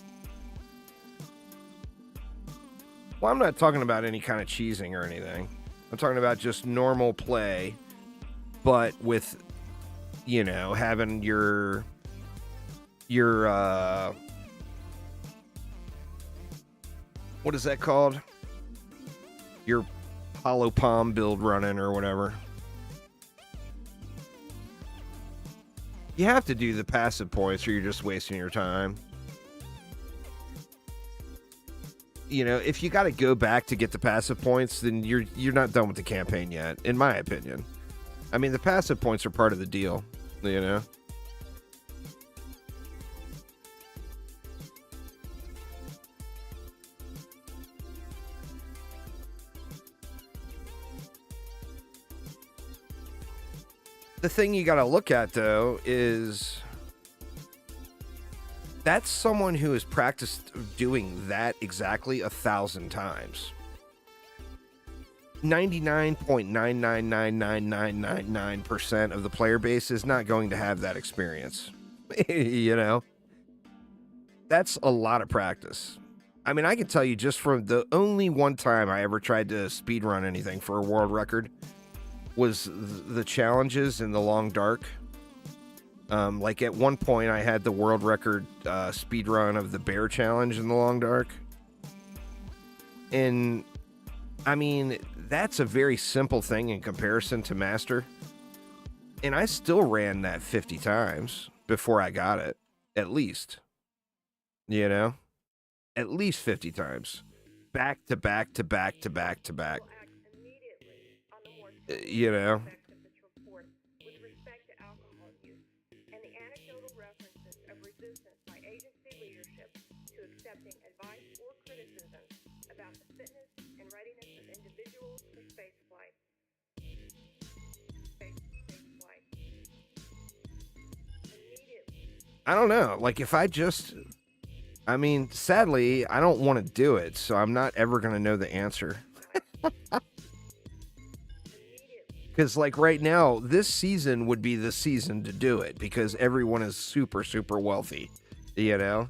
Well, I'm not talking about any kind of cheesing or anything. I'm talking about just normal play, but with, you know, having your what is that called? Your hollow palm build running or whatever. You have to do the passive points or you're just wasting your time. You know, if you got to go back to get the passive points, then you're not done with the campaign yet, in my opinion. I mean, the passive points are part of the deal, you know? The thing you got to look at, though, is that's someone who has practiced doing that exactly 1,000 times. 99.9999999% of the player base is not going to have that experience. You know? That's a lot of practice. I mean, I can tell you just from the only one time I ever tried to speedrun anything for a world record was the challenges in the Long Dark. Like at one point I had the world record speedrun of the bear challenge in the Long Dark. And I mean, that's a very simple thing in comparison to Master. And I still ran that 50 times before I got it. At least. You know? At least 50 times. Back to back to back to back to back. You know? I don't know. Like, if I just... I mean, sadly, I don't want to do it, so I'm not ever going to know the answer. Because, like, right now, this season would be the season to do it, because everyone is super, super wealthy, you know?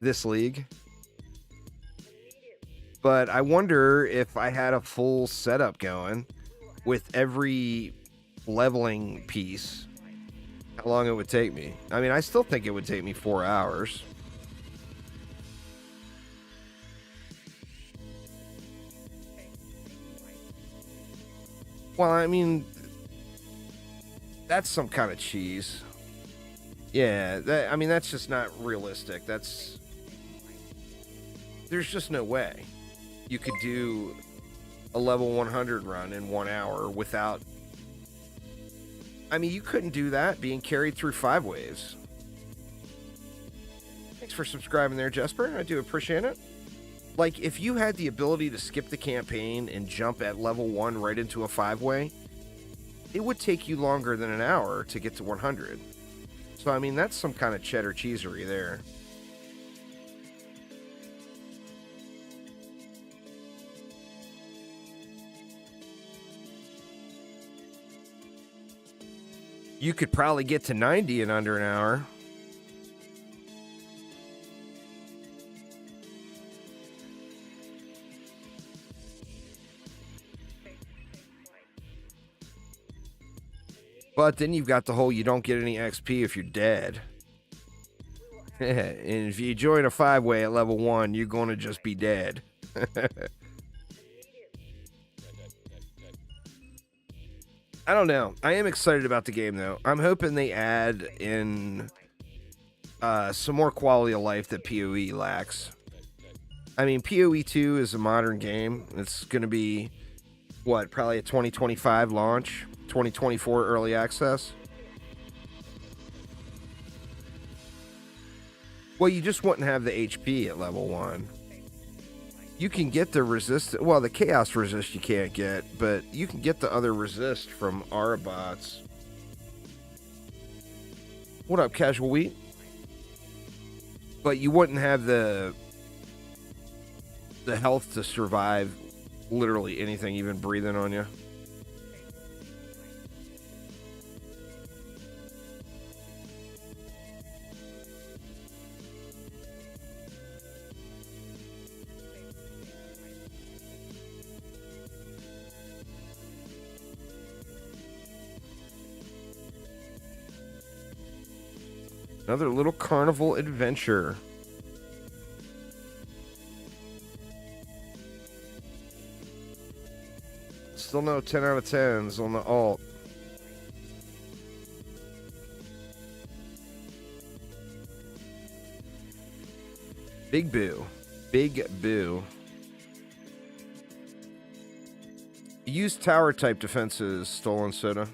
This league. But I wonder if I had a full setup going with every leveling piece, how long it would take me. I mean, I still think it would take me 4 hours. Well, I mean, that's some kind of cheese. Yeah, I mean, that's just not realistic. There's just no way you could do a level 100 run in 1 hour without... I mean, you couldn't do that being carried through 5 waves. Thanks for subscribing there, Jesper. I do appreciate it. Like, if you had the ability to skip the campaign and jump at level 1 right into a 5-way, it would take you longer than an hour to get to 100. So, I mean, that's some kind of cheddar cheesery there. You could probably get to 90 in under an hour. But then you've got the whole you don't get any XP if you're dead. And if you join a 5-way at level 1, you're going to just be dead. I don't know. I am excited about the game, though. I'm hoping they add in some more quality of life that PoE lacks. I mean, PoE 2 is a modern game. It's going to be, what, probably a 2025 launch? 2024 early access? Well, you just wouldn't have the HP at level 1. You can get the resist... Well, the chaos resist you can't get, but you can get the other resist from Arabots. What up, Casual Wheat? But you wouldn't have the health to survive literally anything even breathing on you. Another little carnival adventure. Still no 10 out of 10s on the alt. Big Boo. Big Boo. Use tower type defenses, Stolen Soda.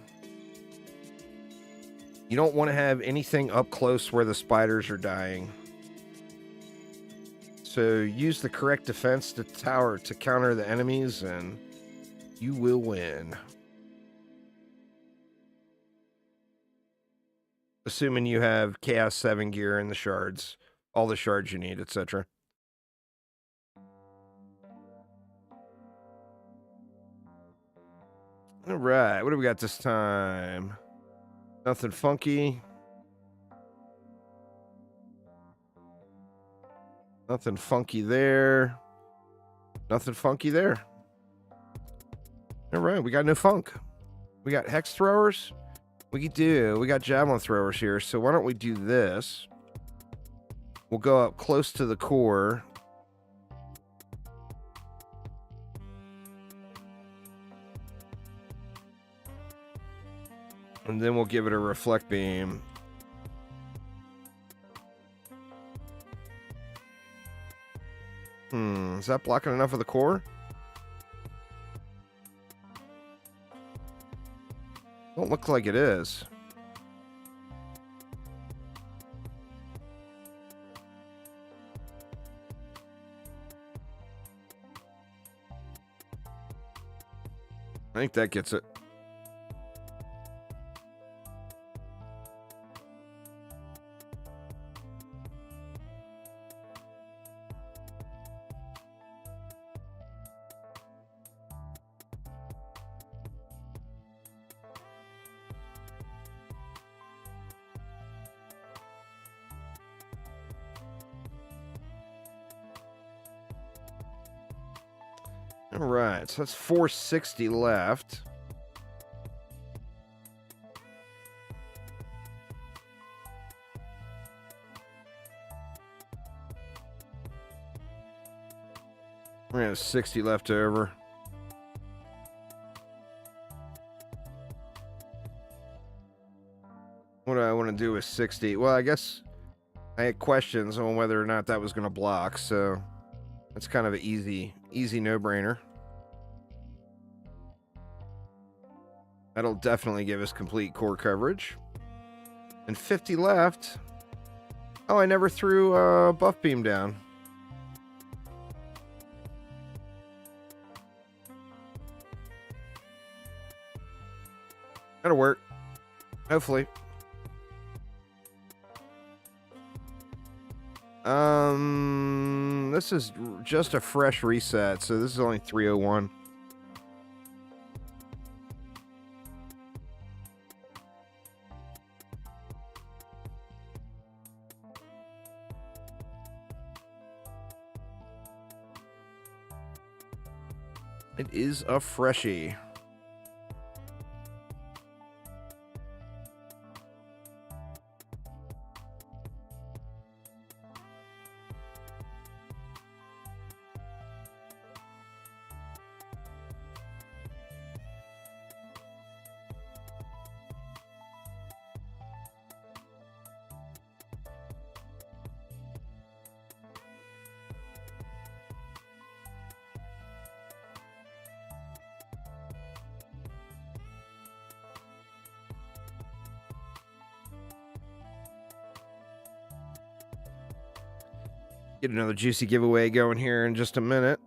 You don't want to have anything up close where the spiders are dying. So use the correct defense to tower to counter the enemies and you will win. Assuming you have Chaos 7 gear and the shards. All the shards you need, etc. Alright, what do we got this time? Nothing funky. Nothing funky there. Nothing funky there. All right, we got no funk. We got hex throwers. We got javelin throwers here. So why don't we do this? We'll go up close to the core. And then we'll give it a reflect beam. Is that blocking enough of the core? Don't look like it is. I think that gets it. All right, so that's 460 left. We have 60 left over. do with 60. Well, I guess I had questions on whether or not that was going to block, so that's kind of an easy no-brainer. That'll definitely give us complete core coverage. And 50 left. Oh, I never threw buff beam down. That'll work. Hopefully. This is just a fresh reset, so this is only 301. It is a freshie. Get another juicy giveaway going here in just a minute.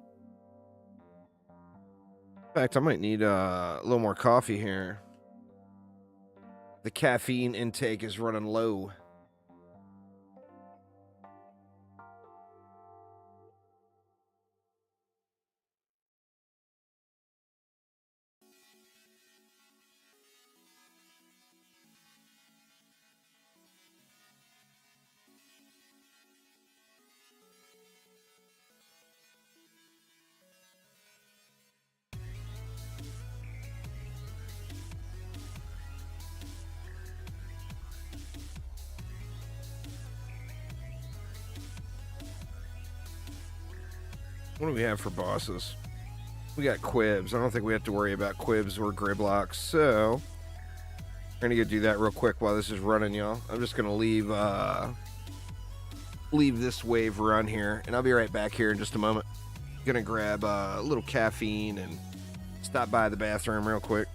In fact, I might need a little more coffee here. The caffeine intake is running low. What do we have for bosses? We got quibs. I don't think we have to worry about quibs or griblocks, so we're gonna go do that real quick while this is running, y'all. I'm just gonna leave this wave run here, and I'll be right back here in just a moment. Gonna grab a little caffeine and stop by the bathroom real quick.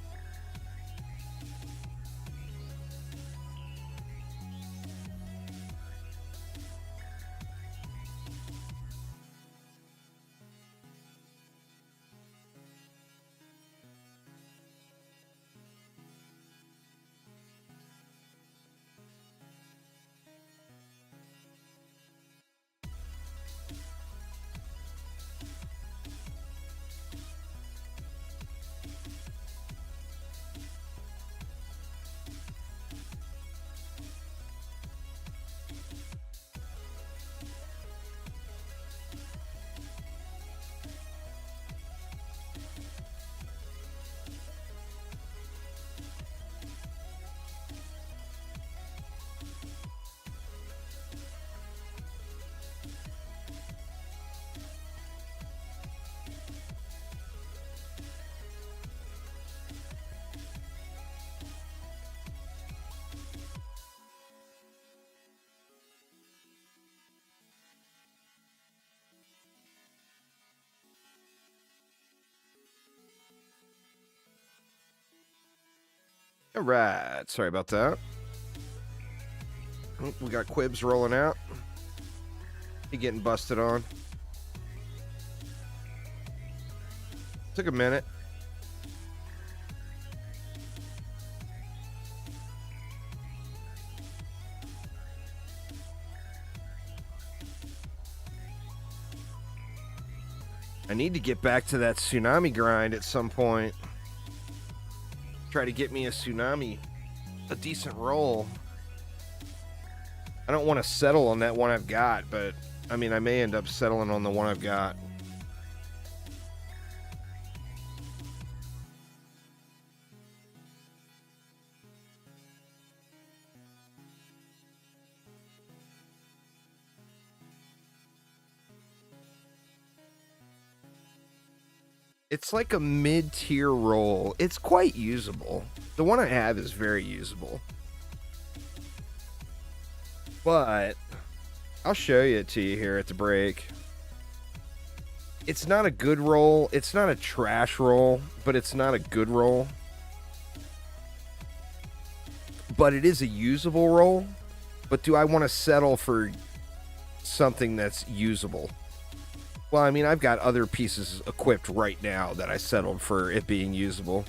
All right, sorry about that. Oh, we got quibs rolling out. He getting busted on. Took a minute. I need to get back to that tsunami grind at some point. Try to get me a tsunami, a decent roll. I don't want to settle on that one I've got, but I mean, I may end up settling on the one I've got. It's like a mid-tier roll. It's quite usable. The one I have is very usable. But I'll show it to you here at the break. It's not a good roll. It's not a trash roll, but it's not a good roll. But it is a usable roll. But do I want to settle for something that's usable? Well, I mean, I've got other pieces equipped right now that I settled for it being usable.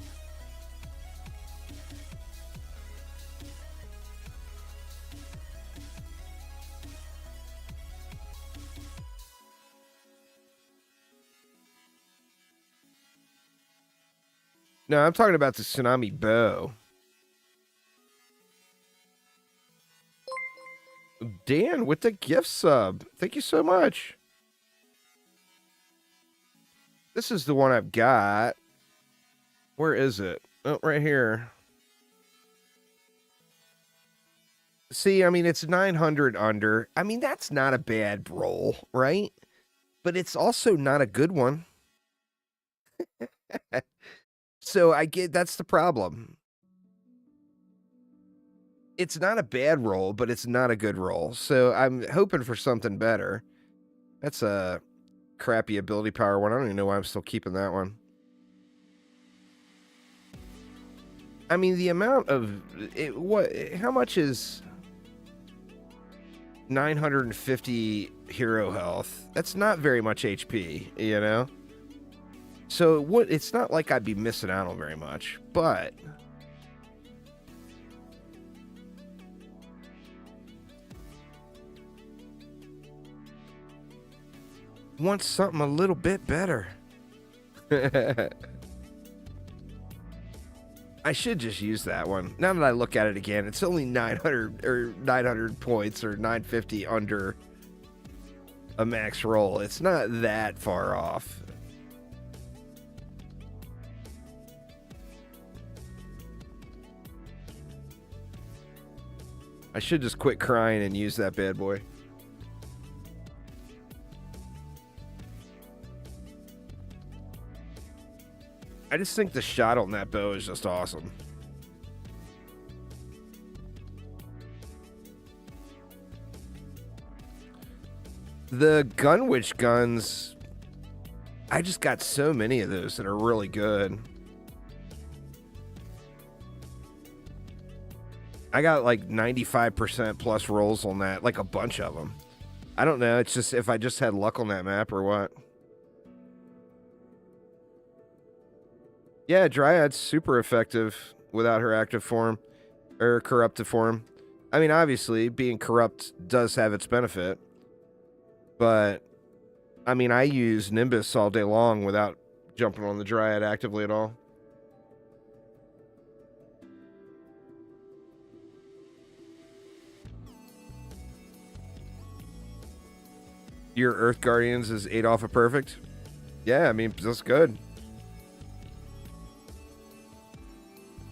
No, I'm talking about the Tsunami Bow. Dan with the gift sub. Thank you so much. This is the one I've got. Where is it? Oh, right here. See, I mean, it's 900 under. I mean, that's not a bad roll, right? But it's also not a good one. So I get that's the problem. It's not a bad roll, but it's not a good roll. So I'm hoping for something better. That's a crappy ability power one. I don't even know why I'm still keeping that one. I mean, the amount of it, how much is 950 hero health? That's not very much HP, you know? So it's not like I'd be missing out on very much, but want something a little bit better. I should just use that one. Now that I look at it again, it's only 900 or 900 points or 950 under a max roll. It's not that far off. I should just quit crying and use that bad boy. I just think the shot on that bow is just awesome. The Gunwitch guns, I just got so many of those that are really good. I got like 95% plus rolls on that, like a bunch of them. I don't know, it's just if I just had luck on that map or what. Yeah, Dryad's super effective without her active form, or corrupted form. I mean, obviously, being corrupt does have its benefit. But, I mean, I use Nimbus all day long without jumping on the Dryad actively at all. Your Earth Guardians is 8 off of perfect? Yeah, I mean, that's good.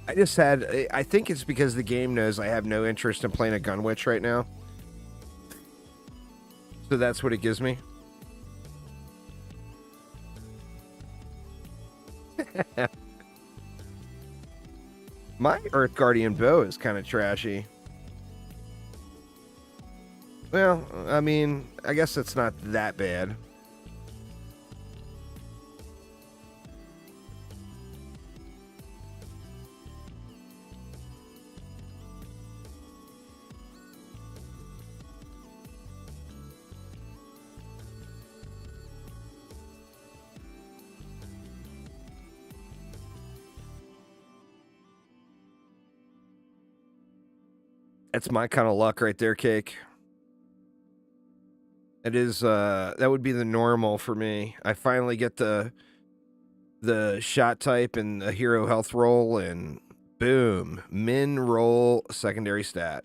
I think it's because the game knows I have no interest in playing a Gunwitch right now. So that's what it gives me. My Earth Guardian bow is kind of trashy. Well, I mean, I guess it's not that bad. That's my kind of luck right there, Cake. It is, that would be the normal for me. I finally get the shot type and the hero health roll, and boom, min roll secondary stat.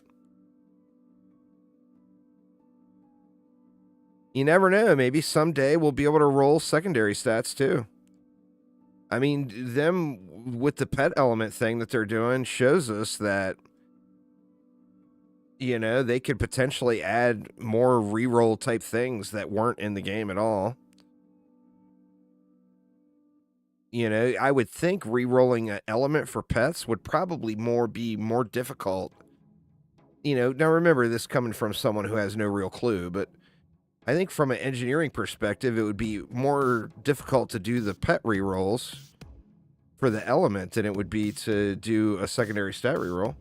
You never know. Maybe someday we'll be able to roll secondary stats too. I mean, them with the pet element thing that they're doing shows us that, you know, they could potentially add more reroll type things that weren't in the game at all. You know, I would think rerolling an element for pets would probably be more difficult you know, now remember this coming from someone who has no real clue, but I think from an engineering perspective, it would be more difficult to do the pet rerolls for the element than it would be to do a secondary stat reroll.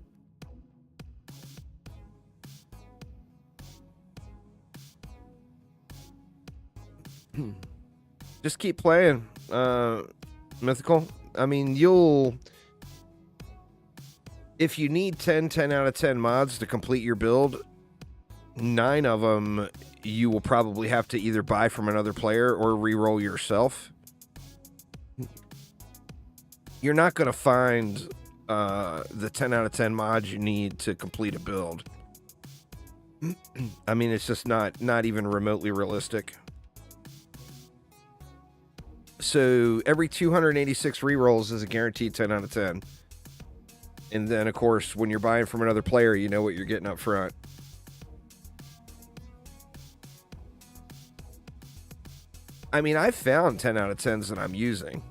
Just keep playing, Mythical. I mean, if you need 10 out of 10 mods to complete your build, 9 of them you will probably have to either buy from another player or reroll yourself. You're not going to find the 10 out of 10 mods you need to complete a build. I mean, it's just not even remotely realistic. So every 286 rerolls is a guaranteed 10 out of 10. And then, of course, when you're buying from another player, you know what you're getting up front. I mean, I've found 10 out of 10s that I'm using,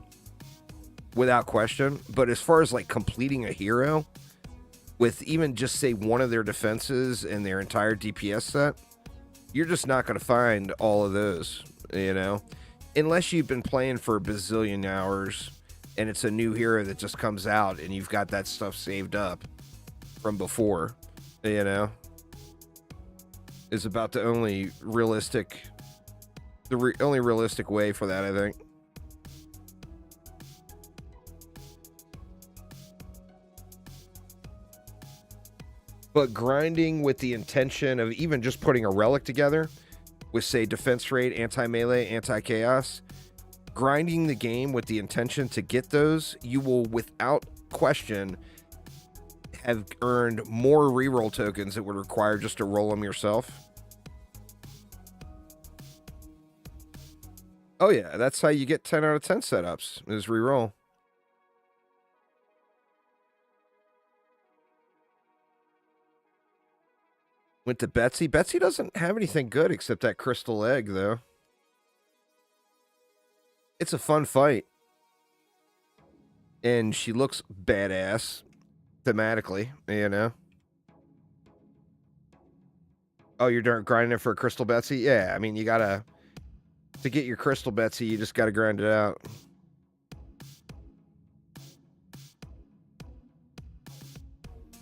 without question. But as far as, like, completing a hero with even just, say, one of their defenses and their entire DPS set, you're just not going to find all of those, you know? Unless you've been playing for a bazillion hours and it's a new hero that just comes out and you've got that stuff saved up from before, you know, is about the only realistic, only realistic way for that, I think. But grinding with the intention of even just putting a relic together with, say, defense rate, anti-melee, anti-chaos, grinding the game with the intention to get those, you will, without question, have earned more reroll tokens that would require just to roll them yourself. Oh yeah, that's how you get 10 out of 10 setups, is reroll. Went to Betsy. Betsy doesn't have anything good except that crystal egg, though. It's a fun fight. And she looks badass thematically, you know? Oh, you're grinding it for a crystal Betsy? Yeah, I mean, you gotta... To get your crystal Betsy, you just gotta grind it out.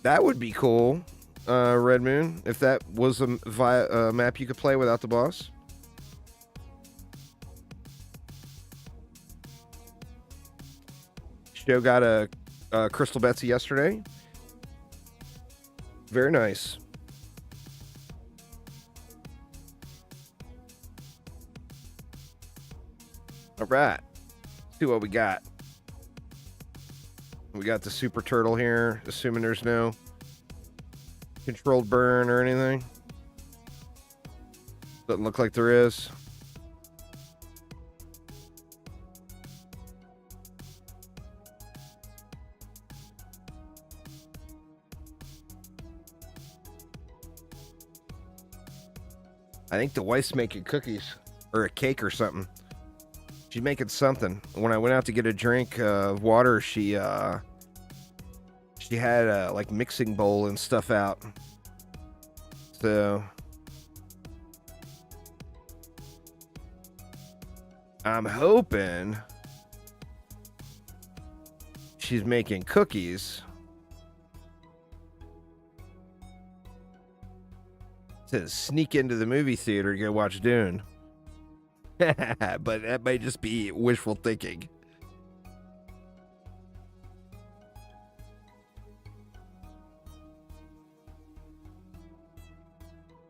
That would be cool, Red Moon, if that was a map you could play without the boss. Joe got a crystal Betsy yesterday. Very nice. All right. Let's see what we got. We got the super turtle here, assuming there's no controlled burn or anything. Doesn't look like there is. I think the wife's making cookies or a cake or something. She's making something. When I went out to get a drink of water, she had a like mixing bowl and stuff out. So I'm hoping she's making cookies to sneak into the movie theater to go watch Dune. But that may just be wishful thinking.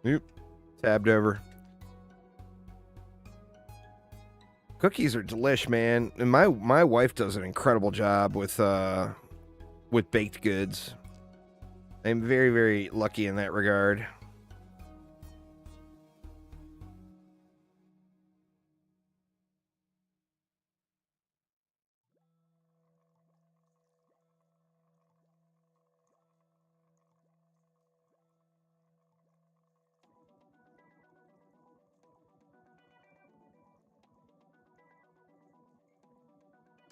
Oop. Tabbed over. Cookies are delish, man. And my wife does an incredible job with baked goods. I'm very, very lucky in that regard.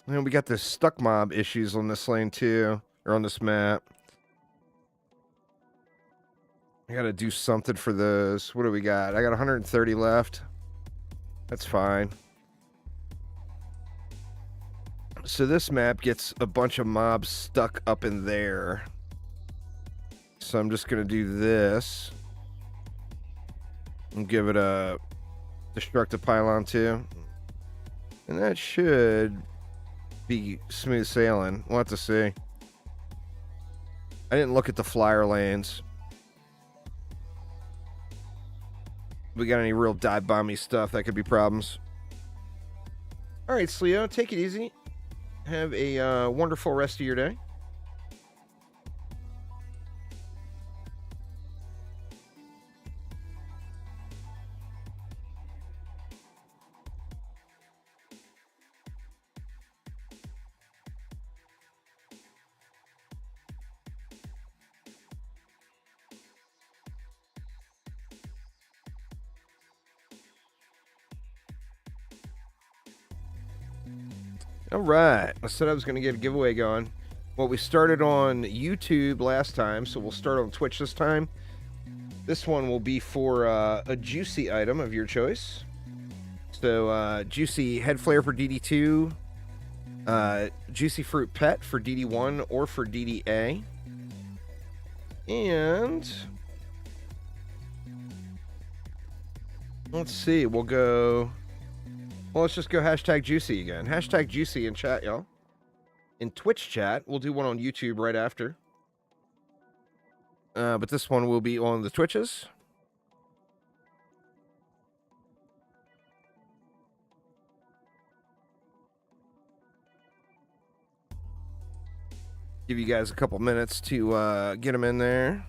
And we got the stuck mob issues on this lane too, or on this map. I gotta do something for those. What do we got? I got 130 left. That's fine. So this map gets a bunch of mobs stuck up in there. So I'm just gonna do this. And give it a destructive pylon too. And that should be smooth sailing. We'll have to see. I didn't look at the flyer lanes. We got any real dive bomby stuff, that could be problems. Alright, Sleo, take it easy. Have a wonderful rest of your day. All right, I said I was going to get a giveaway going. Well, we started on YouTube last time, so we'll start on Twitch this time. This one will be for a juicy item of your choice. So, juicy head flare for DD2, juicy fruit pet for DD1 or for DDA. And let's see, we'll go... Well, let's just go hashtag juicy again. Hashtag juicy in chat, y'all. In Twitch chat, we'll do one on YouTube right after. But this one will be on the Twitches. Give you guys a couple minutes to get them in there.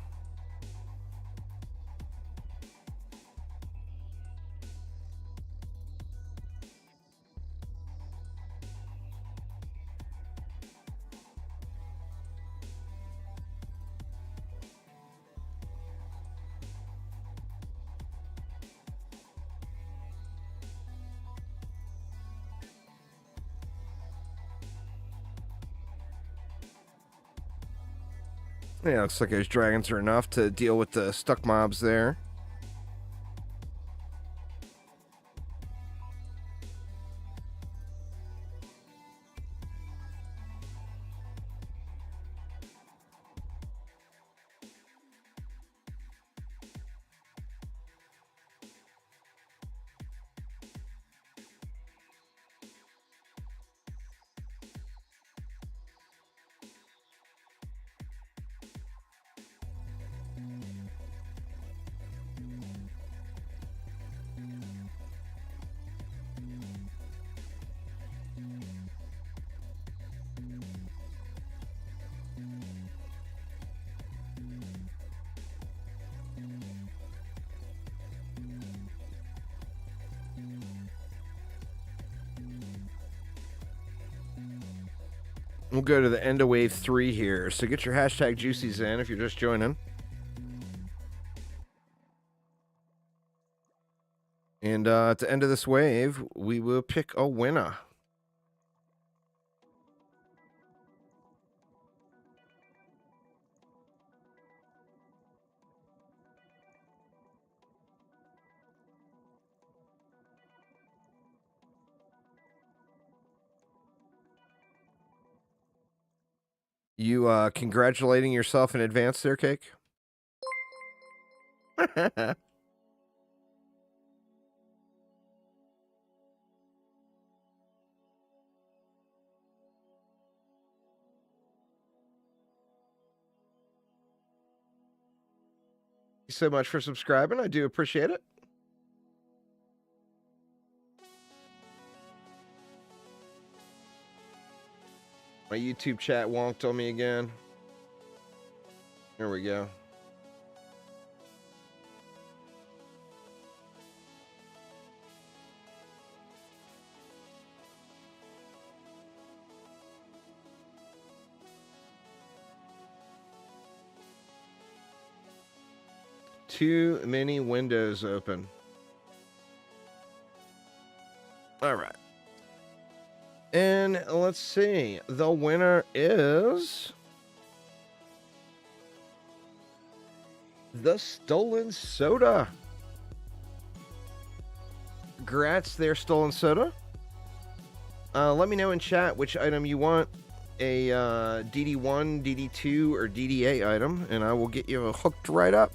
Yeah, looks like those dragons are enough to deal with the stuck mobs there. We'll go to the end of wave 3 here. So get your hashtag juicies in if you're just joining. And at the end of this wave, we will pick a winner. You congratulating yourself in advance there, Cake? Thank you so much for subscribing. I do appreciate it. My YouTube chat wonked on me again. There we go. Too many windows open. All right. And let's see. The winner is The Stolen Soda. Grats there, Stolen Soda. Let me know in chat which item you want. A DD1, DD2, or DD8 item, and I will get you hooked right up.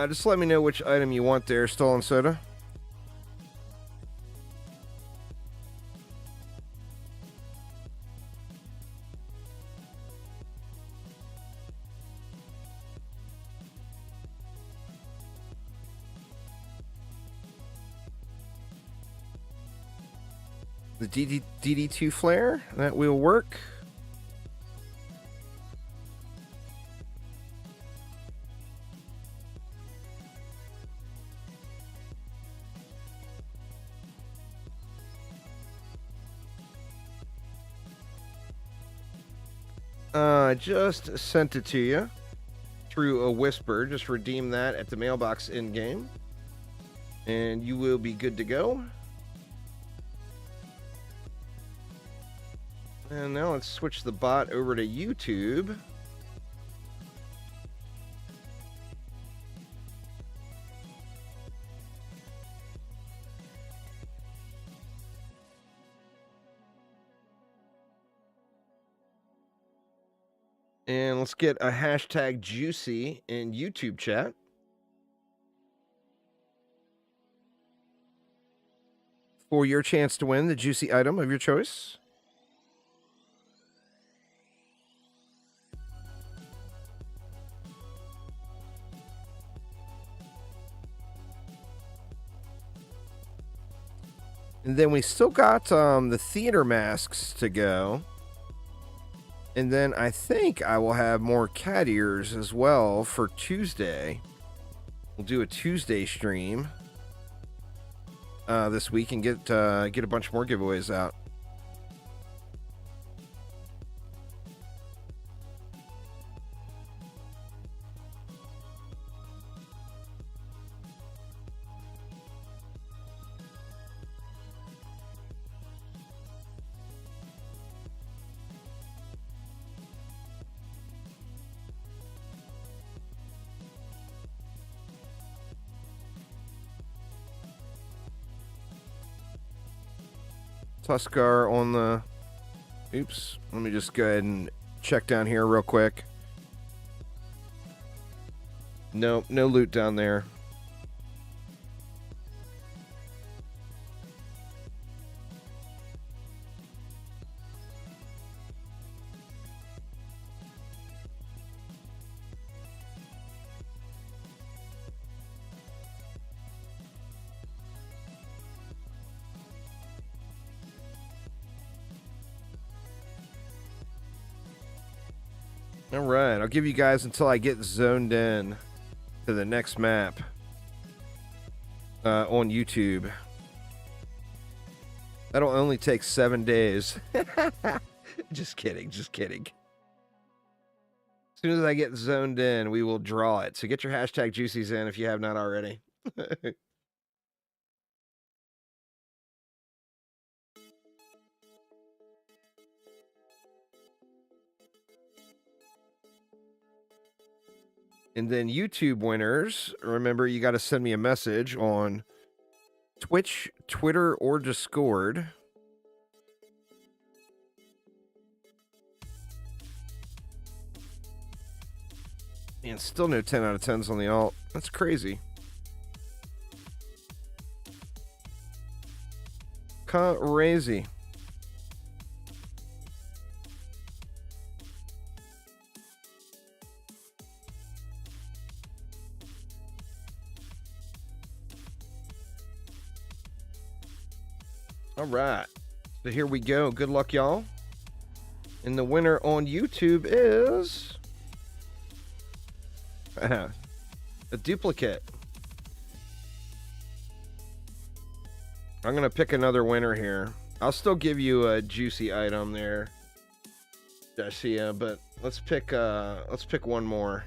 Just let me know which item you want there, Stolen Soda. The DD2 Flair, that will work. I just sent it to you through a whisper. Just redeem that at the mailbox in-game, and you will be good to go. And now let's switch the bot over to YouTube. And let's get a hashtag juicy in YouTube chat. For your chance to win the juicy item of your choice. And then we still got the theater masks to go. And then I think I will have more cat ears as well for Tuesday. We'll do a Tuesday stream this week and get a bunch more giveaways out. Tuskar on the... Oops. Let me just go ahead and check down here real quick. Nope, no loot down there. All right, I'll give you guys until I get zoned in to the next map on YouTube. That'll only take 7 days. Just kidding, just kidding. As soon as I get zoned in, we will draw it. So get your hashtag juicies in if you have not already. And then YouTube winners, remember you got to send me a message on Twitch, Twitter, or Discord. And still no 10 out of 10s on the alt. That's crazy. Crazy. All right, so here we go. Good luck, y'all. And the winner on YouTube is a duplicate. I'm gonna pick another winner here. I'll still give you a juicy item there, Garcia, but let's pick one more.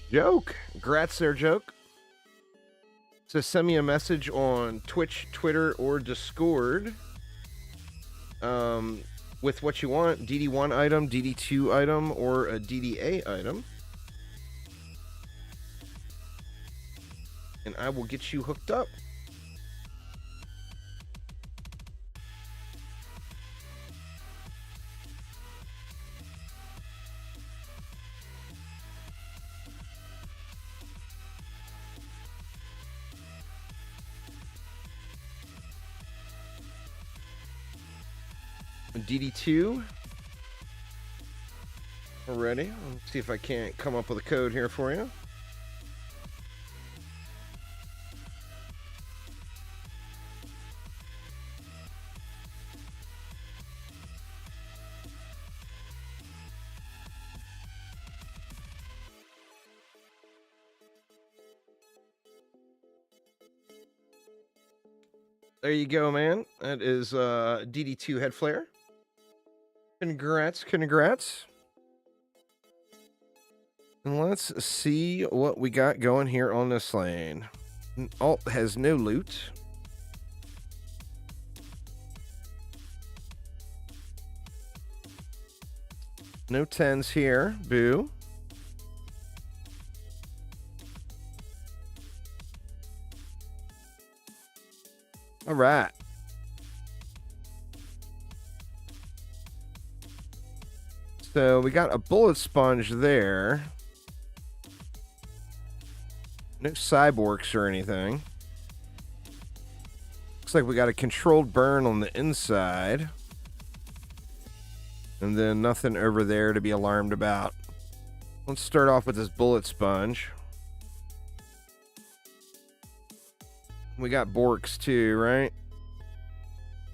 Joke. Grats there, Joke. So send me a message on Twitch, Twitter, or Discord. With what you want, DD1 item, DD2 item, or a DDA item. And I will get you hooked up. DD2 already. Let's see if I can't come up with a code here for you. There you go, man. That is DD2 head flare. Congrats, congrats. And let's see what we got going here on this lane. Alt has no loot. No 10s here. Boo. All right. So we got a bullet sponge there. No cyborgs or anything. Looks like we got a controlled burn on the inside. And then nothing over there to be alarmed about. Let's start off with this bullet sponge. We got Borks too, right?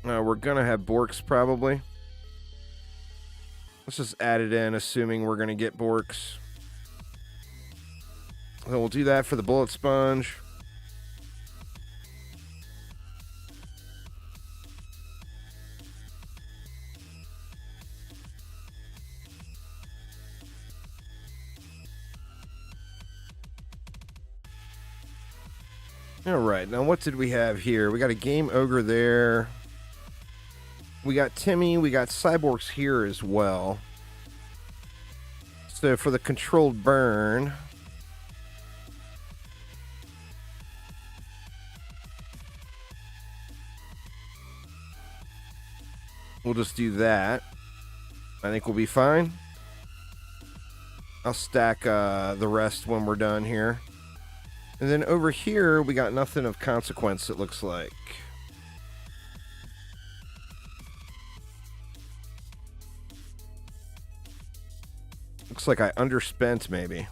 We're gonna have Borks probably. Let's just add it in, assuming we're gonna get Borks. So we'll do that for the bullet sponge. All right, now what did we have here? We got a Game Ogre there. We got Timmy. We got Cyborgs here as well. So for the controlled burn, we'll just do that. I think we'll be fine. I'll stack the rest when we're done here. And then over here, we got nothing of consequence, it looks like. Looks like I underspent, maybe.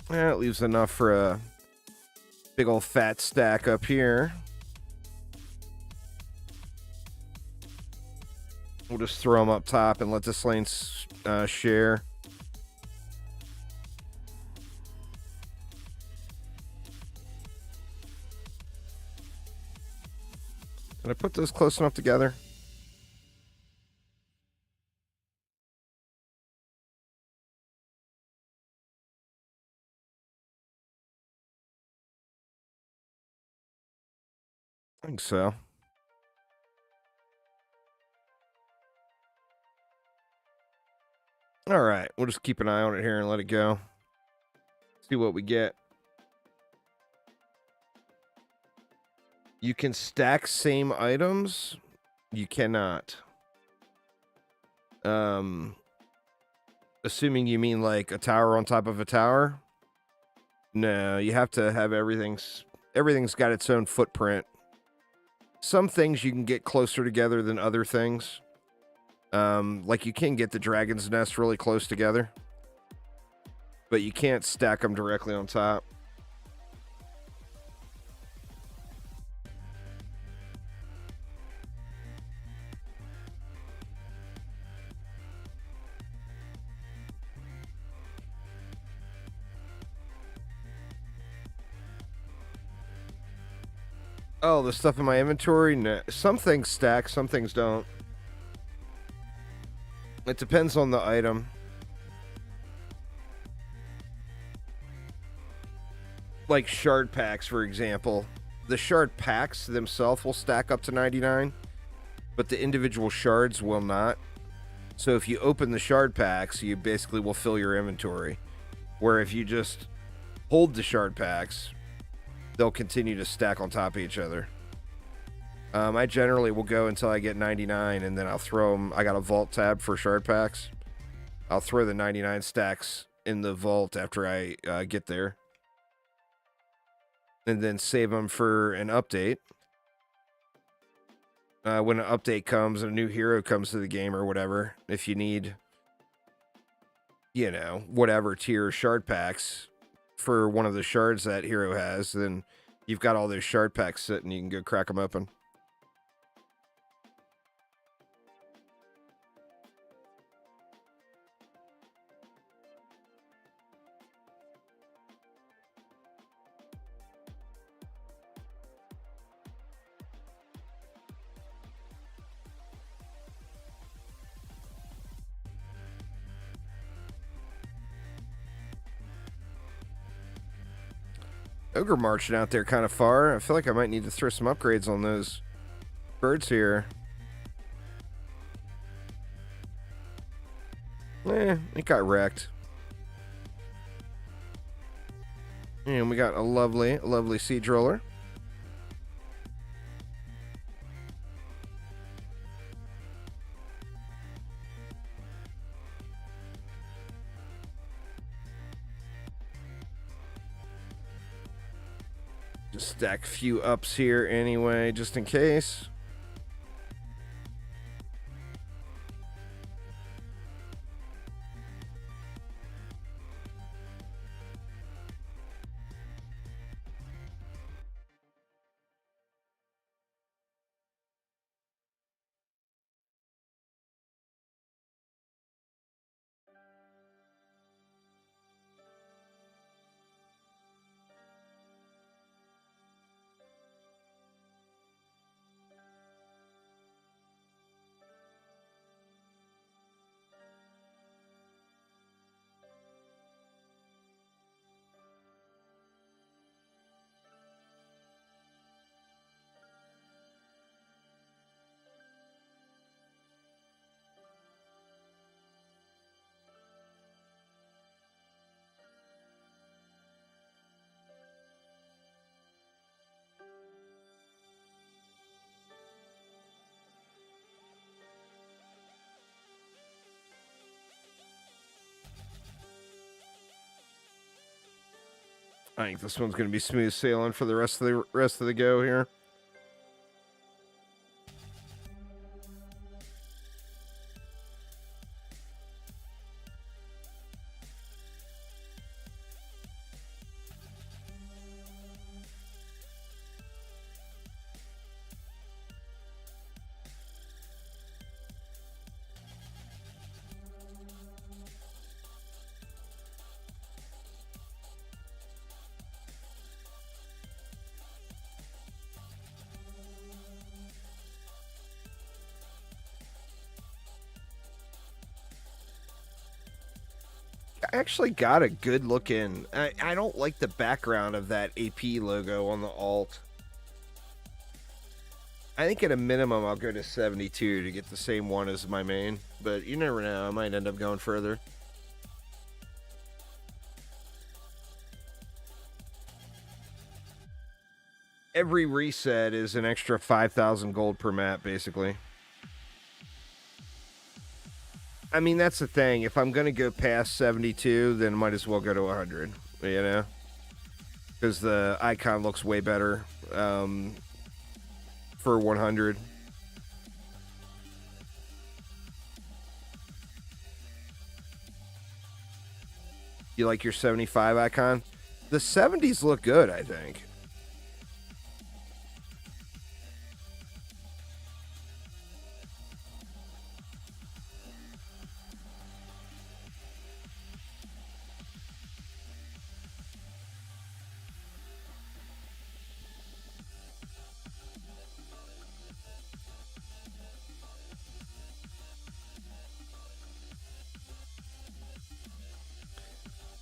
Yeah, it leaves enough for a big old fat stack up here. We'll just throw them up top and let this lane share. Did I put those close enough together? I think so. All right, we'll just keep an eye on it here and let it go. See what we get. You can stack same items. You cannot. Assuming you mean like a tower on top of a tower. No, you have to have everything's got its own footprint. Some things you can get closer together than other things. Like you can get the dragon's nest really close together, but you can't stack them directly on top. Oh, the stuff in my inventory? No. Some things stack, some things don't. It depends on the item. Like shard packs, for example. The shard packs themselves will stack up to 99, but the individual shards will not. So if you open the shard packs, you basically will fill your inventory. Where if you just hold the shard packs, they'll continue to stack on top of each other. I generally will go until I get 99, and then I'll throw them. I got a vault tab for shard packs. I'll throw the 99 stacks in the vault after I get there. And then save them for an update. When an update comes and a new hero comes to the game or whatever, if you need, you know, whatever tier shard packs for one of the shards that hero has, then you've got all those shard packs sitting, you can go crack them open. Ogre marching out there kind of far. I feel like I might need to throw some upgrades on those birds here. It got wrecked. And we got a lovely siege roller. Just stack a few ups here anyway, just in case. I think this one's going to be smooth sailing for the rest of the go here. Actually got a good looking. I don't like the background of that AP logo on the alt. I think at a minimum I'll go to 72 to get the same one as my main, but you never know. I might end up going further. Every reset is an extra 5,000 gold per map, basically. I mean, that's the thing. If I'm going to go past 72, then might as well go to 100, you know? Because the icon looks way better for 100. You like your 75 icon? The 70s look good, I think.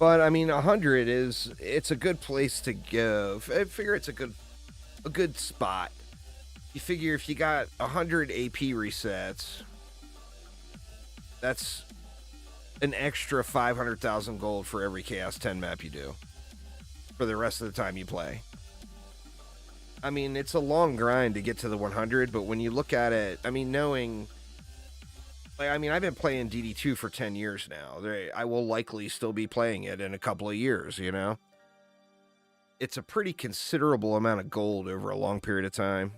But I mean, 100 it's a good place to go. I figure it's a good spot. You figure if you got 100 AP resets, that's an extra 500,000 gold for every Chaos 10 map you do for the rest of the time you play. I mean, it's a long grind to get to the 100, but when you look at it, I mean, knowing... I mean, I've been playing DD2 for 10 years now. I will likely still be playing it in a couple of years, you know? It's a pretty considerable amount of gold over a long period of time.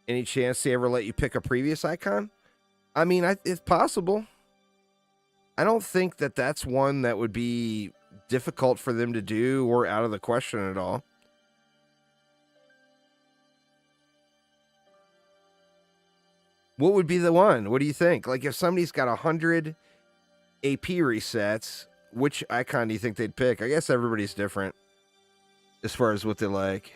Any chance they ever let you pick a previous icon? I mean, it's possible. I don't think that that's one that would be difficult for them to do or out of the question at all. What would be the one? What do you think? Like, if somebody's got 100 AP resets, which icon do you think they'd pick? I guess everybody's different as far as what they like.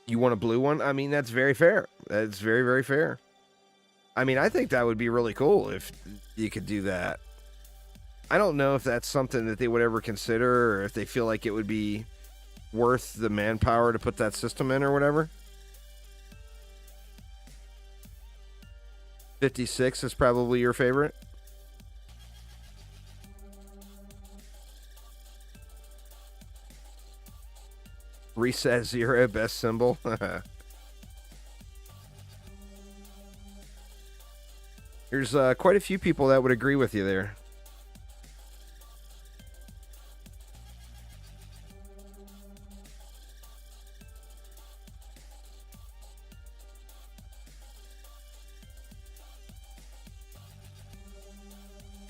You want a blue one? I mean, that's very fair. That's very, very fair. I mean, I think that would be really cool if you could do that. I don't know if that's something that they would ever consider or if they feel like it would be worth the manpower to put that system in or whatever. 56 is probably your favorite. Reset 0, best symbol. There's quite a few people that would agree with you there.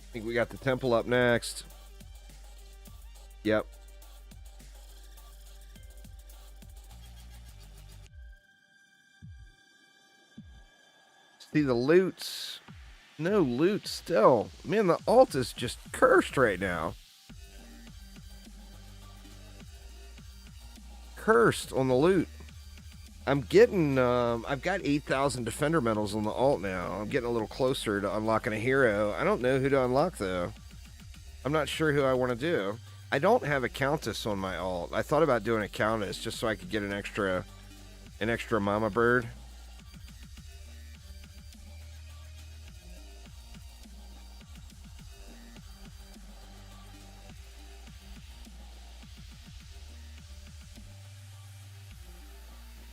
I think we got the temple up next. Yep. See the loots. No loot still. Man, the alt is just cursed right now. Cursed on the loot. I'm getting, I've got 8,000 defender medals on the alt now. I'm getting a little closer to unlocking a hero. I don't know who to unlock, though. I'm not sure who I want to do. I don't have a countess on my alt. I thought about doing a countess just so I could get an extra mama bird.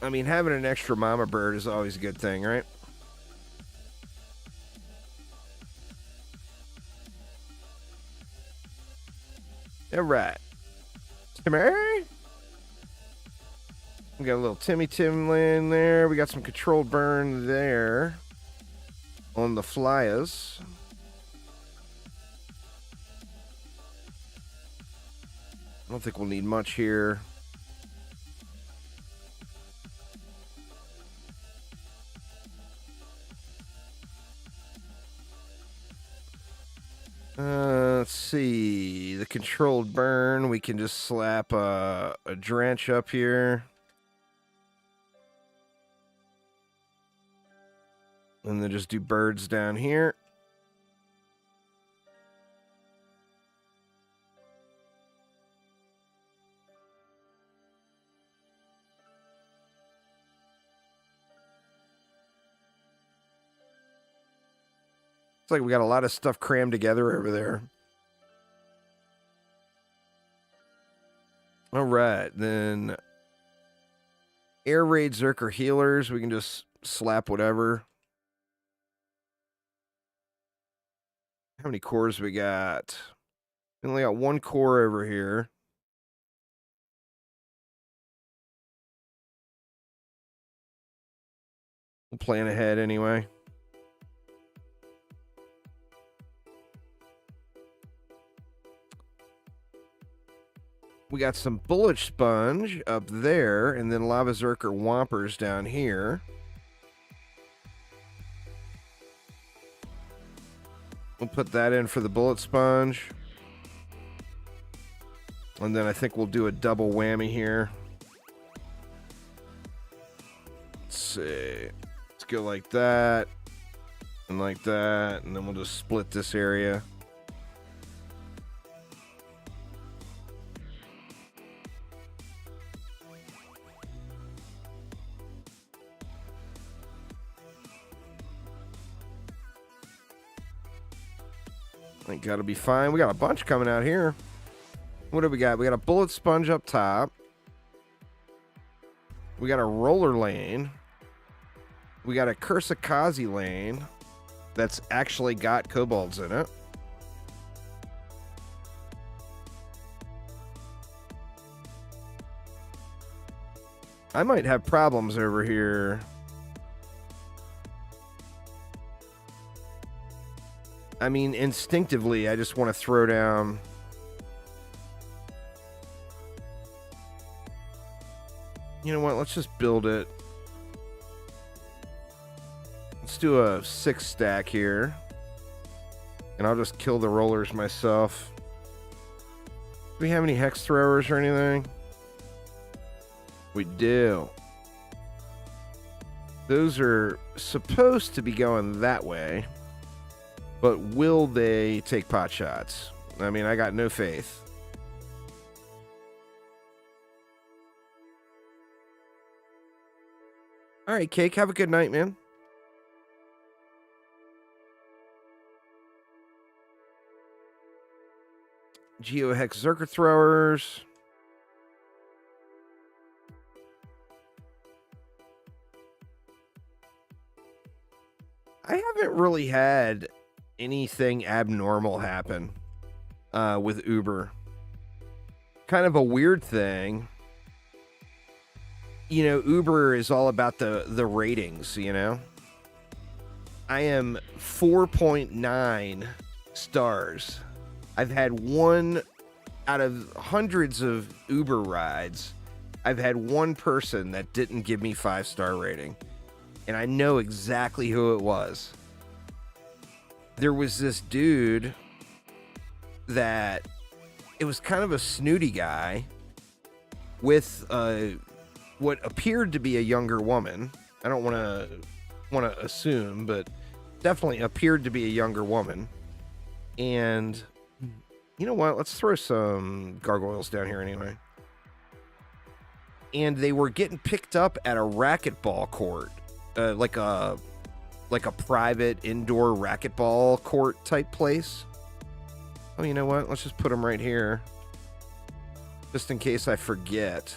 I mean, having an extra mama bird is always a good thing, right? All right. Timmy? We got a little Timmy laying there. We got some controlled burn there on the flyers. I don't think we'll need much here. Let's see. The controlled burn. We can just slap a drench up here. And then just do birds down here. It's like we got a lot of stuff crammed together over there. All right, then air raid Zerker healers. We can just slap whatever. How many cores we got? We only got one core over here. We'll plan ahead anyway. We got some bullet sponge up there, and then lava Zerker Whompers down here. We'll put that in for the bullet sponge. And then I think we'll do a double whammy here. Let's see. Let's go like that. And like that. And then we'll just split this area. I think that'll be fine. We got a bunch coming out here. What do we got? We got a bullet sponge up top. We got a roller lane. We got a Kursakazi lane that's actually got kobolds in it. I might have problems over here. I mean, instinctively, I just want to throw down. You know what? Let's just build it. Let's do a 6 stack here. And I'll just kill the rollers myself. Do we have any hex throwers or anything? We do. Those are supposed to be going that way. But will they take pot shots? I mean, I got no faith. All right, Cake, have a good night, man. Geohex Zerker throwers. I haven't really had anything abnormal happen with Uber. Kind of a weird thing. You know, Uber is all about the ratings, you know? I am 4.9 stars. I've had one out of hundreds of Uber rides. I've had one person that didn't give me 5-star rating. And I know exactly who it was. There was this dude that it was kind of a snooty guy with what appeared to be a younger woman. I don't want to assume, but definitely appeared to be a younger woman. And you know what? Let's throw some gargoyles down here anyway. And they were getting picked up at a racquetball court, like a private indoor racquetball court type place. Oh, you know what? Let's just put them right here, just in case I forget.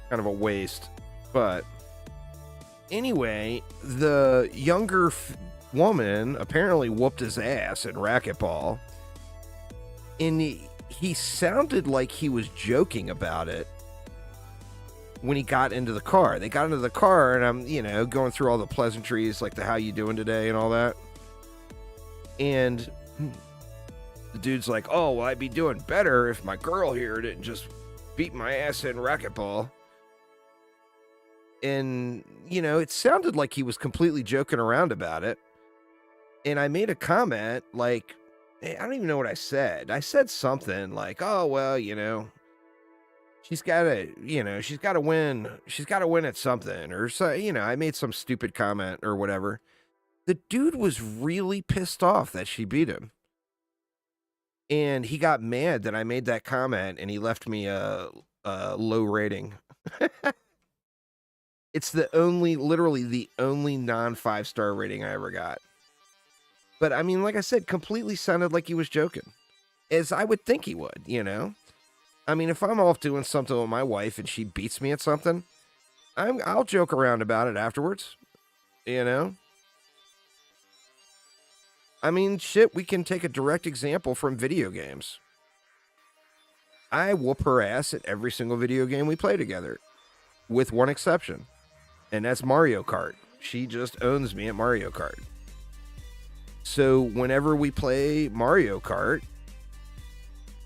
Kind of a waste, but anyway, the younger woman apparently whooped his ass in racquetball, and he sounded like he was joking about it when he got into the car. They got into the car, and I'm, you know, going through all the pleasantries, like the how you doing today and all that, and the dude's like, oh, well, I'd be doing better if my girl here didn't just beat my ass in racquetball. And, you know, it sounded like he was completely joking around about it. And I made a comment like, I don't even know what I said. I said something like, oh, well, you know, she's got to win. She's got to win at something. Or, so, you know, I made some stupid comment or whatever. The dude was really pissed off that she beat him. And he got mad that I made that comment, and he left me a low rating. It's literally the only non-5-star rating I ever got. But I mean, like I said, completely sounded like he was joking, as I would think he would, you know? I mean, if I'm off doing something with my wife and she beats me at something, I'll joke around about it afterwards, you know? I mean, shit, we can take a direct example from video games. I whoop her ass at every single video game we play together, with one exception. And that's Mario Kart. She just owns me at Mario Kart. So whenever we play Mario Kart,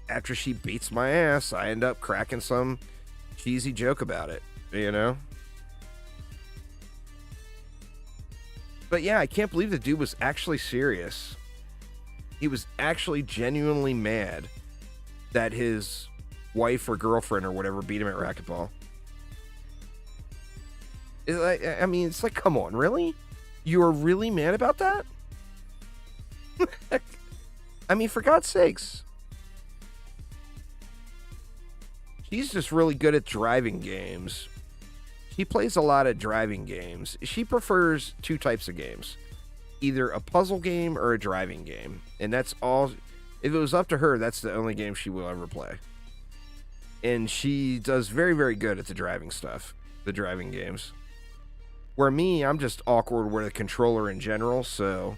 after she beats my ass, I end up cracking some cheesy joke about it, you know? But yeah, I can't believe the dude was actually serious. He was actually genuinely mad that his wife or girlfriend or whatever beat him at racquetball. I mean, it's like, come on, really? You are really mad about that? I mean, for God's sakes. She's just really good at driving games. She plays a lot of driving games. She prefers two types of games. Either a puzzle game or a driving game. And that's all. If it was up to her, that's the only game she will ever play. And she does very, very good at the driving stuff. The driving games. Where me, I'm just awkward with a controller in general, so...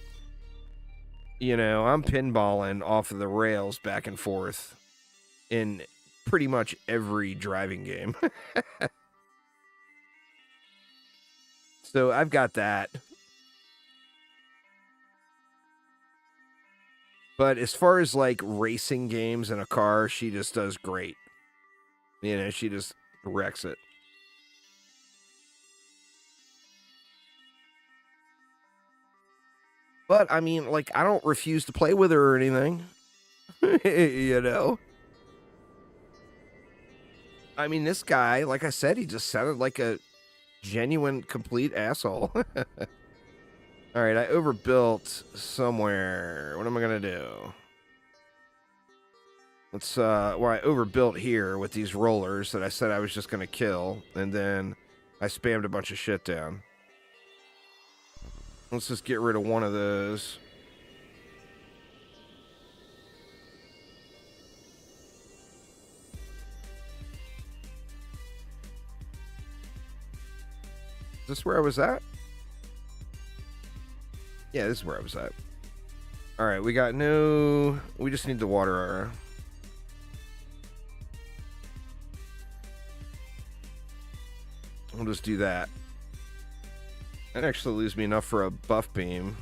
You know, I'm pinballing off of the rails back and forth in pretty much every driving game. So I've got that. But as far as like racing games in a car, she just does great. You know, she just wrecks it. But, I mean, like, I don't refuse to play with her or anything. You know? I mean, this guy, like I said, he just sounded like a genuine, complete asshole. Alright, I overbuilt somewhere. What am I gonna do? Let's, well, I overbuilt here with these rollers that I said I was just gonna kill, and then I spammed a bunch of shit down. Let's just get rid of one of those. Is this where I was at? Yeah, this is where I was at. Alright, we got no... We just need to water our... We'll just do that. That actually leaves me enough for a buff beam.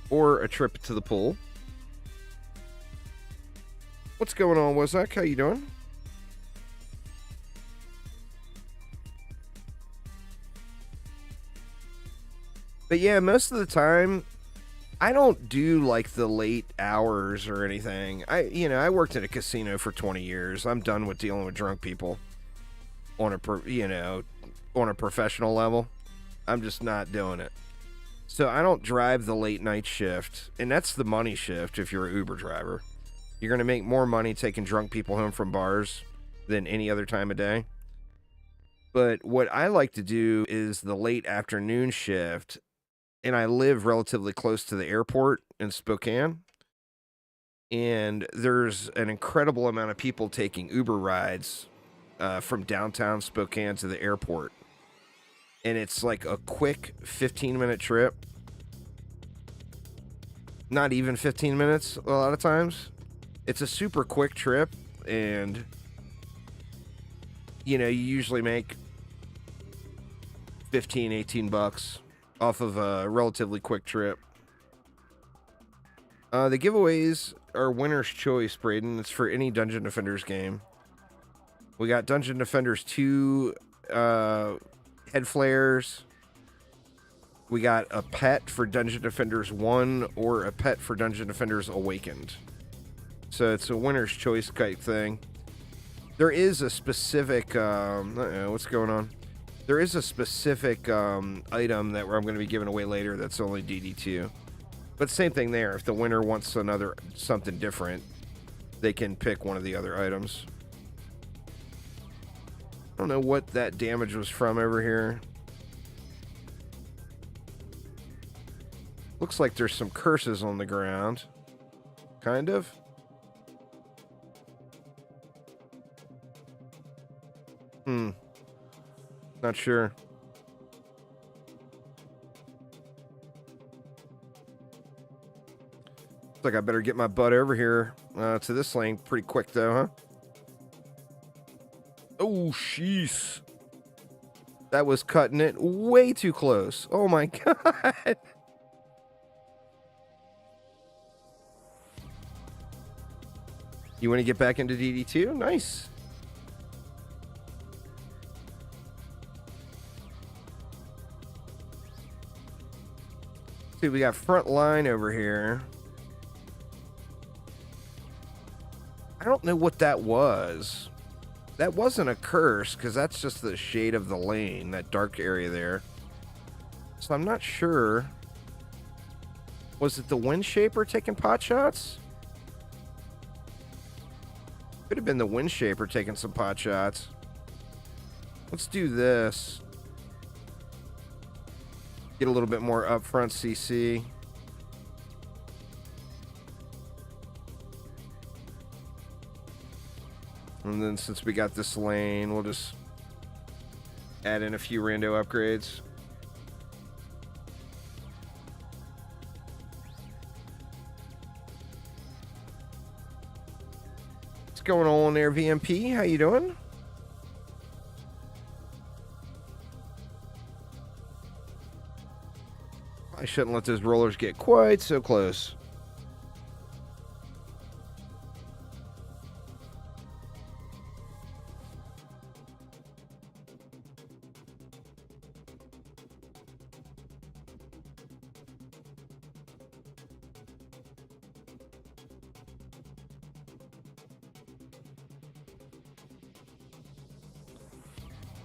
Or a trip to the pool. What's going on, Wozak? How you doing? But yeah, most of the time, I don't do like the late hours or anything. I worked in a casino for 20 years. I'm done with dealing with drunk people on a professional level. I'm just not doing it. So I don't drive the late night shift, and that's the money shift if you're an Uber driver. You're going to make more money taking drunk people home from bars than any other time of day. But what I like to do is the late afternoon shift, and I live relatively close to the airport in Spokane. And there's an incredible amount of people taking Uber rides from downtown Spokane to the airport. And it's like a quick 15-minute trip. Not even 15 minutes a lot of times. It's a super quick trip, and you usually make 15, 18 bucks off of a relatively quick trip. The giveaways are winner's choice, Braden. It's for any Dungeon Defenders game. We got Dungeon Defenders 2 head flares. We got a pet for Dungeon Defenders 1 or a pet for Dungeon Defenders Awakened. So it's a winner's choice type thing. There is a specific... what's going on? There is a specific item that I'm going to be giving away later that's only DD2. But same thing there. If the winner wants something different, they can pick one of the other items. I don't know what that damage was from over here. Looks like there's some curses on the ground. Kind of. Not sure. Looks like I better get my butt over here to this lane pretty quick though, huh? Oh, jeez. That was cutting it way too close. Oh my god. You want to get back into DD2? Nice. see, we got front line over here. I don't know what that was. That wasn't a curse, because that's just the shade of the lane, that dark area there. So I'm not sure. Was it the wind shaper taking pot shots? Could have been the wind shaper taking some pot shots. Let's do this. Get a little bit more upfront CC. And then since we got this lane, we'll just add in a few rando upgrades. What's going on there, VMP? How you doing? I shouldn't let those rollers get quite so close.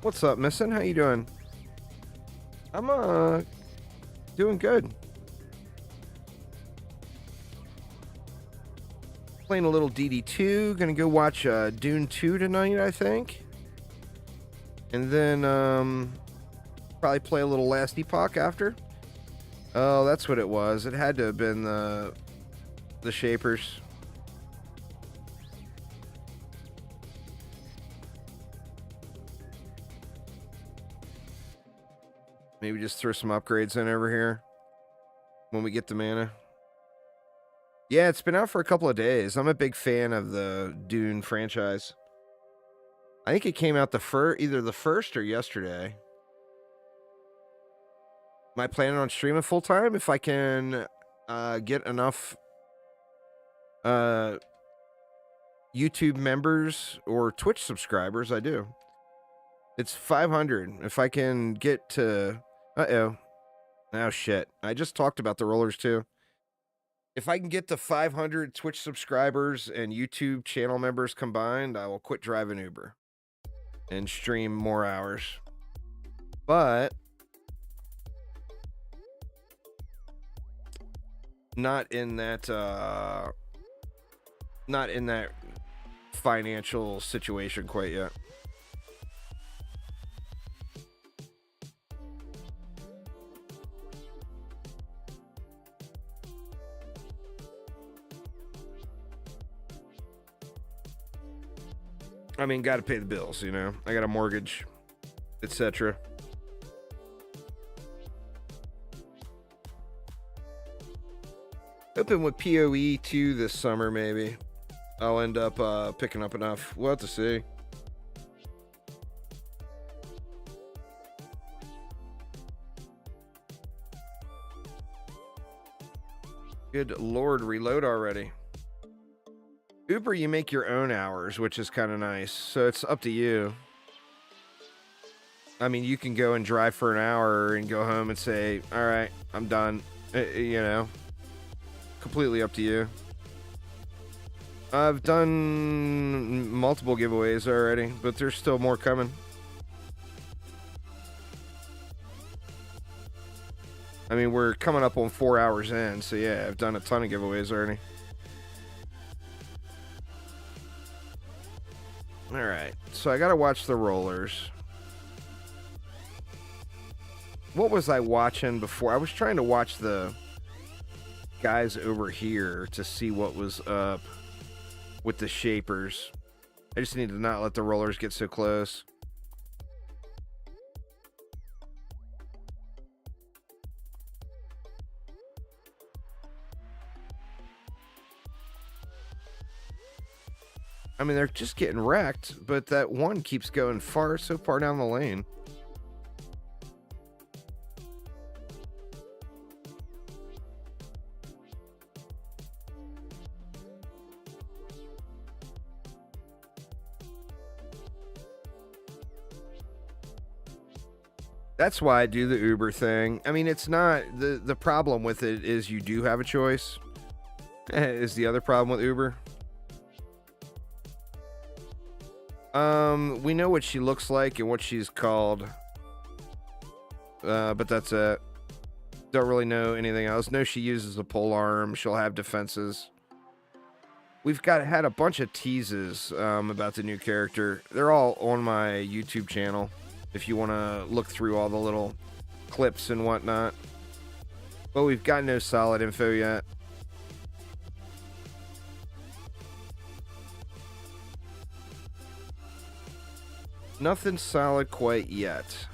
What's up, Missin'? How you doing? I'm doing good. Playing a little DD2. Gonna go watch Dune 2 tonight, I think. And then probably play a little Last Epoch after. Oh, that's what it was. It had to have been the Shapers. Maybe just throw some upgrades in over here when we get the mana. Yeah, it's been out for a couple of days. I'm a big fan of the Dune franchise. I think it came out either the first or yesterday. Am I planning on streaming full time? If I can get enough YouTube members or Twitch subscribers, I do. It's 500. If I can get to... Uh-oh. Oh, shit. I just talked about the rollers, too. If I can get to 500 Twitch subscribers and YouTube channel members combined, I will quit driving Uber and stream more hours. But not in that financial situation quite yet. I mean, got to pay the bills, you know. I got a mortgage, etc. Open with PoE 2 this summer, maybe. I'll end up picking up enough. We'll have to see. Good Lord, reload already. Uber, you make your own hours, which is kind of nice. So it's up to you. I mean, you can go and drive for an hour and go home and say, all right, I'm done. You know, completely up to you. I've done multiple giveaways already, but there's still more coming. I mean, we're coming up on 4 hours in, so yeah, I've done a ton of giveaways already. All right, so I gotta watch the rollers. What was I watching before? I was trying to watch the guys over here to see what was up with the shapers. I just need to not let the rollers get so close. I mean, they're just getting wrecked, but that one keeps going so far down the lane. That's why I do the Uber thing. I mean, it's not... The problem with it is you do have a choice. Is the other problem with Uber. We know what she looks like and what she's called. But that's it. Don't really know anything else. Know she uses a pole arm. She'll have defenses. We've had a bunch of teases about the new character. They're all on my YouTube channel if you want to look through all the little clips and whatnot. But we've got no solid info yet. Nothing solid quite yet.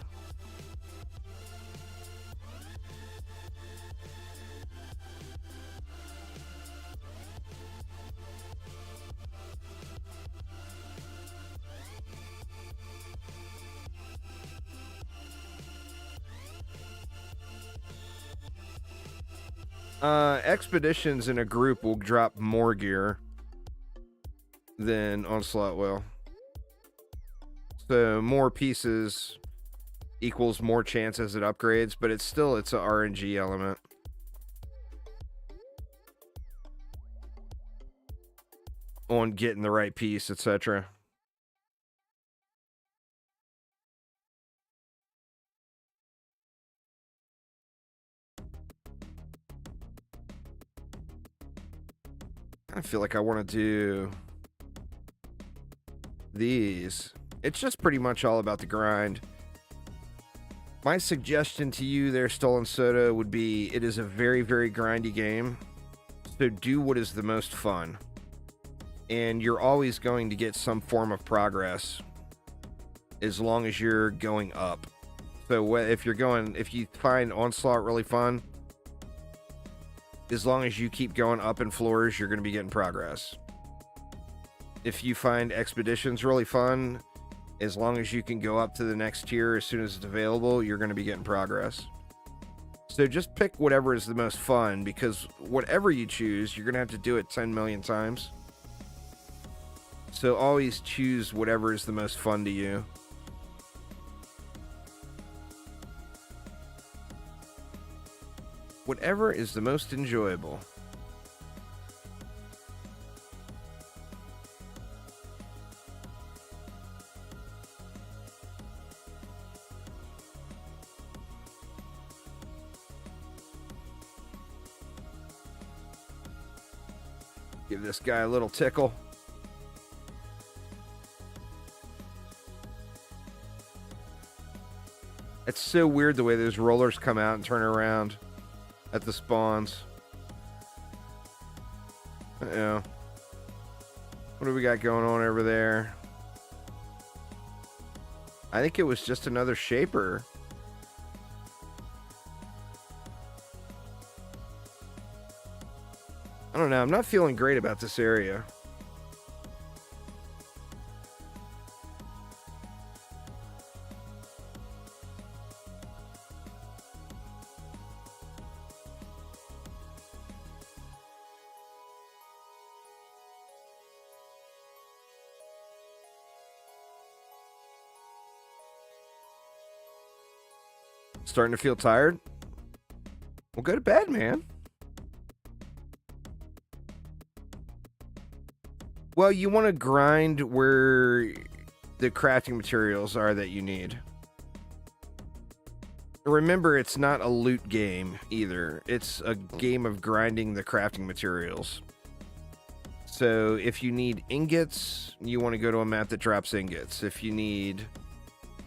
Expeditions in a group will drop more gear than Onslaught will. So more pieces equals more chances it upgrades, but it's a RNG element. On getting the right piece, etc. I feel like I want to do these. It's just pretty much all about the grind. My suggestion to you there, Stolen Soda, would be it is a very, very grindy game. So do what is the most fun. And you're always going to get some form of progress as long as you're going up. So if you find Onslaught really fun, as long as you keep going up in floors, you're going to be getting progress. If you find Expeditions really fun, as long as you can go up to the next tier as soon as it's available, you're going to be getting progress. So just pick whatever is the most fun, because whatever you choose, you're going to have to do it 10 million times. So always choose whatever is the most fun to you. Whatever is the most enjoyable. Give this guy a little tickle. It's so weird the way those rollers come out and turn around at the spawns. Uh-oh. What do we got going on over there? I think it was just another shaper. I don't know. I'm not feeling great about this area. Starting to feel tired? Well, go to bed, man. Well, you want to grind where the crafting materials are that you need. Remember, it's not a loot game either. It's a game of grinding the crafting materials. So if you need ingots, you want to go to a map that drops ingots. If you need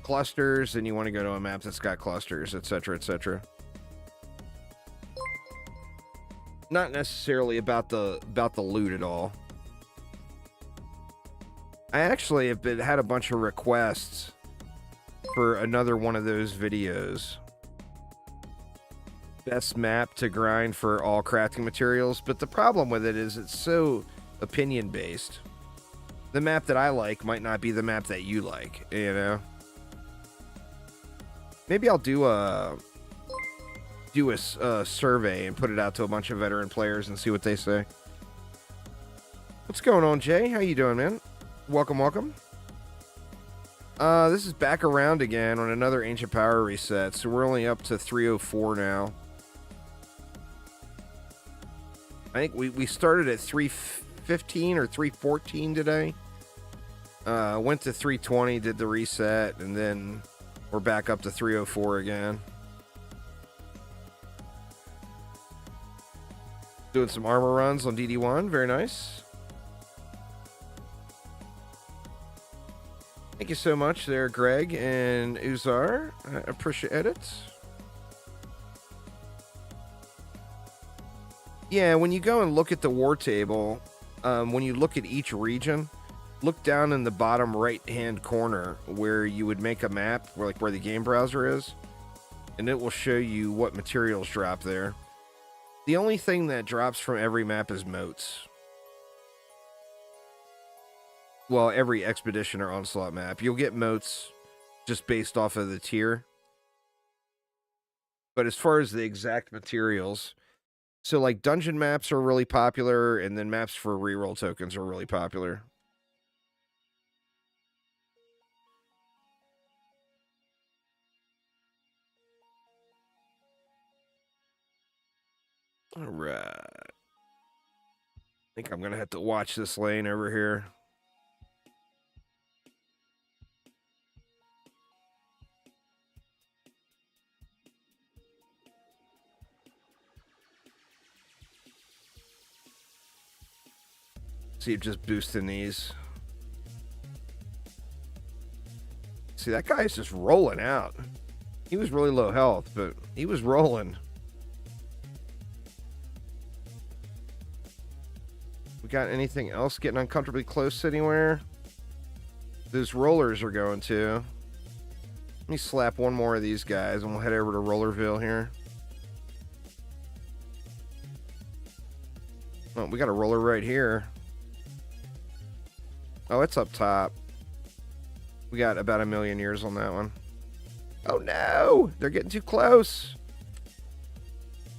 clusters, then you want to go to a map that's got clusters, etc., etc. Not necessarily about the loot at all. I actually have had a bunch of requests for another one of those videos. Best map to grind for all crafting materials, but the problem with it is it's so opinion based. The map that I like might not be the map that you like, you know? Maybe I'll do a survey and put it out to a bunch of veteran players and see what they say. What's going on, Jay? How you doing, man? Welcome, welcome. This is back around again on another ancient power reset, so we're only up to 304 now. I think we started at 315 or 314 today. Went to 320, did the reset, and then we're back up to 304 again. Doing some armor runs on DD1, very nice. Thank you so much there, Greg and Uzar. I appreciate it. Yeah, when you go and look at the war table, when you look at each region, look down in the bottom right-hand corner where you would make a map, where the game browser is, and it will show you what materials drop there. The only thing that drops from every map is moats. Well, every expedition or onslaught map. You'll get moats just based off of the tier. But as far as the exact materials, so like dungeon maps are really popular, and then maps for reroll tokens are really popular. All right. I think I'm going to have to watch this lane over here. See if just boosting these. See, that guy's just rolling out. He was really low health, but he was rolling. We got anything else getting uncomfortably close anywhere? Those rollers are going to. Let me slap one more of these guys and we'll head over to Rollerville here. Oh, we got a roller right here. Oh, it's up top. We got about 1,000,000 years on that one. Oh no! They're getting too close.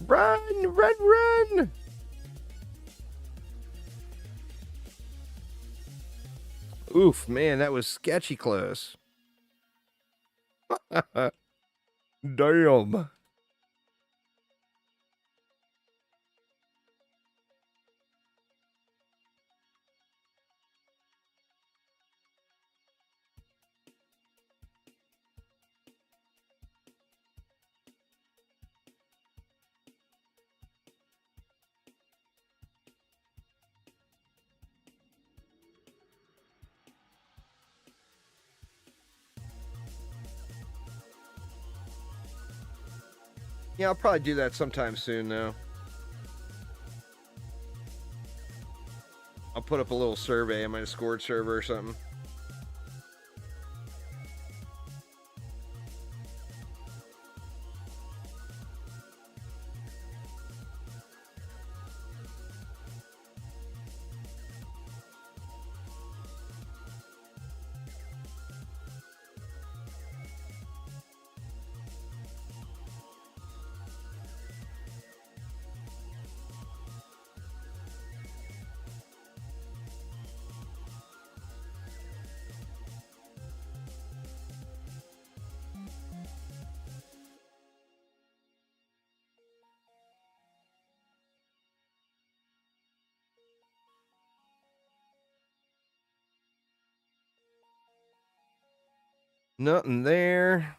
Run! Run! Run! Oof, man, that was sketchy close. Damn. Yeah, I'll probably do that sometime soon, though. I'll put up a little survey on my Discord server or something. Nothing there.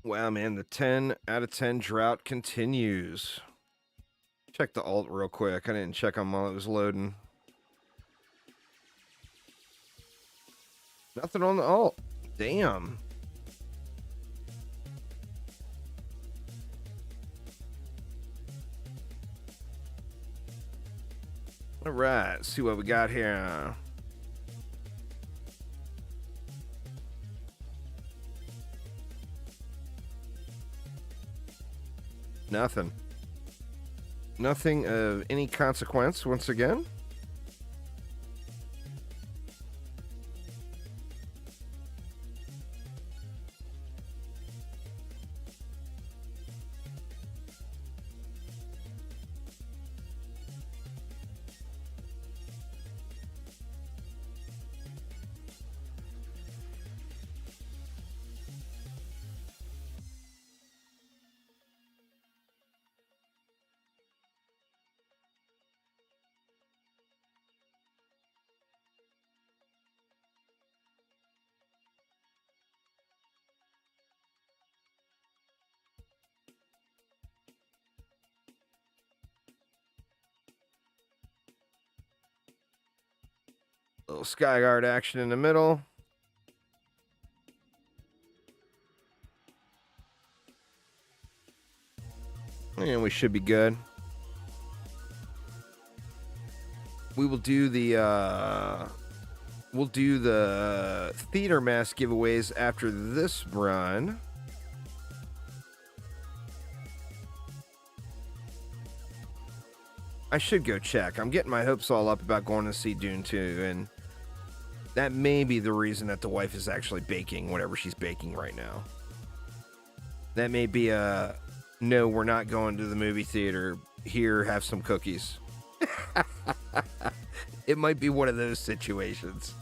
Wow, man, the 10 out of 10 drought continues. Check the alt real quick. I didn't check them while it was loading. Nothing on the alt. Damn. All right, let's see what we got here. Nothing. Nothing of any consequence once again. little Skyguard action in the middle. And we should be good. We will do the theater mask giveaways after this run. I should go check. I'm getting my hopes all up about going to see Dune 2, and that may be the reason that the wife is actually baking whatever she's baking right now. That may be a, no, we're not going to the movie theater. Here, have some cookies. It might be one of those situations.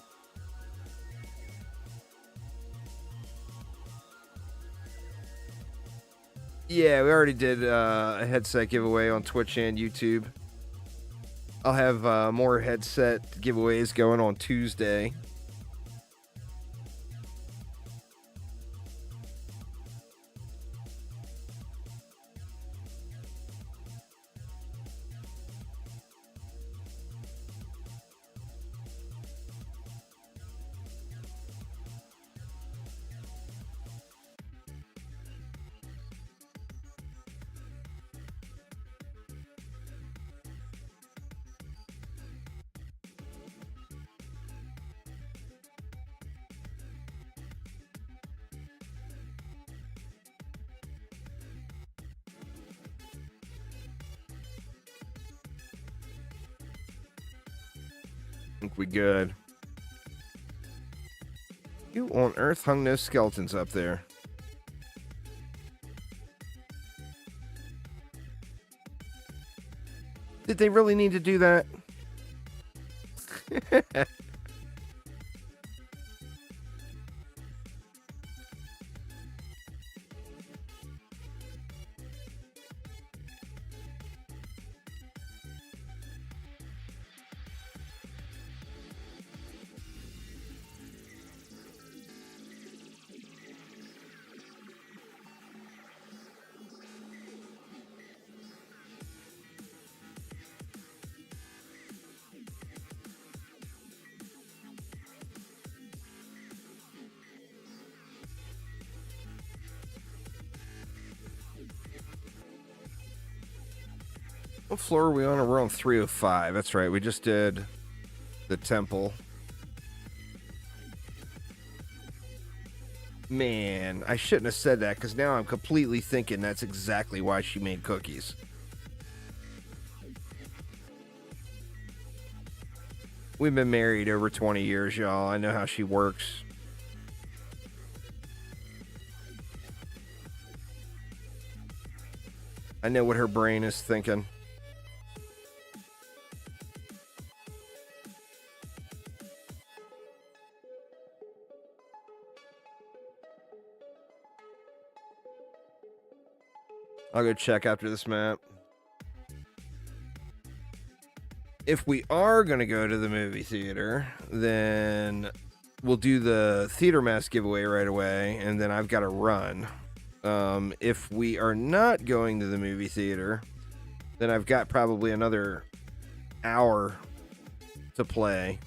Yeah, we already did a headset giveaway on Twitch and YouTube. I'll have more headset giveaways going on Tuesday. I think we good. Who on earth hung those skeletons up there? Did they really need to do that? What floor are we on? We're on 305. That's right. We just did the temple. Man, I shouldn't have said that because now I'm completely thinking that's exactly why she made cookies. We've been married over 20 years, y'all. I know how she works. I know what her brain is thinking. I'll go check after this map. If we are going to go to the movie theater, then we'll do the theater mask giveaway right away, and then I've got to run. If we are not going to the movie theater, then I've got probably another hour to play.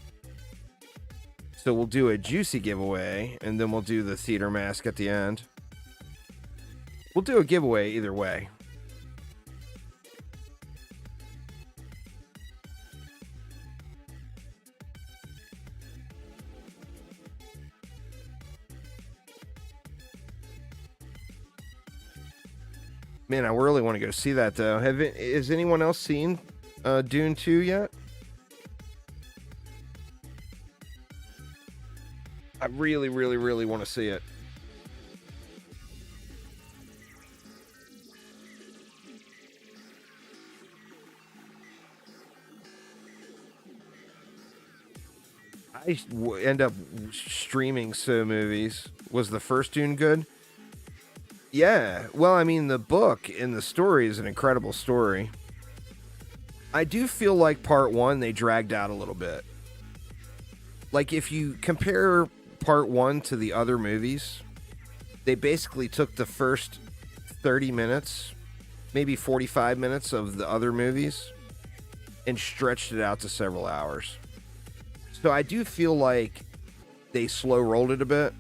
So we'll do a juicy giveaway, and then we'll do the theater mask at the end. We'll do a giveaway either way. Man, I really want to go see that, though. Has anyone else seen Dune 2 yet? I really, really, really want to see it. I end up streaming so movies. Was the first Dune good? Yeah. Well, I mean, the book and the story is an incredible story. I do feel like part one, they dragged out a little bit. Like, if you compare part one to the other movies, they basically took the first 30 minutes, maybe 45 minutes of the other movies, and stretched it out to several hours. So I do feel like they slow rolled it a bit.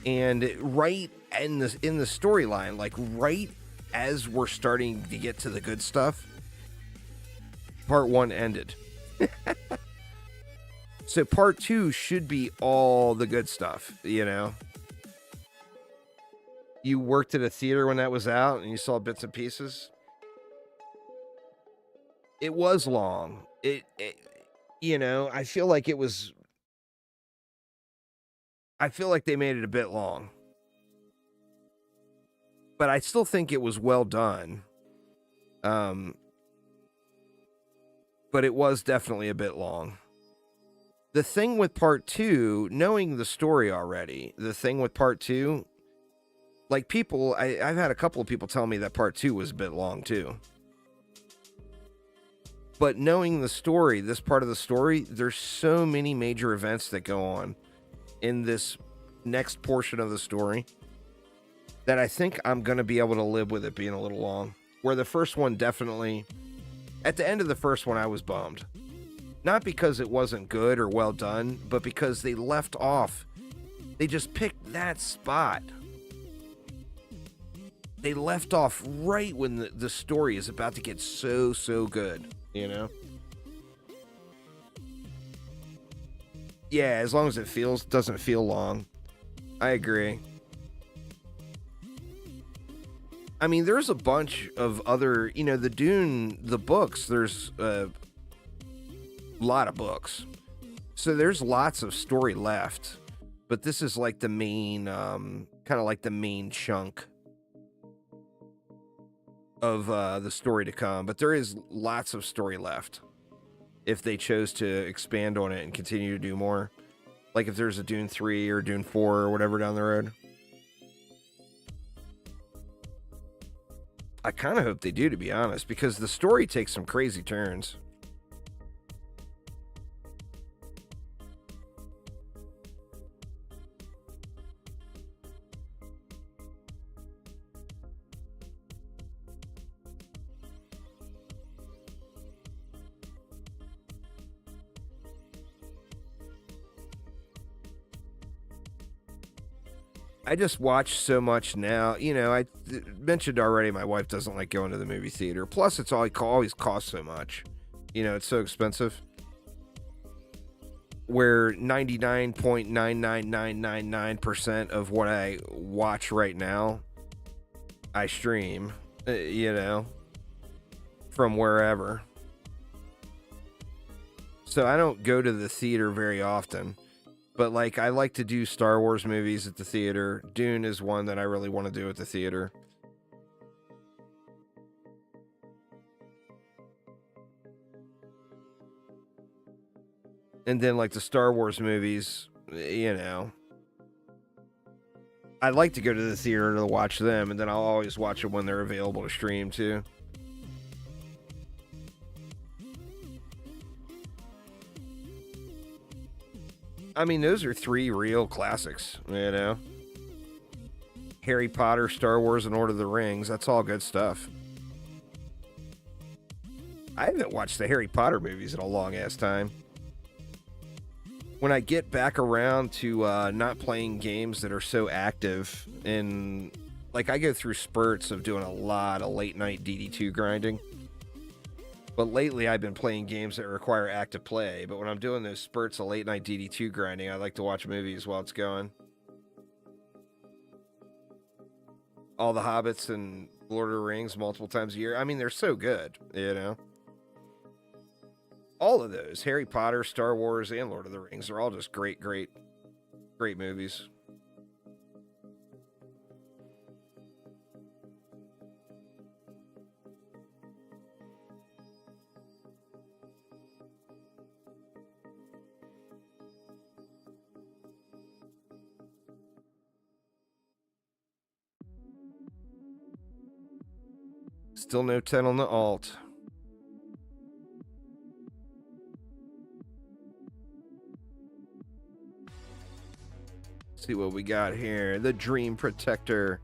And right in the storyline, like right as we're starting to get to the good stuff, part 1 ended. So part 2 should be all the good stuff, you know? You worked at a theater when that was out and you saw bits and pieces. It was long. You know, I feel like they made it a bit long. But I still think it was well done. But it was definitely a bit long. The thing with part 2, knowing the story already, like people, I've had a couple of people tell me that part 2 was a bit long too. But knowing the story, this part of the story, there's so many major events that go on in this next portion of the story that I think I'm going to be able to live with it being a little long. Where the first one definitely, at the end of the first one, I was bummed. Not because it wasn't good or well done, but because they left off. They just picked that spot. They left off right when the story is about to get so good, you know? Yeah, as long as it doesn't feel long. I agree. I mean, there's a bunch of other, you know, the Dune, the books, there's a lot of books. So there's lots of story left. But this is like the main, kind of like the main chunk of the story to come. But there is lots of story left if they chose to expand on it and continue to do more. Like if there's a Dune 3 or Dune 4 or whatever down the road. I kind of hope they do, to be honest, because the story takes some crazy turns. I just watch so much now. You know, I mentioned already my wife doesn't like going to the movie theater. Plus, it's always costs so much. You know, it's so expensive. Where 99.99999% of what I watch right now, I stream, you know, from wherever. So I don't go to the theater very often. But, like, I like to do Star Wars movies at the theater. Dune is one that I really want to do at the theater. And then, like, the Star Wars movies, you know. I like to go to the theater to watch them, and then I'll always watch them when they're available to stream, too. I mean, those are 3 real classics, you know? Harry Potter, Star Wars, and Lord of the Rings. That's all good stuff. I haven't watched the Harry Potter movies in a long-ass time. When I get back around to not playing games that are so active, and, like, I go through spurts of doing a lot of late-night DD2 grinding. But lately, I've been playing games that require active play. But when I'm doing those spurts of late-night DD2 grinding, I like to watch movies while it's going. All the Hobbits and Lord of the Rings multiple times a year. I mean, they're so good, you know? All of those, Harry Potter, Star Wars, and Lord of the Rings, are all just great movies. Still no 10 on the alt. See what we got here. The Dream Protector.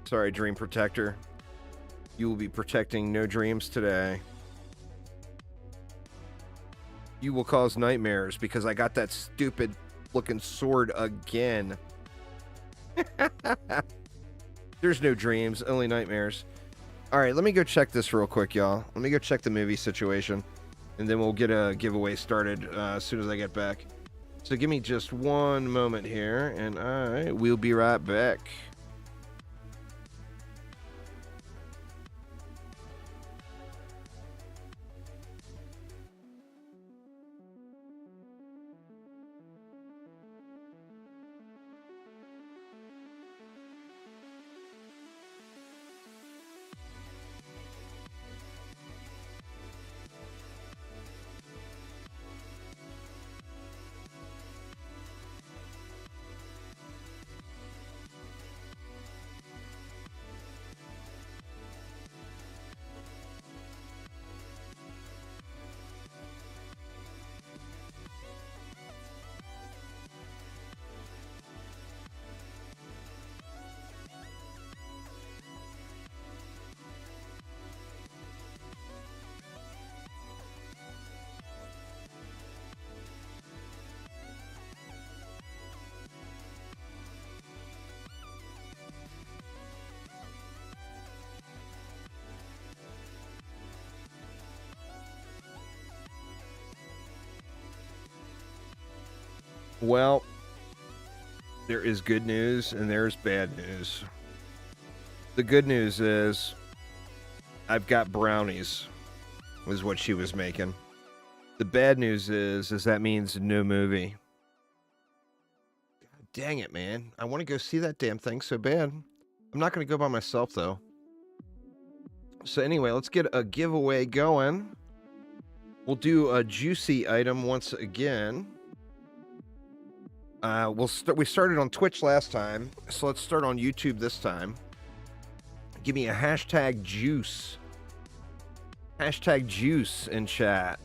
Sorry, Dream Protector. You will be protecting no dreams today. You will cause nightmares because I got that stupid looking sword again. There's no dreams, only nightmares. All right, let me go check this real quick, y'all. Let me go check the movie situation, and then we'll get a giveaway started as soon as I get back. So give me just one moment here, and I will be right back. Well, there is good news and there's bad news. The good news is I've got brownies, was what she was making. The bad news is that means no movie. God dang it, man. I want to go see that damn thing so bad. I'm not going to go by myself, though. So anyway, let's get a giveaway going. We'll do a juicy item once again. We started on Twitch last time, so let's start on YouTube this time. Give me a hashtag juice. Hashtag juice in chat.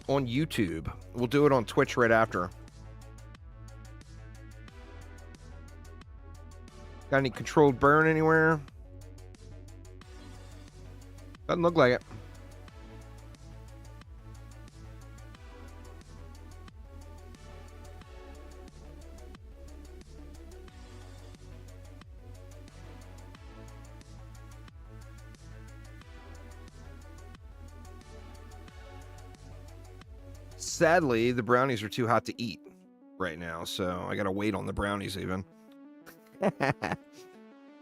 On YouTube. We'll do it on Twitch right after. Got any controlled burn anywhere? Doesn't look like it. Sadly, the brownies are too hot to eat right now, so I gotta wait on the brownies even. At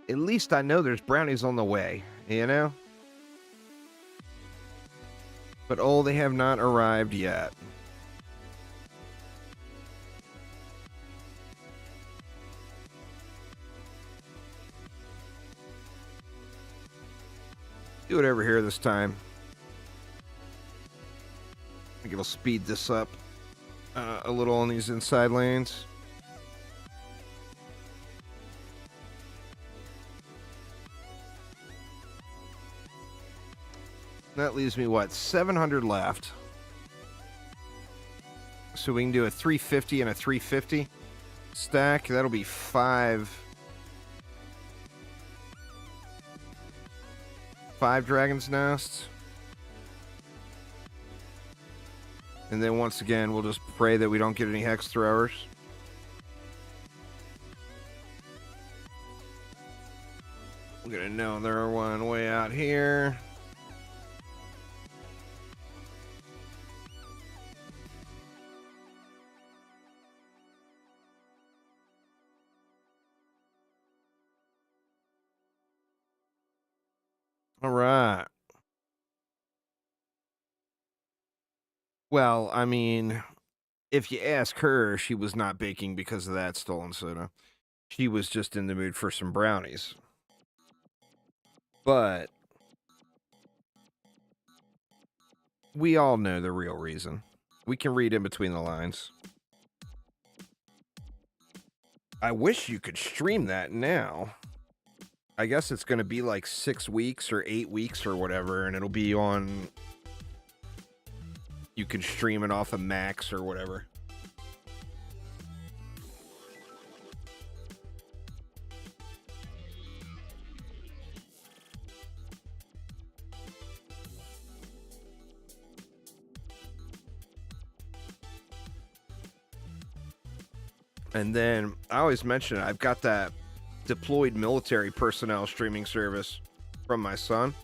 least I know there's brownies on the way, you know? But oh, they have not arrived yet. Do it over here this time. I think it'll speed this up a little on these inside lanes. That leaves me, what, 700 left. So we can do a 350 and a 350 stack. That'll be 5 Dragon's Nests. And then once again, we'll just pray that we don't get any hex throwers. We're gonna know there one way out here. All right. Well, I mean, if you ask her, she was not baking because of that stolen soda. She was just in the mood for some brownies. But we all know the real reason. We can read in between the lines. I wish you could stream that now. I guess it's going to be like 6 weeks or 8 weeks or whatever, and it'll be on... You can stream it off of Max or whatever. And then I always mention it, I've got that deployed military personnel streaming service from my son.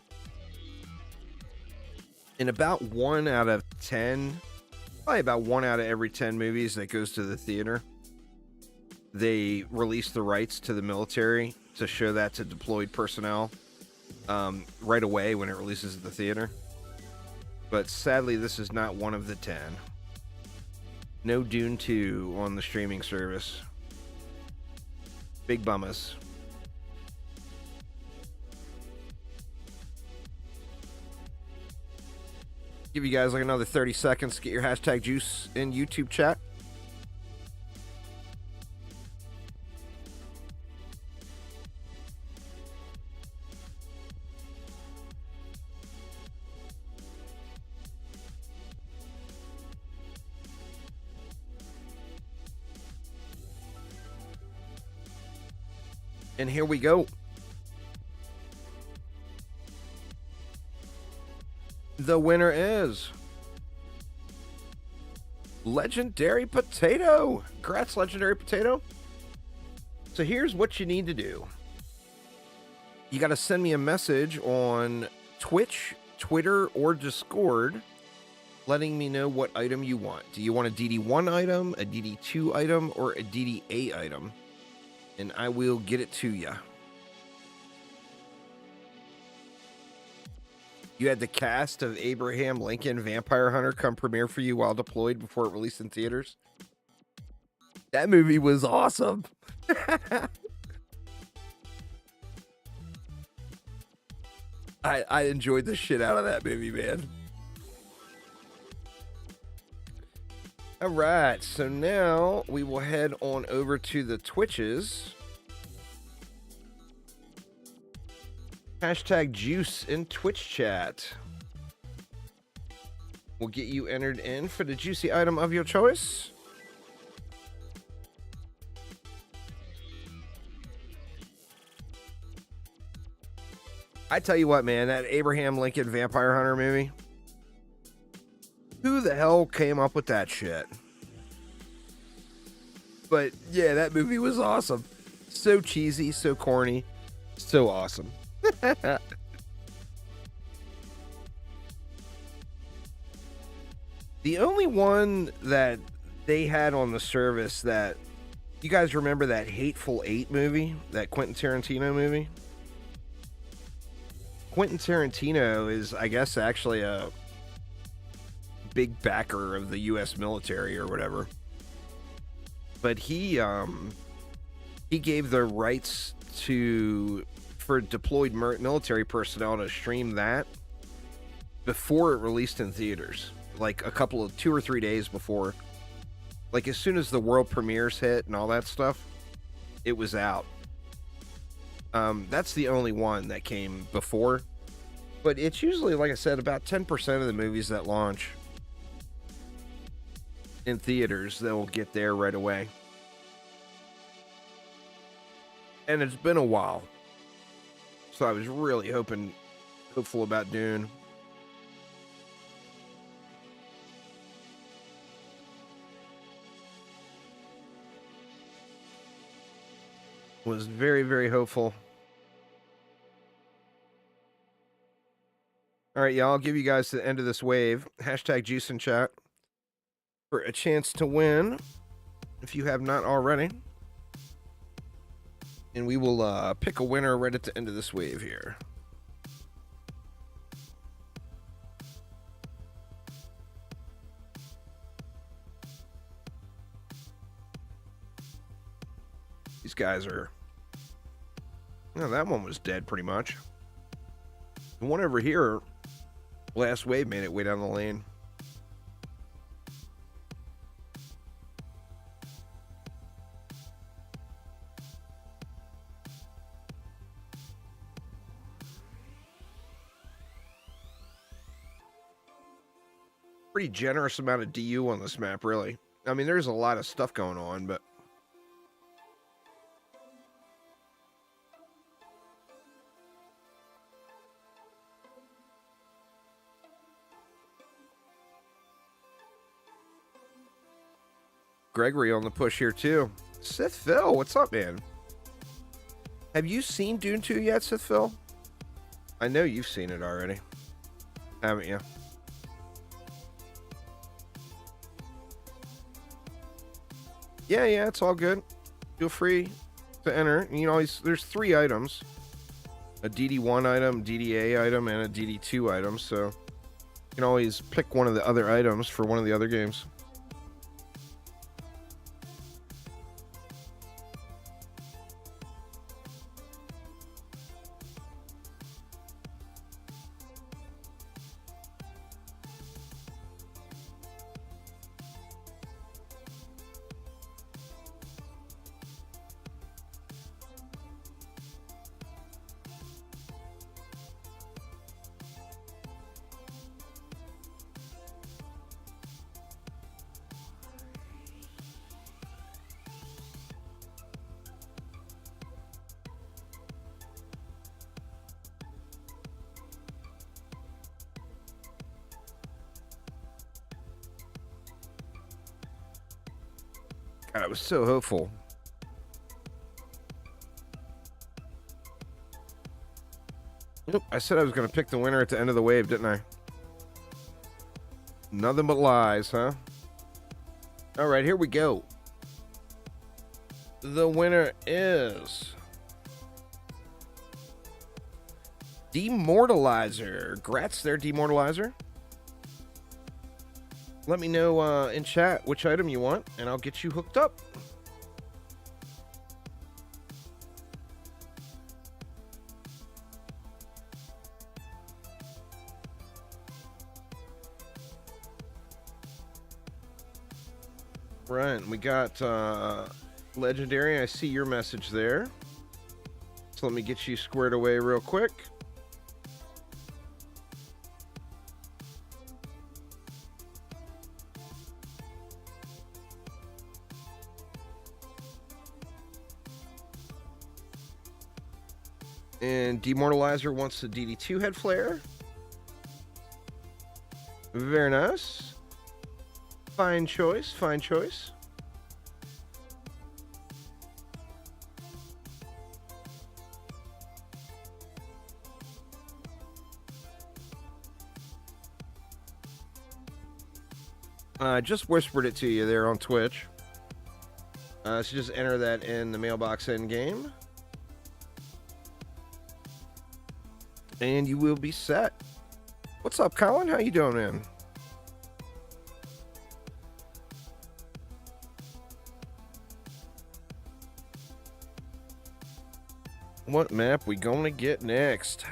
In about 1 out of 10, probably about 1 out of every 10 movies that goes to the theater, they release the rights to the military to show that to deployed personnel right away when it releases at the theater. But sadly, this is not one of the 10. No Dune 2 on the streaming service. Big bummas. Give you guys like another 30 seconds to get your hashtag juice in YouTube chat. And here we go. The winner is Legendary Potato. Congrats, Legendary Potato. So here's what you need to do. You got to send me a message on Twitch, Twitter, or Discord letting me know what item you want. Do you want a DD1 item, a DD2 item, or a DD8 item? And I will get it to you. You had the cast of Abraham Lincoln Vampire Hunter come premiere for you while deployed before it released in theaters. That movie was awesome. I enjoyed the shit out of that movie, man. All right, so now we will head on over to the Twitches. Hashtag juice in Twitch chat. We'll get you entered in for the juicy item of your choice. I tell you what, man, that Abraham Lincoln Vampire Hunter movie. Who the hell came up with that shit? But yeah, that movie was awesome. So cheesy, so corny, so awesome. The only one that they had on the service that you guys remember, that Hateful Eight movie, that Quentin Tarantino movie? Quentin Tarantino is, I guess, actually a big backer of the U.S. military or whatever. But he gave the rights for deployed military personnel to stream that before it released in theaters, like 2 or 3 days before. Like as soon as the world premieres hit and all that stuff, it was out. That's the only one that came before, but it's usually, like I said, about 10% of the movies that launch in theaters, they'll get there right away. And it's been a while, so I was really hopeful about Dune. Was very, very hopeful. All right, y'all, I'll give you guys to the end of this wave. Hashtag juice in chat for a chance to win, if you have not already. And we will pick a winner right at the end of this wave here. These guys are... No, that one was dead pretty much. The one over here, last wave, made it way down the lane. Pretty generous amount of DU on this map, really. I mean, there's a lot of stuff going on, but... Gregory on the push here, too. Sith Phil, what's up, man? Have you seen Dune 2 yet, Sith Phil? I know you've seen it already, haven't you? Yeah, it's all good. Feel free to enter. You know, there's 3 items. A DD1 item, DDA item, and a DD2 item, so you can always pick one of the other items for one of the other games. God, I was so hopeful. Nope, I said I was going to pick the winner at the end of the wave, didn't I? Nothing but lies, huh? All right, here we go. The winner is Demortalizer. Grats there, Demortalizer. Let me know in chat which item you want, and I'll get you hooked up. Right, we got Legendary. I see your message there. So let me get you squared away real quick. And Demortalizer wants the DD2 head flare. Very nice. Fine choice, fine choice. I just whispered it to you there on Twitch. So just enter that in the mailbox end game. And you will be set. What's up, Colin? How you doing, man? What map we gonna get next?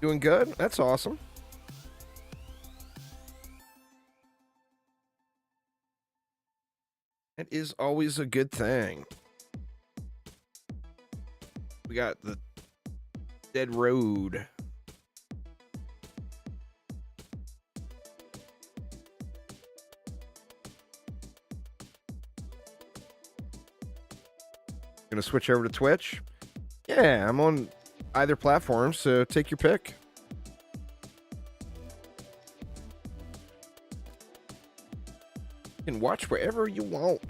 Doing good? That's awesome. It is always a good thing. We got the Dead Road. Gonna switch over to Twitch? Yeah, I'm on either platform, so take your pick. You can watch wherever you want.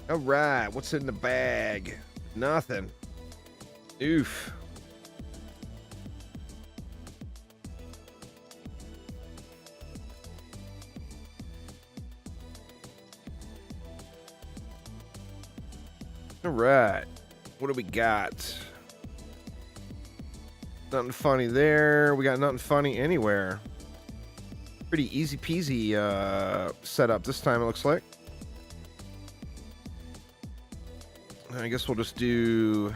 All right, what's in the bag? Nothing. Oof. All right, what do we got? Nothing funny there. We got nothing funny anywhere. Pretty easy peasy setup this time, it looks like. I guess we'll just do...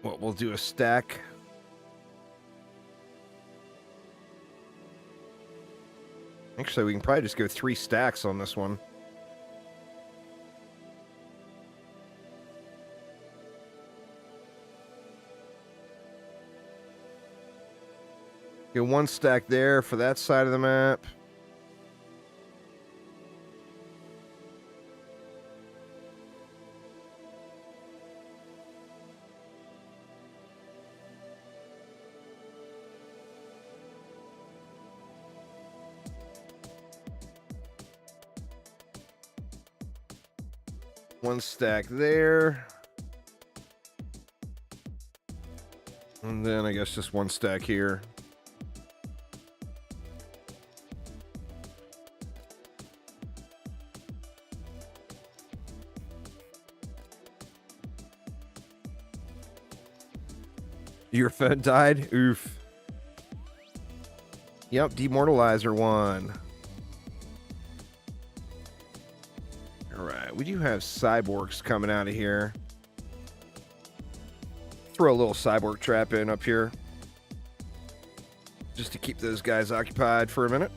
What, we'll do a stack. Actually, we can probably just go 3 stacks on this one. Get one stack there for that side of the map. One stack there. And then I guess just one stack here. Your phone died? Oof. Yep, Demortalizer won. Alright, we do have cyborgs coming out of here. Throw a little cyborg trap in up here. Just to keep those guys occupied for a minute.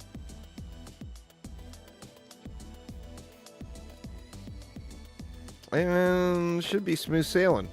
And should be smooth sailing.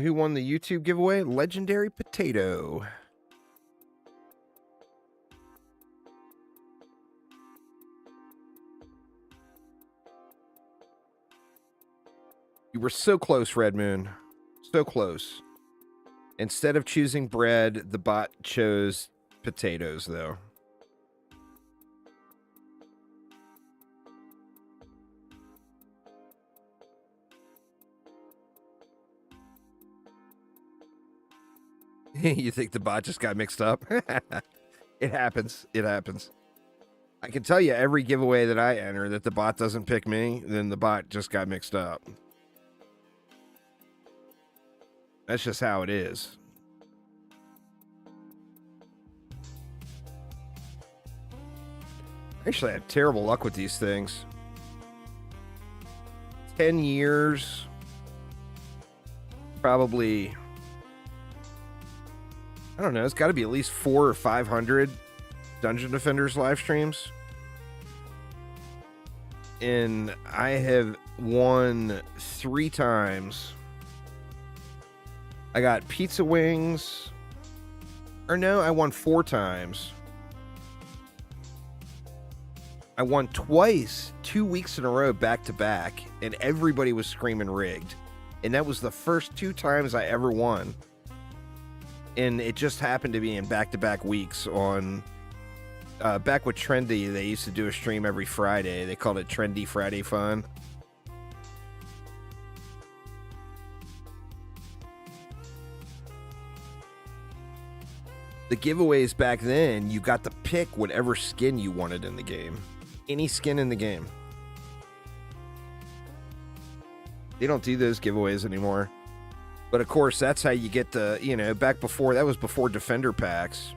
Who won the YouTube giveaway? Legendary Potato. You were so close, Red Moon. So close. Instead of choosing bread, the bot chose potatoes, though. You think the bot just got mixed up? It happens. It happens. I can tell you every giveaway that I enter that the bot doesn't pick me, then the bot just got mixed up. That's just how it is. Actually, I have terrible luck with these things. 10 years. Probably... I don't know, it's got to be at least 400 or 500 Dungeon Defenders live streams. And I have won 3 times. I got pizza wings. Or no, I won 4 times. I won twice, 2 weeks in a row, back to back. And everybody was screaming rigged. And that was the first 2 times I ever won. And it just happened to be in back-to-back weeks on... back with Trendy, they used to do a stream every Friday. They called it Trendy Friday Fun. The giveaways back then, you got to pick whatever skin you wanted in the game. Any skin in the game. They don't do those giveaways anymore. But of course, that's how you get the, you know, back before, that was before Defender packs.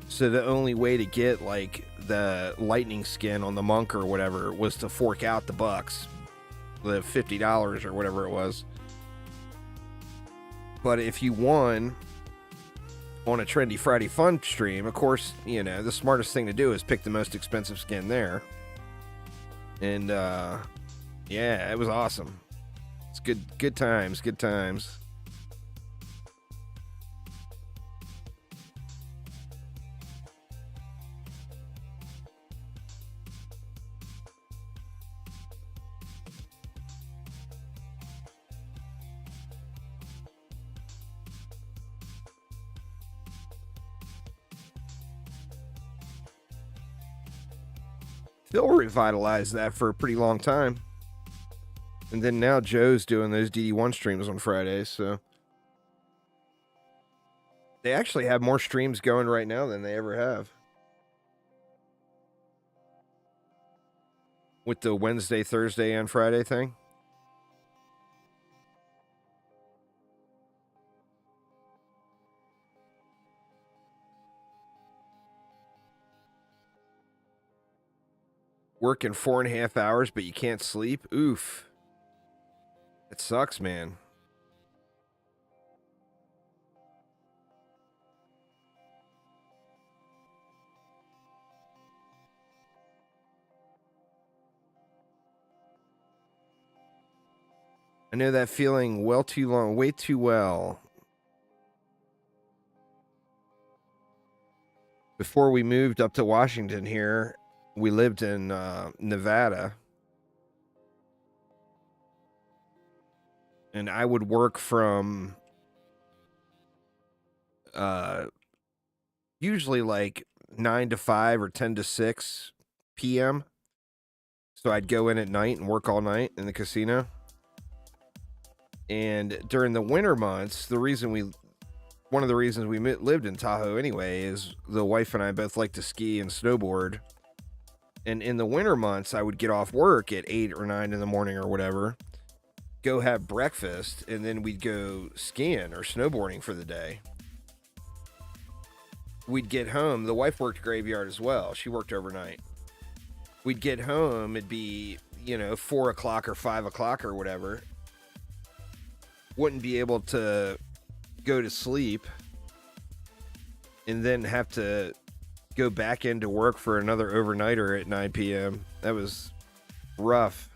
So the only way to get, like, the lightning skin on the monk or whatever was to fork out the bucks. The $50 or whatever it was. But if you won on a Trendy Friday Fun stream, of course, you know, the smartest thing to do is pick the most expensive skin there. And, yeah, it was awesome. It's good times, good times. Phil revitalized that for a pretty long time. And then now Joe's doing those DD1 streams on Fridays, so they actually have more streams going right now than they ever have. With the Wednesday, Thursday, and Friday thing. Working 4.5 hours, but you can't sleep? Oof. It sucks, man. I know that feeling well too long, way too well. Before we moved up to Washington here, we lived in Nevada. And I would work from usually like 9 to 5 or 10 to 6 p.m. So I'd go in at night and work all night in the casino. And during the winter months, one of the reasons we lived in Tahoe anyway is the wife and I both like to ski and snowboard. And in the winter months, I would get off work at 8 or 9 in the morning or whatever, go have breakfast, and then we'd go skiing or snowboarding for the day. We'd get home. The wife worked graveyard as well. She worked overnight. We'd get home. It'd be, 4 o'clock or 5 o'clock or whatever. Wouldn't be able to go to sleep and then have to go back into work for another overnighter at 9 p.m. That was rough.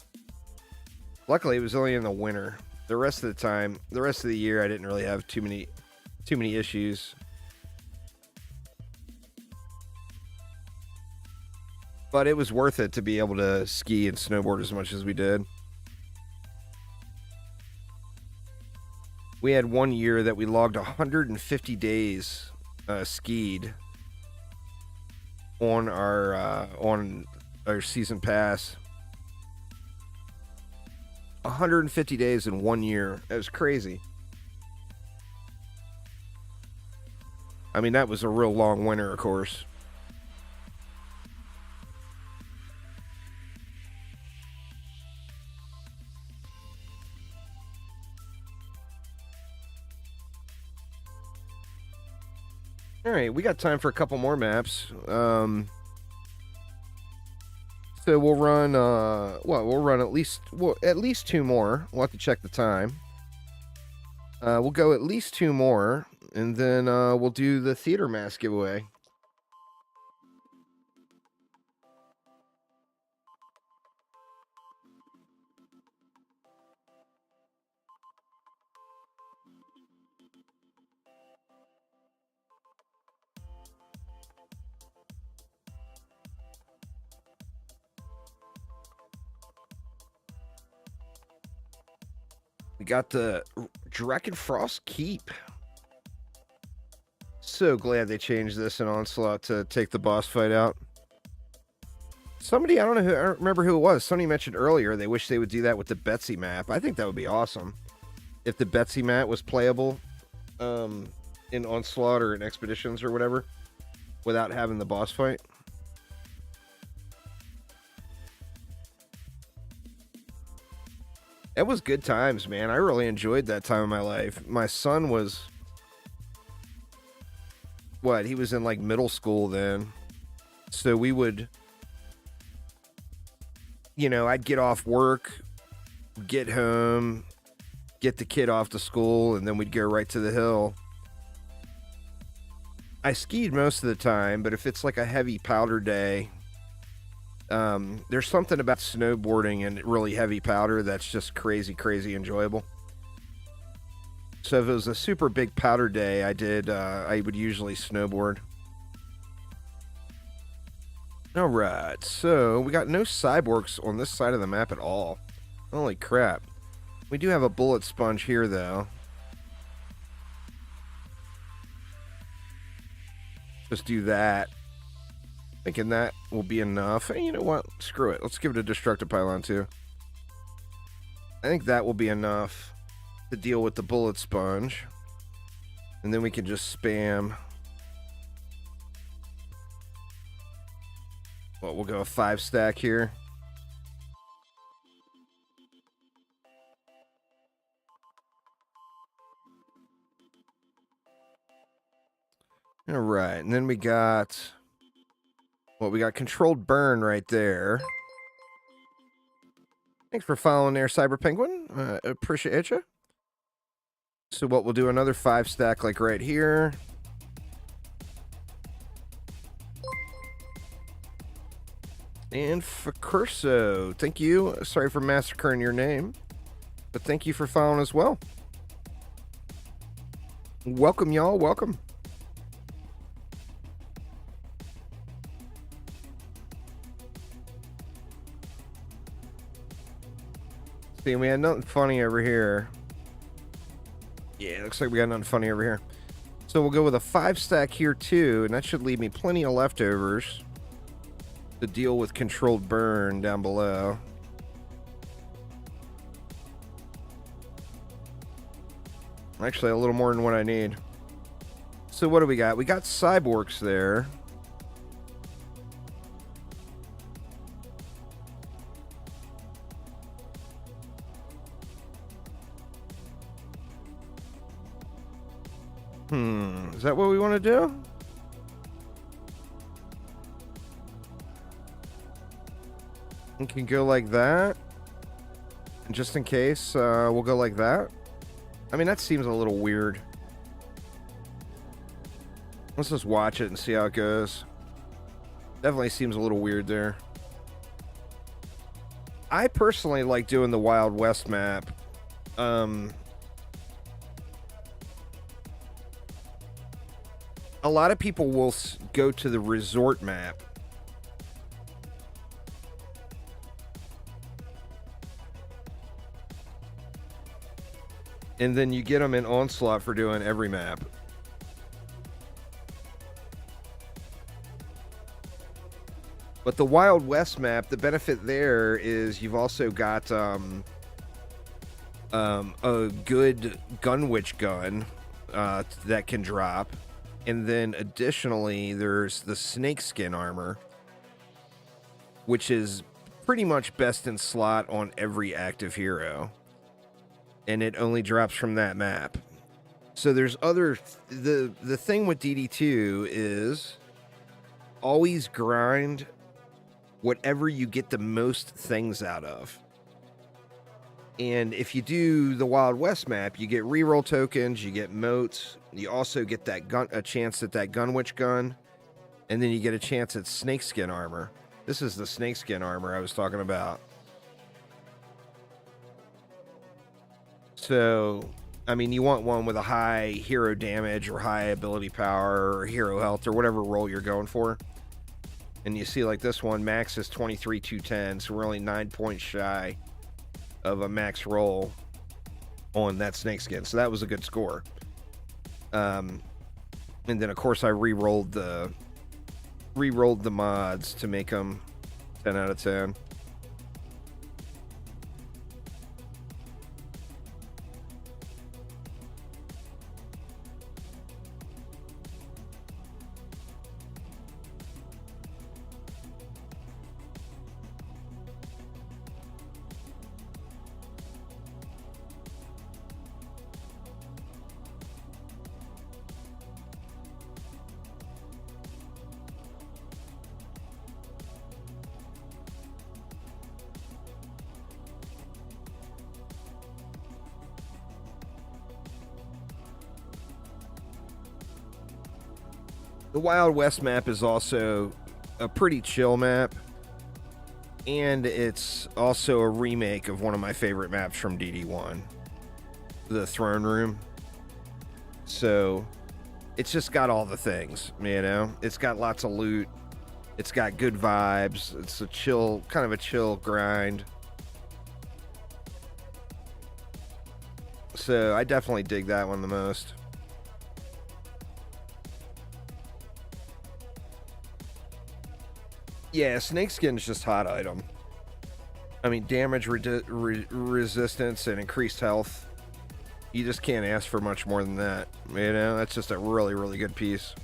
Luckily, it was only in the winter. The rest of the year, I didn't really have too many issues. But it was worth it to be able to ski and snowboard as much as we did. We had one year that we logged 150 days skied on our season pass. 150 days in 1 year. That was crazy. I mean, that was a real long winter, of course. All right, we got time for a couple more maps. So we'll run. We'll run at least two more. We'll have to check the time. We'll go at least two more, and then we'll do the theater mask giveaway. We got the Drakenfrost Keep. So glad they changed this in Onslaught to take the boss fight out. Somebody, I don't remember who it was. Somebody mentioned earlier they wish they would do that with the Betsy map. I think that would be awesome. If the Betsy map was playable in Onslaught or in Expeditions or whatever without having the boss fight. It was good times, man. I really enjoyed that time of my life. My son was... He was in, like, middle school then. So we would... I'd get off work, get home, get the kid off to school, and then we'd go right to the hill. I skied most of the time, but if it's, like, a heavy powder day... there's something about snowboarding and really heavy powder that's just crazy, crazy enjoyable. So if it was a super big powder day, I would usually snowboard. Alright, so we got no cyborgs on this side of the map at all. Holy crap. We do have a bullet sponge here, though. Just do that. Thinking that will be enough. And you know what? Screw it. Let's give it a destructive pylon too. I think that will be enough to deal with the bullet sponge. And then we can just spam. Well, we'll go a 5 stack here. All right, and then we got, well, we got controlled burn right there. Thanks for following there, Cyber Penguin. Appreciate you. So what, we'll do another 5 stack like right here. And Facurso, thank you. Sorry for massacring your name, but thank you for following as well. Welcome, y'all. Welcome. See, we had nothing funny over here. Yeah, looks like we got nothing funny over here. So we'll go with a 5 stack here too, and that should leave me plenty of leftovers to deal with controlled burn down below. Actually, a little more than what I need. So what do we got? We got cyborgs there. Is that what we want to do? We can go like that. And just in case, we'll go like that. I mean, that seems a little weird. Let's just watch it and see how it goes. Definitely seems a little weird there. I personally like doing the Wild West map. A lot of people will go to the resort map. And then you get them in Onslaught for doing every map. But the Wild West map, the benefit there is you've also got a good Gunwitch gun that can drop. And then additionally, there's the snakeskin armor, which is pretty much best in slot on every active hero. And it only drops from that map. So there's other... The thing with DD2 is always grind whatever you get the most things out of. And if you do the Wild West map, you get reroll tokens, you get moats, you also get that a chance at that Gunwitch gun, and then you get a chance at snakeskin armor. This is the snakeskin armor I was talking about. So, I mean, you want one with a high hero damage or high ability power or hero health or whatever role you're going for. And you see, like this one, max is 23,210, so we're only 9 points shy of a max roll on that snakeskin. So that was a good score. And then, of course, I re-rolled the mods to make them 10 out of 10. The Wild West map is also a pretty chill map, and it's also a remake of one of my favorite maps from DD1, the Throne Room. So it's just got all the things, you know? It's got lots of loot. It's got good vibes. It's a chill, kind of a chill grind. So I definitely dig that one the most. Yeah, snakeskin's just hot item. I mean, damage resistance and increased health. You just can't ask for much more than that. You know, that's just a really, really good piece.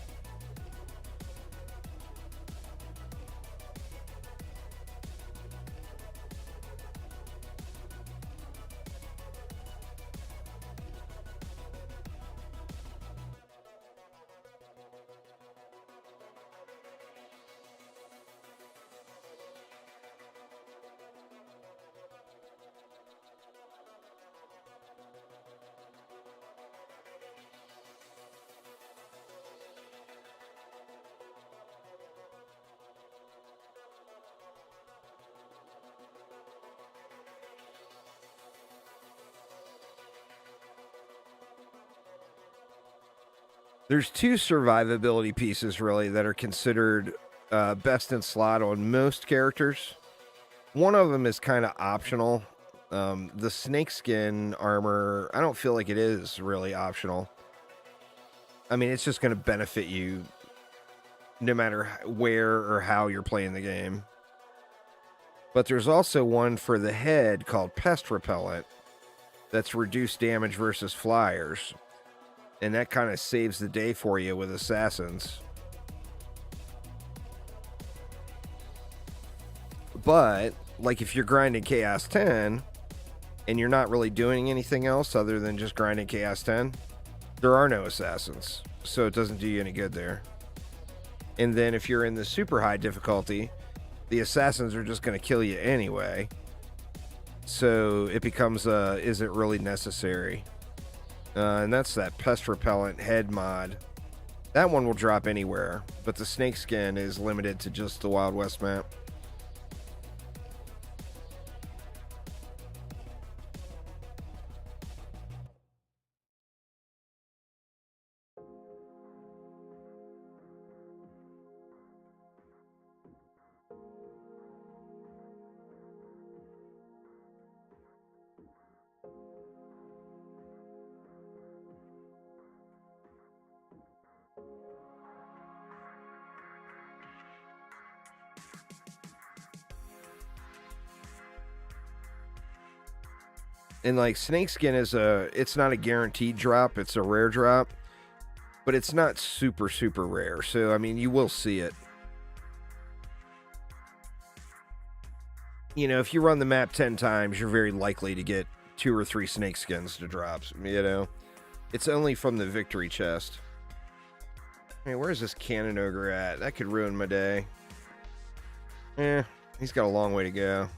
There's two survivability pieces, really, that are considered best in slot on most characters. One of them is kind of optional. The snakeskin armor, I don't feel like it is really optional. I mean, it's just going to benefit you no matter where or how you're playing the game. But there's also one for the head called Pest Repellent that's reduced damage versus flyers. And that kind of saves the day for you with assassins. But, like, if you're grinding Chaos 10 and you're not really doing anything else other than just grinding Chaos 10, there are no assassins. So it doesn't do you any good there. And then if you're in the super high difficulty, the assassins are just going to kill you anyway. So it becomes is it really necessary? And that's that Pest Repellent head mod. That one will drop anywhere, but the snakeskin is limited to just the Wild West map. And like snakeskin it's not a guaranteed drop, it's a rare drop, but it's not super, super rare. So, I mean, you will see it. You know, if you run the map 10 times, you're very likely to get 2 or 3 snakeskins to drop, you know. It's only from the victory chest. Hey, where's this cannon ogre at? That could ruin my day. He's got a long way to go.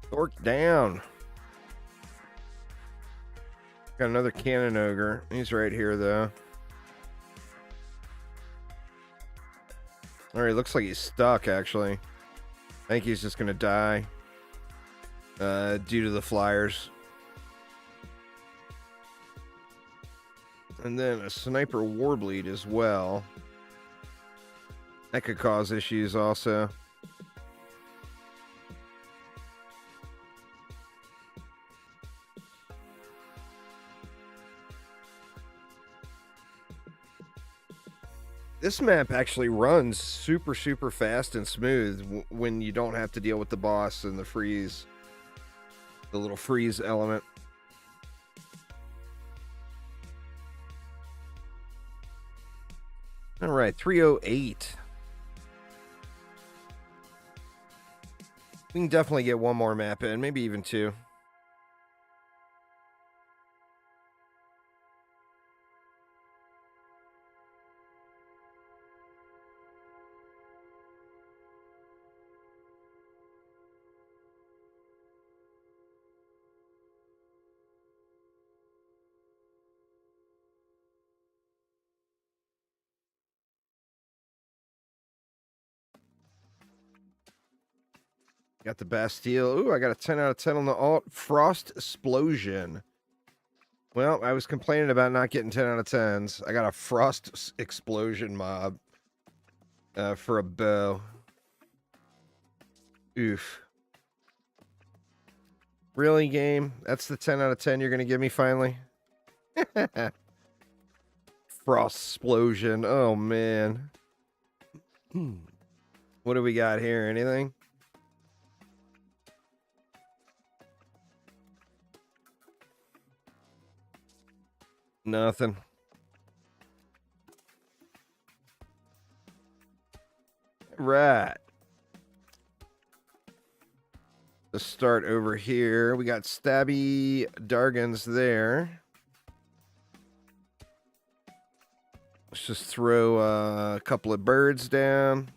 Orc down. Got another cannon ogre. He's right here, though. Alright, looks like he's stuck, actually. I think he's just gonna die. Due to the flyers. And then a sniper warbleed as well. That could cause issues also. This map actually runs super, super fast and smooth when you don't have to deal with the boss and the freeze. The little freeze element. All right, 308. We can definitely get one more map in, maybe even two. Got the Bastille. Ooh, I got a 10 out of 10 on the alt. Frost Explosion. Well, I was complaining about not getting 10 out of 10s. I got a Frost Explosion mob for a bow. Oof. Really, game? That's the 10 out of 10 you're going to give me finally? Frost Explosion. Oh, man. What do we got here? Anything? Nothing. Right. Let's start over here. We got Stabby Dargans there. Let's just throw a couple of birds down.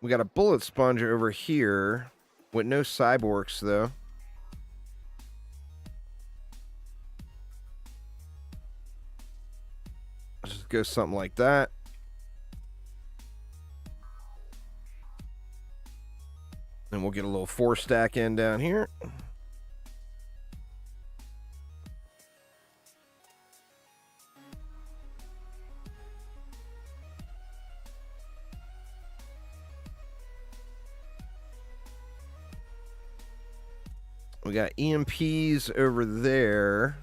We got a Bullet Sponge over here with no cyborgs, though. Let's just go something like that. And we'll get a little 4-stack in down here. We got EMPs over there.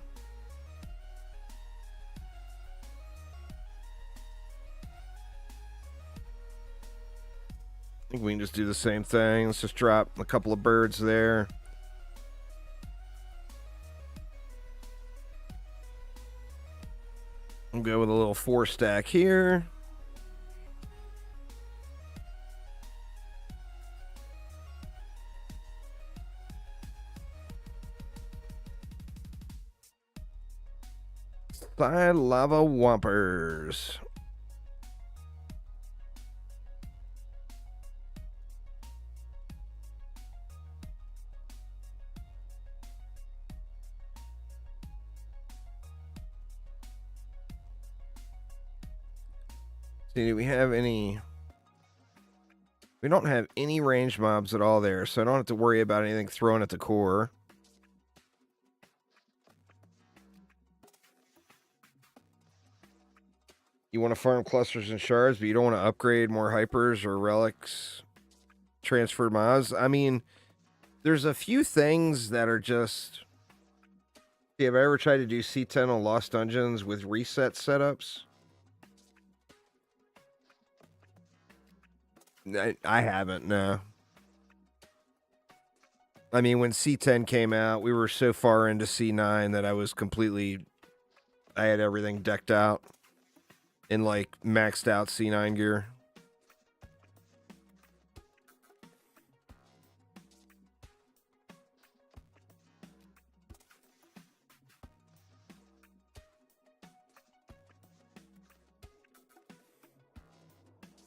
I think we can just do the same thing. Let's just drop a couple of birds there. We'll go with a little 4-stack here. Side lava whompers. See, do we have any? We don't have any range mobs at all there, so I don't have to worry about anything thrown at the core. You want to farm clusters and shards, but you don't want to upgrade more hypers or relics, transferred mobs. I mean, there's a few things that are just... Have I ever tried to do C10 on Lost Dungeons with reset setups? I haven't, no. I mean, when C10 came out, we were so far into C9 that I was completely... I had everything decked out in, like, maxed out C9 gear.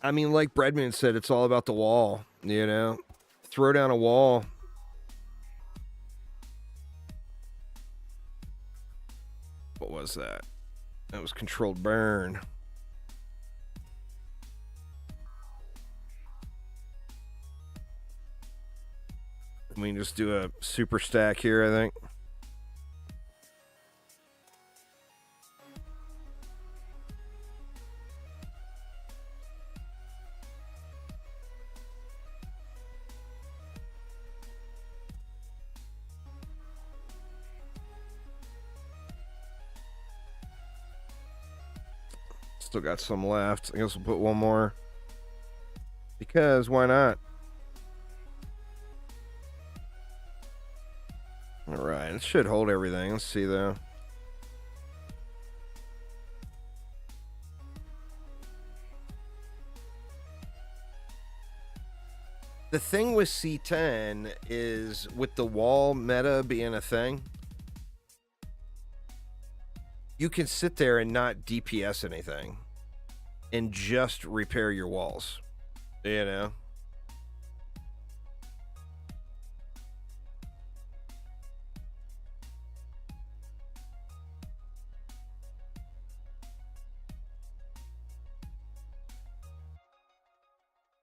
I mean, like Breadman said, it's all about the wall, you know? Throw down a wall. What was that? That was controlled burn. We can just do a super stack here, I think. Still got some left. I guess we'll put one more. Because why not? Alright, it should hold everything. Let's see though. The thing with C10 is, with the wall meta being a thing, you can sit there and not DPS anything and just repair your walls, you know?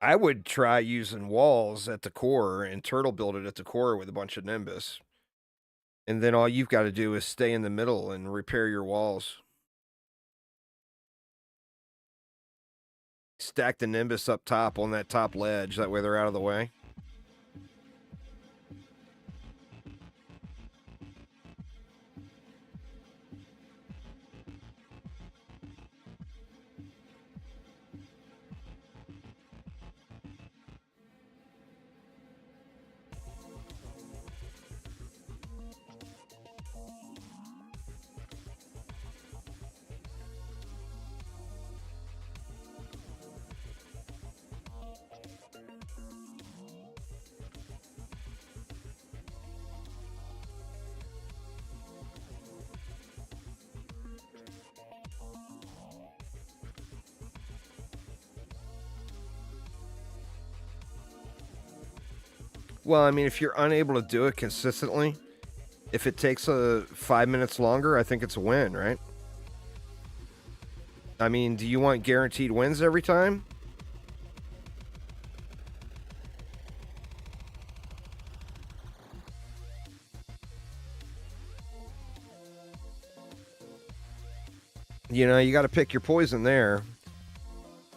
I would try using walls at the core and turtle build it at the core with a bunch of Nimbus. And then all you've got to do is stay in the middle and repair your walls. Stack the Nimbus up top on that top ledge. That way they're out of the way. Well, I mean, if you're unable to do it consistently, if it takes 5 minutes longer, I think it's a win, right? I mean, do you want guaranteed wins every time? You know, you got to pick your poison there.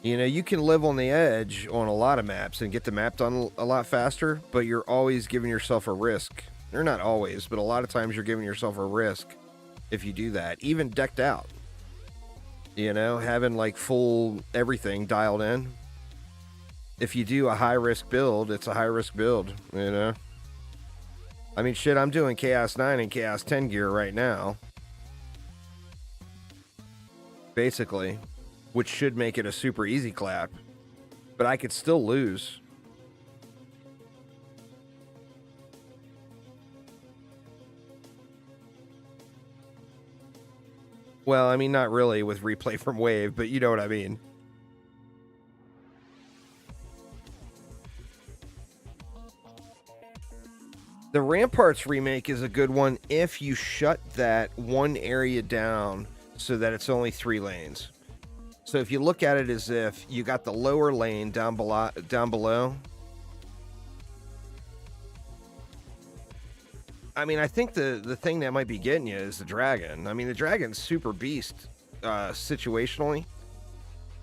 You know, you can live on the edge on a lot of maps and get the map done a lot faster, but you're always giving yourself a risk. Or not always, but a lot of times you're giving yourself a risk if you do that. Even decked out. You know, having like full everything dialed in. If you do a high risk build, it's a high risk build, you know? I mean, shit, I'm doing Chaos 9 and Chaos 10 gear right now. Basically. Which should make it a super easy clap. But I could still lose. Well, I mean, not really with replay from Wave, but you know what I mean. The Ramparts remake is a good one if you shut that one area down so that it's only 3 lanes. So if you look at it as if you got the lower lane down below. I mean, I think the thing that might be getting you is the dragon. I mean, the dragon's super beast situationally.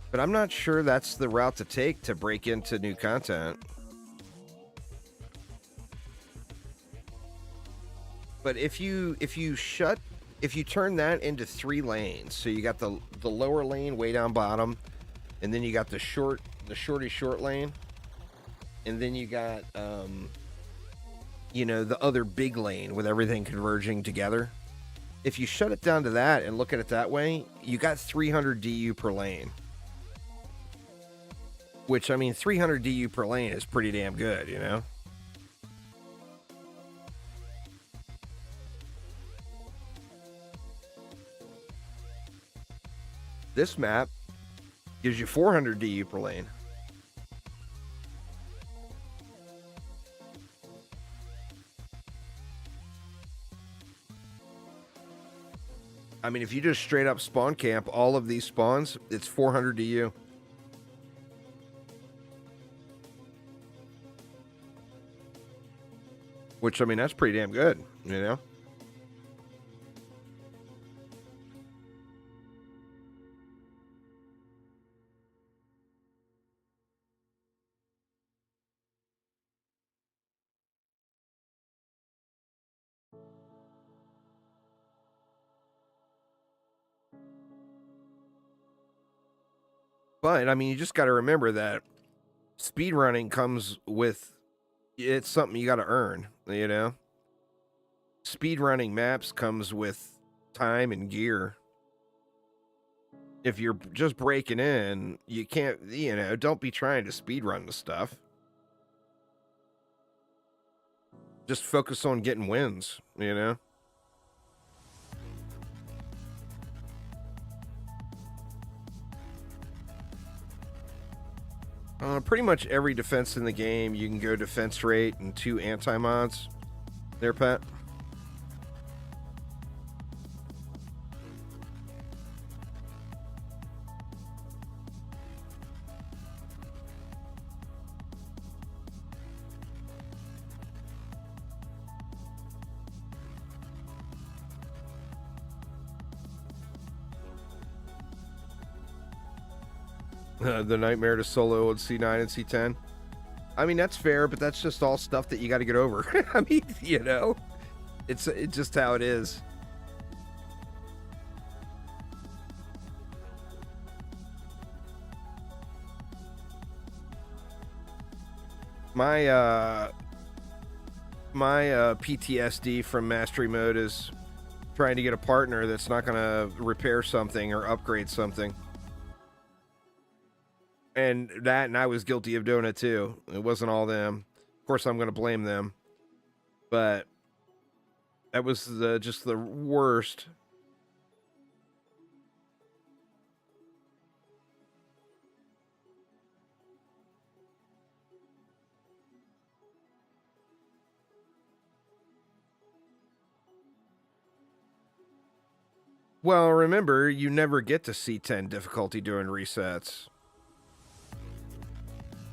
But I'm not sure that's the route to take to break into new content. But if you turn that into 3 lanes, so you got the lower lane way down bottom, and then you got the short lane, and then you got you know, the other big lane with everything converging together. If you shut it down to that and look at it that way, you got 300 DU per lane. Which, I mean, 300 DU per lane is pretty damn good, you know? This map gives you 400 DU per lane. I mean, if you just straight up spawn camp all of these spawns, it's 400 DU. Which, I mean, that's pretty damn good, you know? But I mean, you just got to remember that speedrunning comes with, it's something you got to earn, you know? Speedrunning maps comes with time and gear. If you're just breaking in, you can't, you know, don't be trying to speedrun the stuff. Just focus on getting wins, you know? Pretty much every defense in the game, you can go defense rate and 2 anti-mods. There, Pat. The nightmare to solo on C9 and C10. I mean, that's fair, but that's just all stuff that you got to get over. I mean, you know, it's just how it is. My PTSD from mastery mode is trying to get a partner that's not going to repair something or upgrade something. And I was guilty of doing it too. It wasn't all them. Of course, I'm going to blame them. But that was just the worst. Well, remember, you never get to C10 difficulty during resets.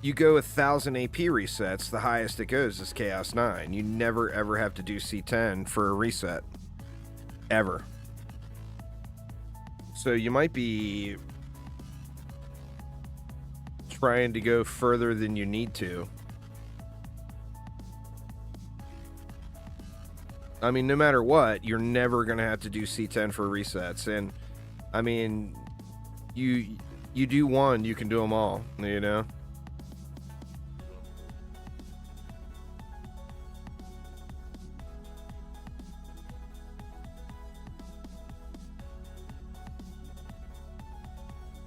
You go 1,000 AP resets, the highest it goes is Chaos 9. You never ever have to do C10 for a reset. Ever. So you might be trying to go further than you need to. I mean, no matter what, you're never going to have to do C10 for resets. And, I mean, you do one, you can do them all, you know?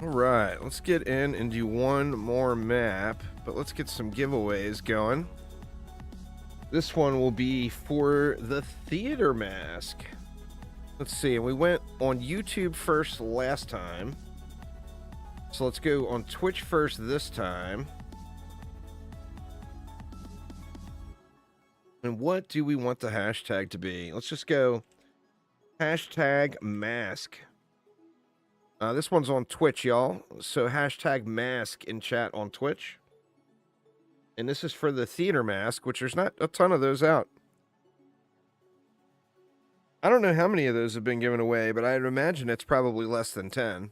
Alright, let's get in and do one more map, but let's get some giveaways going. This one will be for the theater mask. Let's see, we went on YouTube first last time. So let's go on Twitch first this time. And what do we want the hashtag to be? Let's just go hashtag mask. This one's on Twitch, y'all. So hashtag mask in chat on Twitch. And this is for the theater mask, which there's not a ton of those out. I don't know how many of those have been given away, but I'd imagine it's probably less than 10.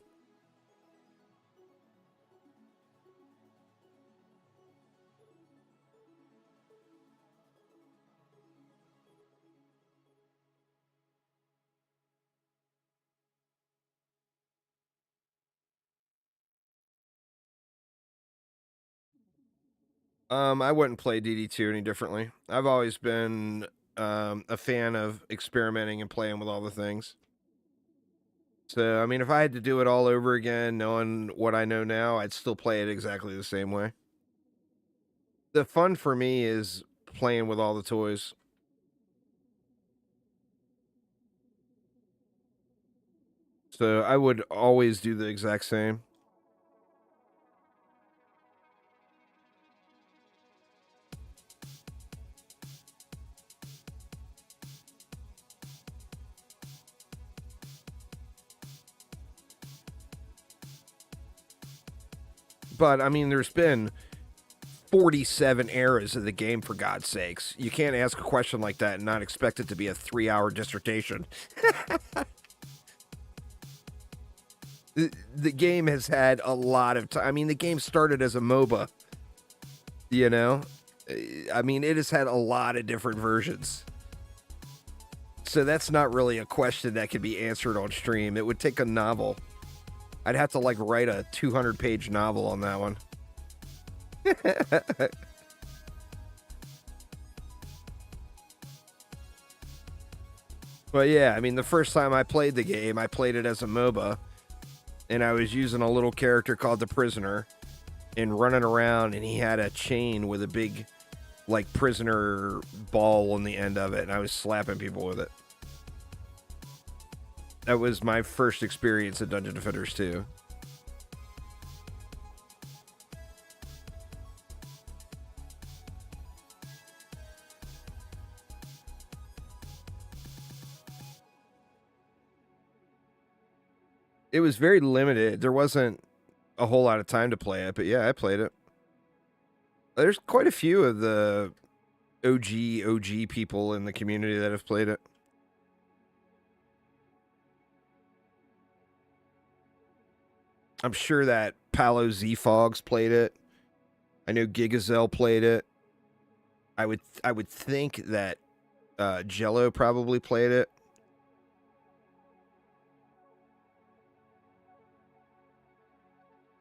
I wouldn't play DD2 any differently. I've always been a fan of experimenting and playing with all the things. So, I mean, if I had to do it all over again, knowing what I know now, I'd still play it exactly the same way. The fun for me is playing with all the toys. So I would always do the exact same. But, I mean, there's been 47 eras of the game, for God's sakes. You can't ask a question like that and not expect it to be a 3-hour dissertation. The game has had a lot of time. I mean, the game started as a MOBA. You know? I mean, it has had a lot of different versions. So that's not really a question that can be answered on stream. It would take a novel. I'd have to like write a 200-page novel on that one. But yeah, I mean, the first time I played the game, I played it as a MOBA, and I was using a little character called the Prisoner, and running around, and he had a chain with a big, like, prisoner ball on the end of it, and I was slapping people with it. That was my first experience at Dungeon Defenders 2. It was very limited. There wasn't a whole lot of time to play it, but yeah, I played it. There's quite a few of the OG people in the community that have played it. I'm sure that Palo Z-Fogs played it. I know Gigazel played it. I would think that Jello probably played it.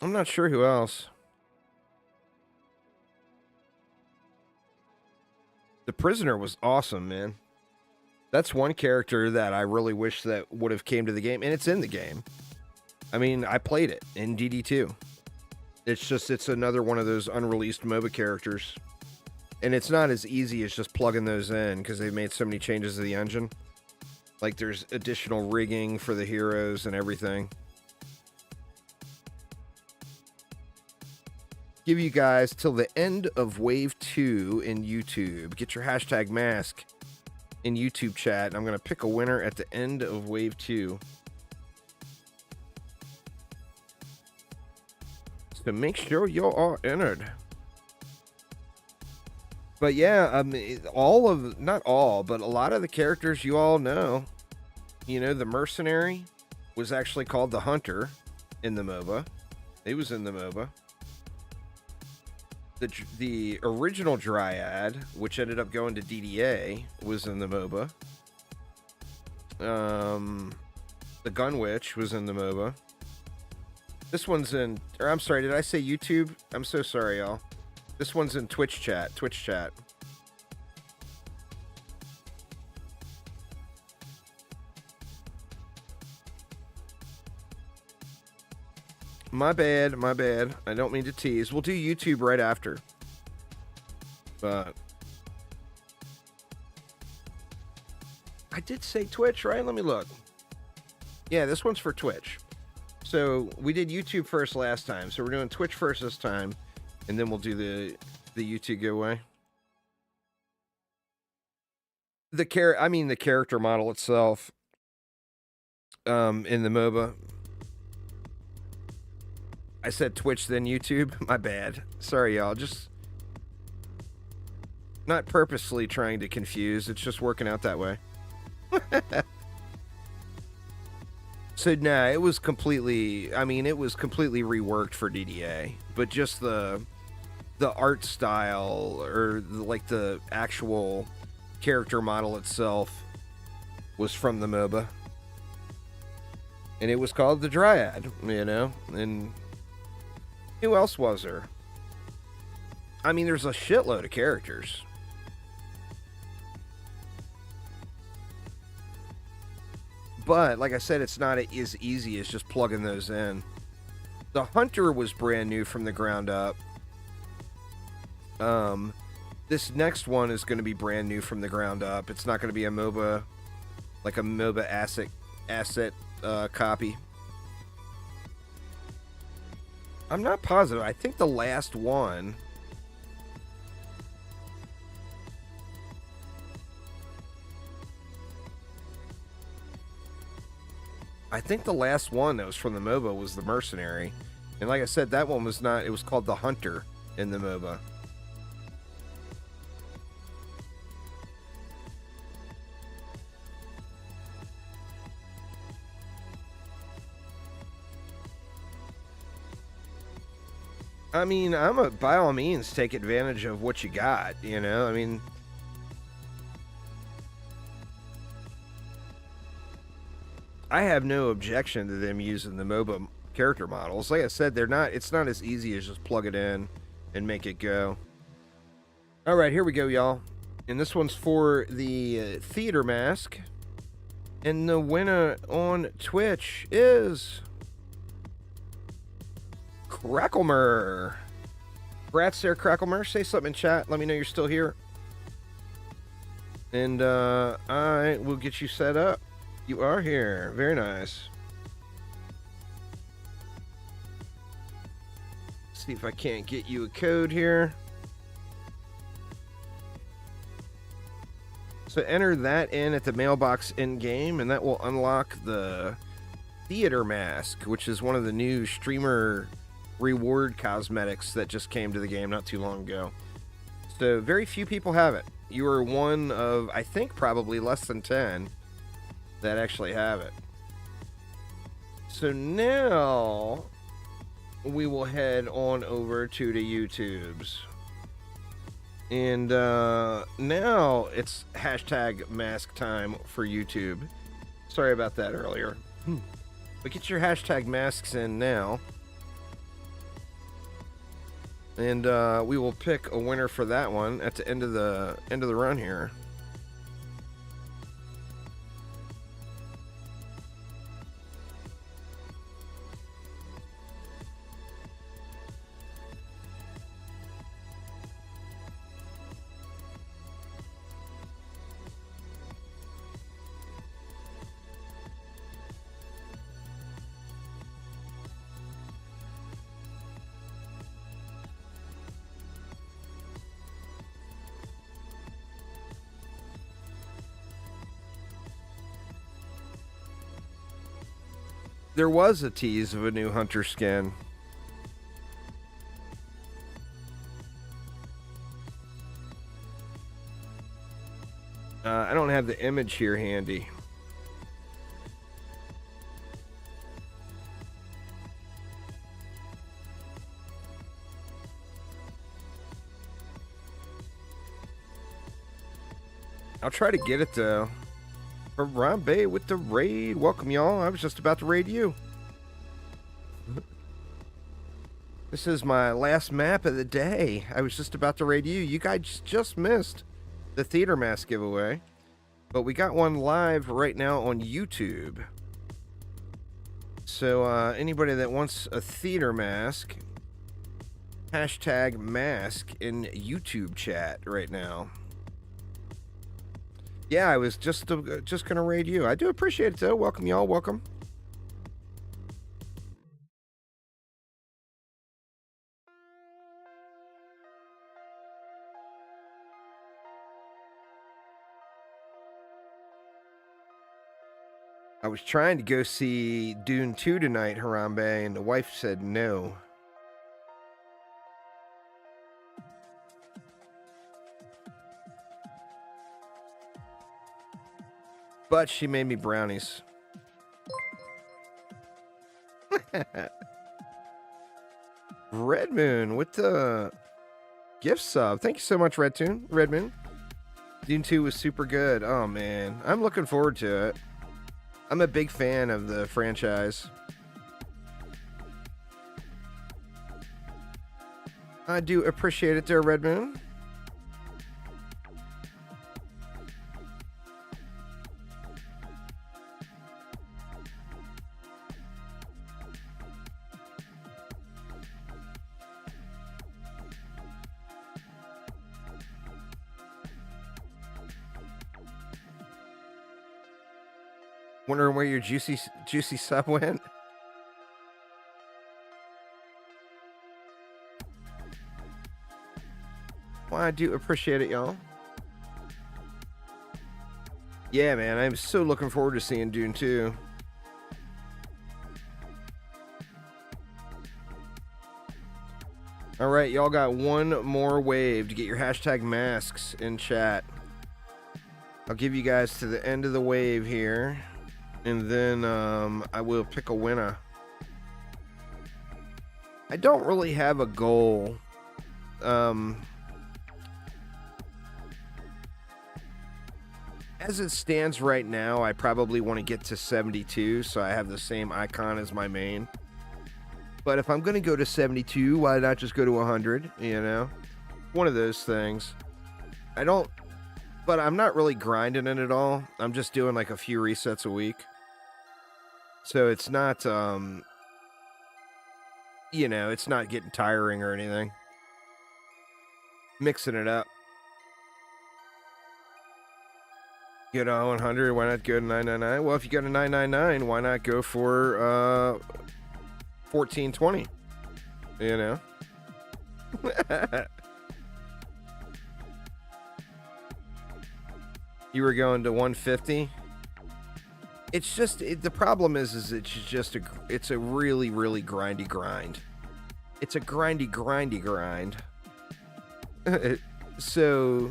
I'm not sure who else. The Prisoner was awesome, man. That's one character that I really wish that would have came to the game, and it's in the game. I mean, I played it in DD2. It's another one of those unreleased MOBA characters. And it's not as easy as just plugging those in, because they've made so many changes to the engine. Like, there's additional rigging for the heroes and everything. Give you guys till the end of Wave 2 in YouTube. Get your hashtag mask in YouTube chat. I'm going to pick a winner at the end of Wave 2. So make sure you are entered. But yeah, I mean, not all, but a lot of the characters you all know. You know, the Mercenary was actually called the Hunter in the MOBA. He was in the MOBA. The original Dryad, which ended up going to DDA, was in the MOBA. The Gun Witch was in the MOBA. This one's in... Or I'm sorry, did I say YouTube? I'm so sorry, y'all. This one's in Twitch chat. My bad. I don't mean to tease. We'll do YouTube right after. But... I did say Twitch, right? Let me look. Yeah, this one's for Twitch. So, we did YouTube first last time. So, we're doing Twitch first this time. And then we'll do the YouTube giveaway. The character model itself. In the MOBA. I said Twitch, then YouTube. My bad. Sorry, y'all. Just not purposely trying to confuse. It's just working out that way. So, nah, it was completely... I mean, it was completely reworked for DDA. But just the art style, or like the actual character model itself, was from the MOBA. And it was called the Dryad, you know? And... who else was there? I mean, there's a shitload of characters. But, like I said, it's not as easy as just plugging those in. The Hunter was brand new from the ground up. This next one is going to be brand new from the ground up. It's not going to be a MOBA, like a MOBA asset copy. I'm not positive. I think the last one... I think the last one that was from the MOBA was the Mercenary. And like I said, that one was not... it was called the Hunter in the MOBA. I mean, by all means, take advantage of what you got, you know? I mean... I have no objection to them using the MOBA character models. Like I said, it's not as easy as just plug it in and make it go. All right, here we go, y'all. And this one's for the theater mask. And the winner on Twitch is Cracklemer. Congrats there, Cracklemer. Say something in chat. Let me know you're still here. And I will get you set up. You are here. Very nice. See if I can't get you a code here. So enter that in at the mailbox in-game, and that will unlock the theater mask, which is one of the new streamer reward cosmetics that just came to the game not too long ago. So very few people have it. You are one of, I think, probably less than 10 that actually have it. So now we will head on over to the YouTubes. And now it's hashtag mask time for YouTube. Sorry about that earlier. But get your hashtag masks in now. And we will pick a winner for that one at the end of the run here. There was a tease of a new hunter skin. I don't have the image here handy. I'll try to get it though. Harambe with the raid. Welcome, y'all. I was just about to raid you. This is my last map of the day. I was just about to raid you. You guys just missed the theater mask giveaway. But we got one live right now on YouTube. So anybody that wants a theater mask, hashtag mask in YouTube chat right now. Yeah, I was just gonna raid you. I do appreciate it though. Welcome, y'all. Welcome. I was trying to go see Dune 2 tonight, Harambe, and the wife said no. But she made me brownies. Red Moon with the gift sub. Thank you so much, Red Moon. Dune 2 was super good. Oh, man. I'm looking forward to it. I'm a big fan of the franchise. I do appreciate it there, Red Moon. Wondering where your juicy sub went? Well, I do appreciate it, y'all. Yeah, man, I'm so looking forward to seeing Dune 2. All right, y'all got one more wave to get your hashtag masks in chat. I'll give you guys to the end of the wave here. And then I will pick a winner. I don't really have a goal. As it stands right now, I probably want to get to 72, so I have the same icon as my main. But if I'm going to go to 72, why not just go to 100, you know? One of those things. But I'm not really grinding it at all. I'm just doing like a few resets a week. So it's not, you know, it's not getting tiring or anything. Mixing it up. Go to 100, why not go to 999? Well, if you go to 999, why not go for 1420? You know? You were going to 150? It's just, the problem is it's just it's a really, really grindy grind. It's a grindy grind. So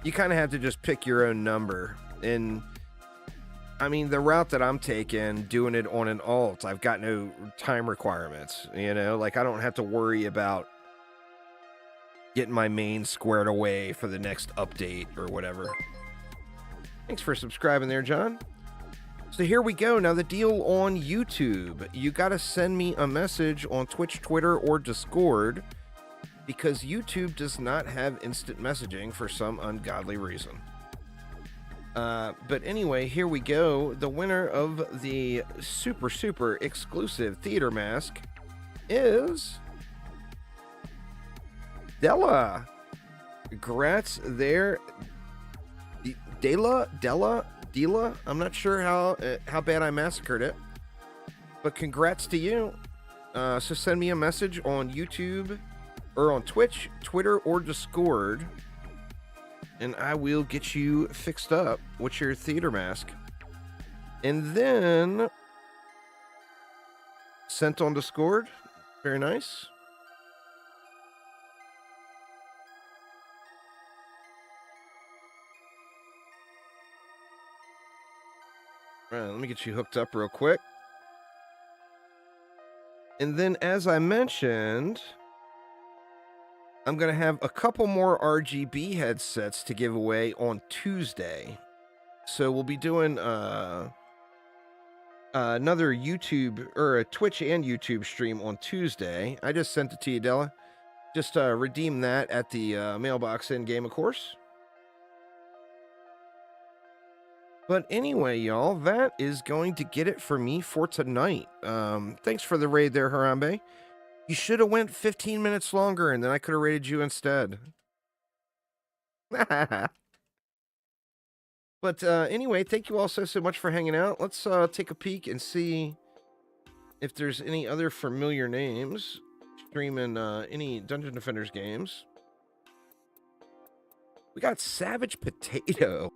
you kind of have to just pick your own number. And I mean, the route that I'm taking, doing it on an alt, I've got no time requirements, you know, like I don't have to worry about getting my main squared away for the next update or whatever. Thanks for subscribing there, John. So here we go. Now the deal on YouTube, you got to send me a message on Twitch, Twitter, or Discord, because YouTube does not have instant messaging for some ungodly reason. But anyway, here we go. The winner of the super, super exclusive theater mask is Della. Congrats there. Della. I'm not sure how bad I massacred it, but congrats to you. So send me a message on YouTube or on Twitch, Twitter, or Discord, and I will get you fixed up with your theater mask. And then sent on Discord. Very nice. All right, let me get you hooked up real quick. And then, as I mentioned, I'm going to have a couple more RGB headsets to give away on Tuesday. So we'll be doing another YouTube, or a Twitch and YouTube stream on Tuesday. I just sent it to you, Della. Just redeem that at the mailbox in-game, of course. But anyway, y'all, that is going to get it for me for tonight. Thanks for the raid there, Harambe. You should have went 15 minutes longer, and then I could have raided you instead. But anyway, thank you all so much for hanging out. Let's take a peek and see if there's any other familiar names streaming any Dungeon Defenders games. We got Savage Potato.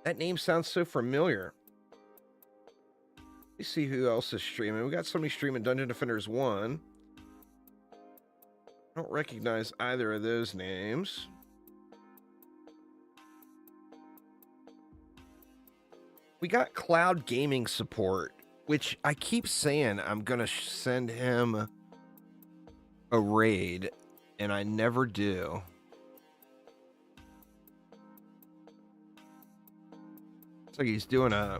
That name sounds so familiar. Let me see who else is streaming. We got somebody streaming Dungeon Defenders 1. I don't recognize either of those names. We got Cloud Gaming Support, which I keep saying I'm going to send him a raid, and I never do. Like he's doing a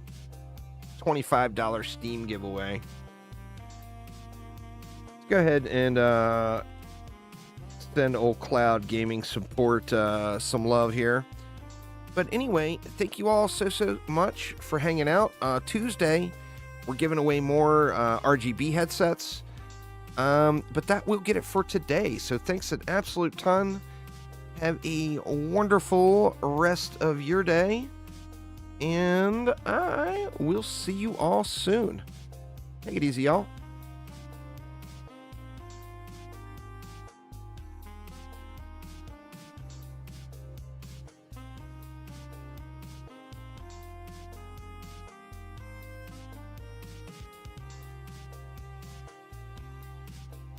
$25 Steam giveaway. Let's go ahead and send old Cloud Gaming Support some love here. But anyway, thank you all so much for hanging out. Tuesday, we're giving away more RGB headsets. But that will get it for today. So thanks an absolute ton. Have a wonderful rest of your day. And I will see you all soon. Take it easy, y'all.